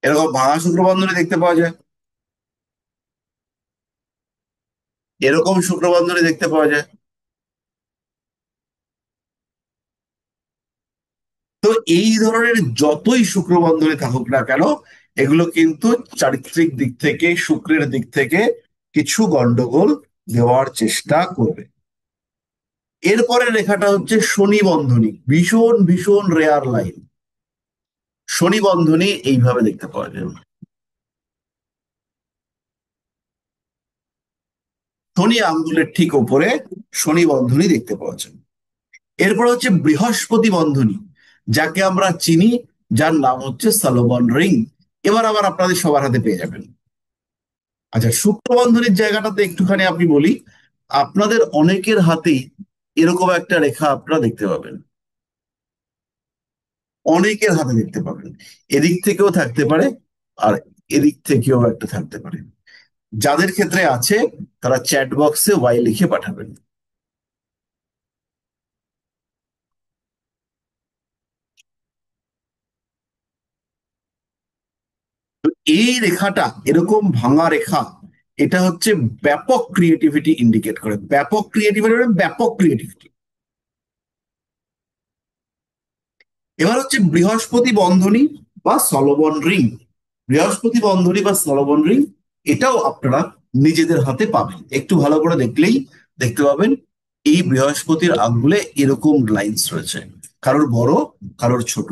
এরকম ভাঙা শুক্র বন্ধনী দেখতে পাওয়া যায়, এরকম শুক্র বন্ধনী দেখতে পাওয়া যায়। তো এই ধরনের যতই শুক্র বন্ধনী থাকুক না কেন, এগুলো কিন্তু চারিত্রিক দিক থেকে, শুক্রের দিক থেকে কিছু গন্ডগোল দেওয়ার চেষ্টা করবে। এরপরে রেখাটা হচ্ছে শনি বন্ধনী, ভীষণ ভীষণ রেয়ার লাইন। শনি বন্ধনী এইভাবে দেখতে পাওয়া যায়, শনি আঙ্গুলের ঠিক ওপরে শনি বন্ধনী দেখতে পাওয়া যায়। এরপর হচ্ছে বৃহস্পতি বন্ধনী, যাকে আমরা চিনি, যার নাম হচ্ছে সলোমন রিং। এবার আবার আপনাদের সবার হাতে পেয়ে যাবেন। আচ্ছা, শুক্র বন্ধনীর জায়গাটাতে একটুখানি আপনি বলি, আপনাদের অনেকের হাতেই এরকম একটা রেখা আপনারা দেখতে পাবেন, অনেকের হাতে দেখতে পাবেন। এদিক থেকেও থাকতে পারে আর এদিক থেকেও একটা থাকতে পারে। যাদের ক্ষেত্রে আছে তারা চ্যাট বক্সে ওয়াই লিখে পাঠাবেন। তো এই রেখাটা এরকম ভাঙা রেখা, এটা হচ্ছে ব্যাপক ক্রিয়েটিভিটি ইন্ডিকেট করে। ব্যাপক ক্রিয়েটিভিটি মানে ব্যাপক ক্রিয়েটিভিটি। এবার হচ্ছে বৃহস্পতি বন্ধনী বা সলোমন রিং। বৃহস্পতি বন্ধনী বা সলোমন রিং, এটাও আপনারা নিজেদের হাতে পাবেন। একটু ভালো করে দেখলেই দেখতে পাবেন এই বৃহস্পতির আঙ্গুলে এরকম লাইন্স রয়েছে, কারোর বড় কারোর ছোট।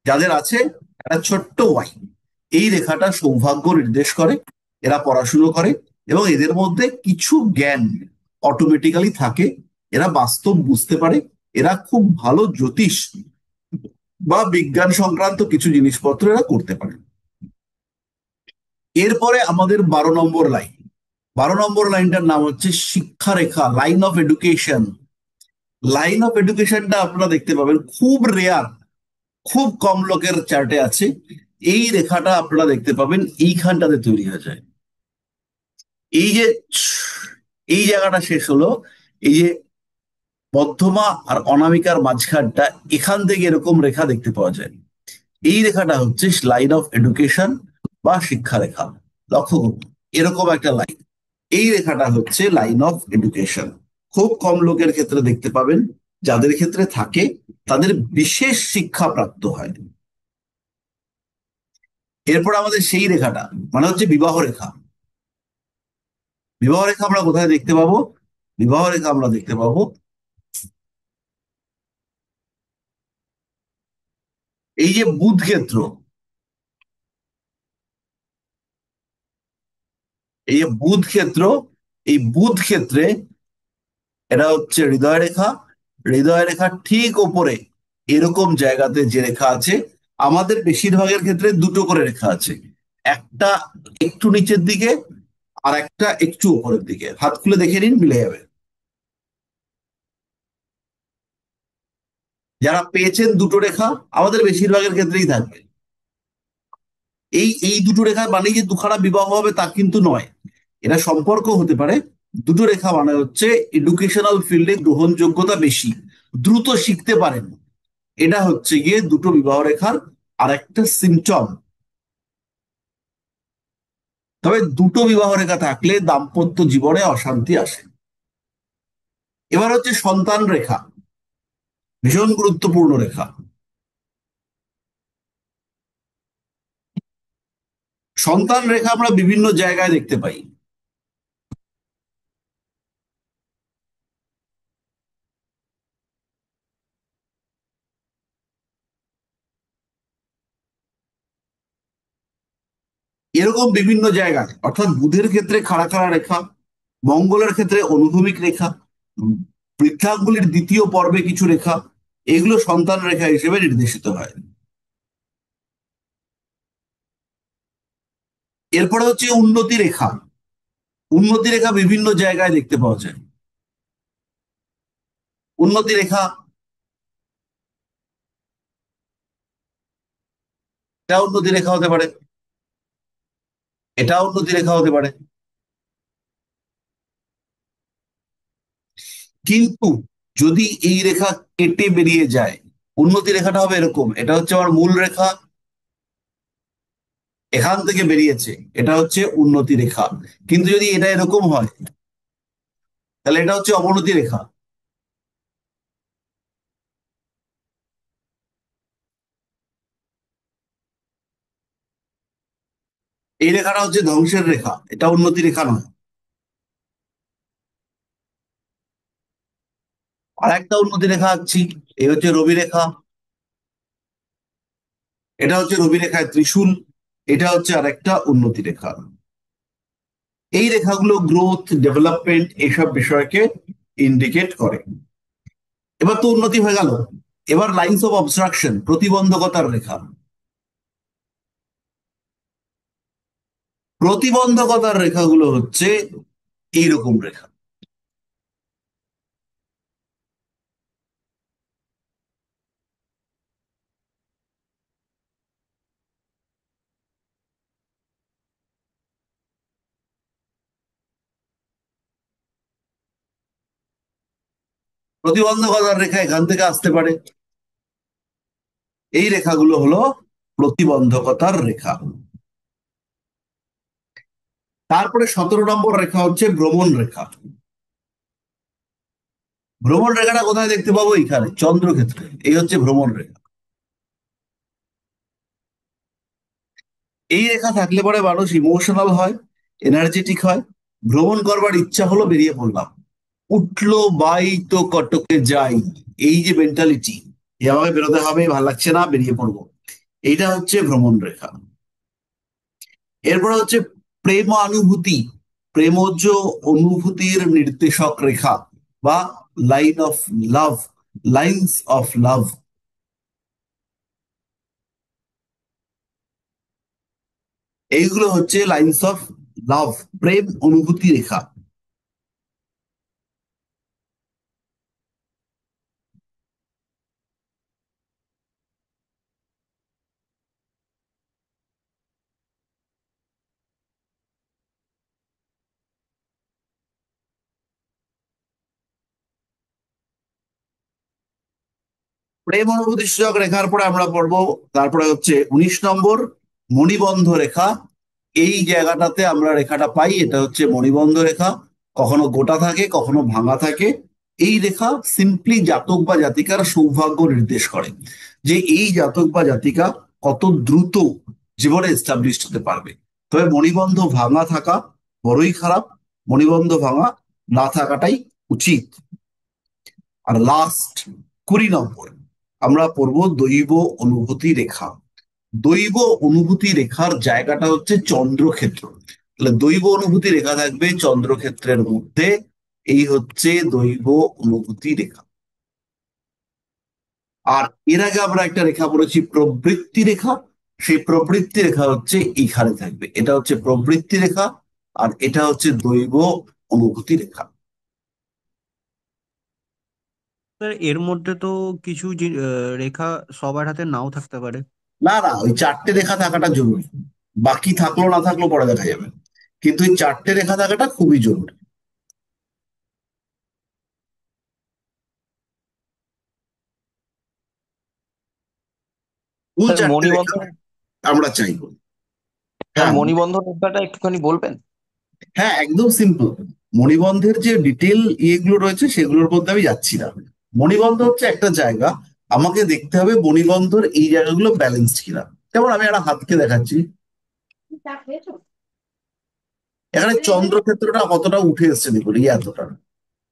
যাদের আছে একটা ছোট্ট ওয়াই, এই রেখাটা সৌভাগ্য নির্দেশ করে। এরা পড়াশুনো করে এবং এদের মধ্যে কিছু জ্ঞান অটোমেটিক্যালি থাকে, এরা বাস্তব বুঝতে পারে, এরা খুব ভালো জ্যোতিষ বা বিজ্ঞান সংক্রান্ত কিছু জিনিসপত্র এরা করতে পারে। এরপরে আমাদের 12 নম্বর লাইন, 12 নম্বর লাইনটার নাম হচ্ছে শিক্ষা রেখা, line of education. Line of এডুকেশনটা আপনারা দেখতে পাবেন, খুব রেয়ার, খুব কম লোকের চার্টে আছে। এই রেখাটা আপনারা দেখতে পাবেন এইখানটাতে তৈরি হয়ে যায়। এই যে এই জায়গাটা শেষ হলো, এই যে মধ্যমা আর অনামিকার মাঝখানটা, এখান থেকে এরকম রেখা দেখতে পাওয়া যায়। এই রেখাটা হচ্ছে লাইন অফ এডুকেশন বা শিক্ষা রেখা। লক্ষ্য করুন এরকম একটা লাইন। এই রেখাটা হচ্ছে লাইন অফ এডুকেশন। খুব কম লোকের ক্ষেত্রে দেখতে পাবেন, যাদের ক্ষেত্রে থাকে তাদের বিশেষ শিক্ষা প্রাপ্ত হয়। এরপর আমাদের সেই রেখাটা মানে হচ্ছে বিবাহ রেখা। বিবাহ রেখা আমরা কোথায় দেখতে পাবো? বিবাহ রেখা আমরা দেখতে পাবো এই যে বুধ ক্ষেত্র, এই যে বুধ ক্ষেত্র, এই বুধ ক্ষেত্রে এটা হচ্ছে হৃদয় রেখা। হৃদয় রেখার ঠিক ওপরে এরকম জায়গাতে যে রেখা আছে, আমাদের বেশিরভাগের ক্ষেত্রে দুটো করে রেখা আছে, একটা একটু নিচের দিকে আর একটা একটু উপরের দিকে। হাত খুলে দেখে নিন, মিলে যাবে। যারা পেয়েছেন দুটো রেখা, আমাদের বেশিরভাগের ক্ষেত্রেই থাকবে। এই এই দুটো রেখা মানে যে দুখানা বিবাহ হবে তা কিন্তু নয়, এটা সম্পর্ক হতে পারে। দুটো রেখা মানে হচ্ছে এডুকেশনাল ফিল্ডে গ্রহণযোগ্যতা বেশি, দ্রুত শিখতে পারেন, এটা হচ্ছে গিয়ে দুটো বিবাহ রেখার আর একটা সিমটম। তবে দুটো বিবাহ রেখা থাকলে দাম্পত্য জীবনে অশান্তি আসে। এবার হচ্ছে সন্তান রেখা, ভীষণ গুরুত্বপূর্ণ রেখা। সন্তান রেখা আমরা বিভিন্ন জায়গায় দেখতে পাই। এরকম বিভিন্ন জায়গায়, অর্থাৎ বুধের ক্ষেত্রে খাড়া খাড়া রেখা, মঙ্গলের ক্ষেত্রে অনুভূমিক রেখা, বৃদ্ধাঙ্গুলির দ্বিতীয় পর্বে কিছু রেখা, এগুলো সন্তান রেখা হিসেবে নির্দেশিত হয়। এরপরে হচ্ছে উন্নতি রেখা। উন্নতি রেখা বিভিন্ন জায়গায় দেখতে পাওয়া যায়। উন্নতি রেখা, এটা উন্নতি রেখা হতে পারে, এটা উন্নতি রেখা হতে পারে। কিন্তু যদি এই রেখা কেটে বেরিয়ে যায়, উন্নতি রেখাটা হবে এরকম, এটা হচ্ছে আমার মূল রেখা, এখান থেকে বেরিয়েছে, এটা হচ্ছে উন্নতি রেখা। কিন্তু যদি এটা এরকম হয়, তাহলে এটা হচ্ছে অবনতি রেখা। এই রেখাটা হচ্ছে ধ্বংসের রেখা, এটা উন্নতি রেখা নয়। আর একটা উন্নতি রেখা আঁকছি, এই হচ্ছে রবি রেখা। এটা হচ্ছে রবি রেখায় ত্রিশূল, এটা হচ্ছে আর একটা উন্নতি রেখা। এই রেখাগুলো গ্রোথ, ডেভেলপমেন্ট এইসব বিষয়কে ইন্ডিকেট করে। এবার তো উন্নতি হয়ে গেল, এবার লাইন্স অফ অবস্ট্রাকশন, প্রতিবন্ধকতার রেখা। প্রতিবন্ধকতার রেখাগুলো হচ্ছে এইরকম রেখা। প্রতিবন্ধকতার রেখা এখান থেকে আসতে পারে। এই রেখাগুলো হলো প্রতিবন্ধকতার রেখা। তারপরে 17 নম্বর রেখা হচ্ছে ভ্রমণ রেখা। ভ্রমণ রেখাটা কোথায় দেখতে পাবো? এখানে চন্দ্রক্ষেত্রে, এই হচ্ছে ভ্রমণ রেখা। এই রেখা থাকলে পরে মানুষ ইমোশনাল হয়, এনার্জেটিক হয়, ভ্রমণ করবার ইচ্ছা হলো, বেরিয়ে পড়লাম, উঠলো বাই তো কটকে যাই, এই যে মেন্টালিটি, এ আমাকে বেরোতে হবে, ভালো লাগছে না, বেরিয়ে পড়বো, এইটা হচ্ছে ভ্রমণ রেখা। এরপর হচ্ছে প্রেমানুভূতি, প্রেমজ অনুভূতির নির্দেশক রেখা বা line of love, lines of love. এইগুলো হচ্ছে লাইন্স অফ লাভ, প্রেম অনুভূতি রেখা। প্রেম অনুভূতি সূচক রেখার পরে আমরা পড়বো, তারপরে হচ্ছে 19 নম্বর মণিবন্ধ রেখা এই জায়গাটাতে আমরা রেখাটা পাই, এটা হচ্ছে মণিবন্ধ রেখা। কখনো গোটা থাকে, কখনো ভাঙা থাকে। এই রেখা সিম্পলি জাতক বা জাতিকার সৌভাগ্য নির্দেশ করে, যে এই জাতক বা জাতিকা কত দ্রুত জীবনে এস্টাবলিশড হতে পারবে। তবে মণিবন্ধ ভাঙা থাকা বড়ই খারাপ, মণিবন্ধ ভাঙা না থাকাটাই উচিত। আর লাস্ট 20 নম্বর আমরা পড়বো দৈব অনুভূতি রেখা। দৈব অনুভূতি রেখার জায়গাটা হচ্ছে চন্দ্রক্ষেত্র। তাহলে দৈব অনুভূতি রেখা থাকবে চন্দ্রক্ষেত্রের মধ্যে। এই হচ্ছে দৈব অনুভূতি রেখা। আর এর আগে আমরা একটা রেখা পড়েছি প্রবৃত্তি রেখা। সেই প্রবৃত্তি রেখা হচ্ছে এইখানে থাকবে, এটা হচ্ছে প্রবৃত্তি রেখা, আর এটা হচ্ছে দৈব অনুভূতি রেখা। স্যার এর মধ্যে তো কিছু রেখা সবার হাতে নাও থাকতে পারে। না না, ওই 4টে রেখা থাকাটা জরুরি। বাকি থাকলো না থাকলো পরে দেখা যাবে, কিন্তু ওই 4টে রেখা থাকাটা খুবই জরুরি। ফুল স্যার 4টে রেখা মণিবন্ধন আমরা চাইবো। স্যার হ্যাঁ মণিবন্ধন রেখাটা একটুখানি বলবেন? হ্যাঁ, একদম সিম্পল। মণিবন্ধের যে ডিটেল ইয়েগুলো রয়েছে সেগুলোর মধ্যে আমি যাচ্ছি না। মণিবন্ধ হচ্ছে একটা জায়গা, আমাকে দেখতে হবে মণিবন্ধর এই জায়গাগুলো ব্যালেন্সড কিনা। যেমন আমি একটা হাতকে দেখাচ্ছি, এখানে চন্দ্রক্ষেত্রটা কতটা উঠে এসছে দেখুন, এই এতটা।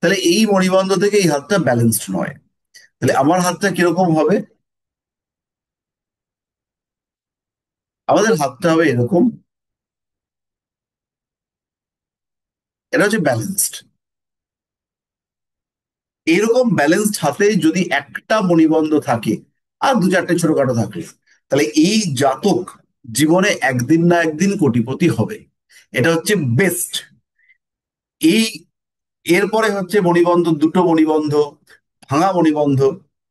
তাহলে এই মণিবন্ধ থেকে এই হাতটা ব্যালেন্সড নয়। তাহলে আমার হাতটা কিরকম হবে? আমাদের হাতটা হবে এরকম, এটা হচ্ছে ব্যালেন্সড। এরকম ব্যালেন্সড হাতে যদি একটা মণিবন্ধ থাকে আর 2-4টে ছোটখাটো থাকে, তাহলে এই জাতক জীবনে একদিন না একদিন কোটিপতি হবে। এটা হচ্ছে বেস্ট। এই এরপরে হচ্ছে মণিবন্ধ, দুটো মণিবন্ধ, ভাঙা মণিবন্ধ,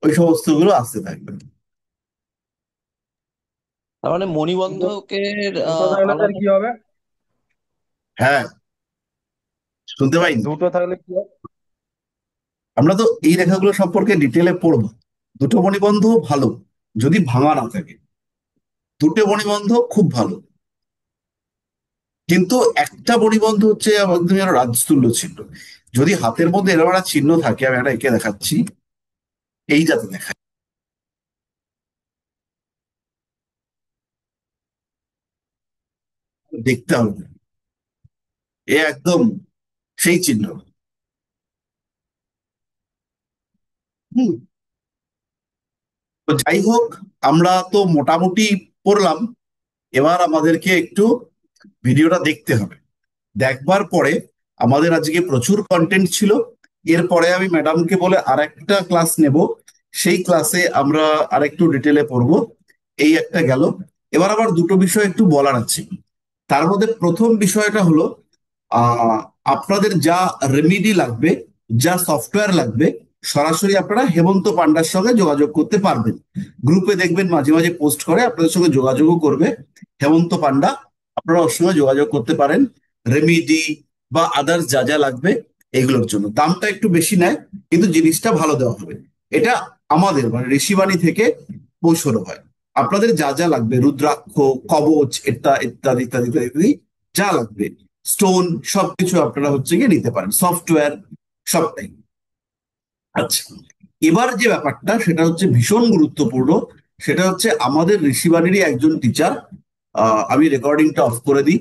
ওই সমস্ত গুলো আসতে থাকবে। তার মানে দুটো মণিবন্ধকের দুটো থাকলে স্যার আলাদা। কি হবে? হ্যাঁ, শুনতে স্যার পাইনি? দুটো থাকলে কি হবে? আমরা তো এই রেখাগুলো সম্পর্কে ডিটেলে পড়বো। দুটো মণিবন্ধ ভালো যদি ভাঙা না থাকে, দুটো মণিবন্ধ খুব ভালো, কিন্তু একটা মণিবন্ধ হচ্ছে একদম যেন রাজতুল্য চিহ্ন। যদি হাতের মধ্যে এরকম একটা চিহ্ন থাকে, আমি একটা এঁকে দেখাচ্ছি, এইটাতে দেখা দেখতে হবে, এ একদম সেই চিহ্ন। হুম। তো যাই হোক, আমরা তো মোটামুটি পড়লাম। এবার আমাদেরকে একটু ভিডিওটা দেখতে হবে। দেখবার পরে আমাদের আজকে প্রচুর কন্টেন্ট ছিল। এরপরে আমি ম্যাডামকে বলে আরেকটা ক্লাস নেব, সেই ক্লাসে আমরা আরেকটু ডিটেলে পড়বো। এই একটা গেল। এবার আবার দুটো বিষয় একটু বলার আছে। তার মধ্যে প্রথম বিষয়টা হলো, আহ আপনাদের যা রেমিডি লাগবে, যা সফটওয়্যার লাগবে, সরাসরি আপনারা হেমন্ত পান্ডার সঙ্গে যোগাযোগ করতে পারবেন। গ্রুপে দেখবেন মাঝে মাঝে পোস্ট করে, আপনাদের সঙ্গে যোগাযোগও করবে হেমন্ত পান্ডা। আপনারা ওর সঙ্গে যোগাযোগ করতে পারেন রেমিডি বা আদার্স যা যা লাগবে এগুলোর জন্য। দামটা একটু বেশি নেয়, কিন্তু জিনিসটা ভালো দেওয়া হবে। এটা আমাদের মানে ঋষিবাণী থেকে পৌঁছানো হয়। আপনাদের যা যা লাগবে, রুদ্রাক্ষ, কবচ, ইত্যাদি ইত্যাদি ইত্যাদি ইত্যাদি যা লাগবে, স্টোন, সবকিছু আপনারা হচ্ছে গিয়ে নিতে পারেন, সফটওয়্যার সবটাই। আচ্ছা, এবার যে ব্যাপারটা সেটা হচ্ছে ভীষণ গুরুত্বপূর্ণ। সেটা হচ্ছে আমাদের ঋষিবাণীরই একজন টিচার, আমি রেকর্ডিংটা অফ করে দিই।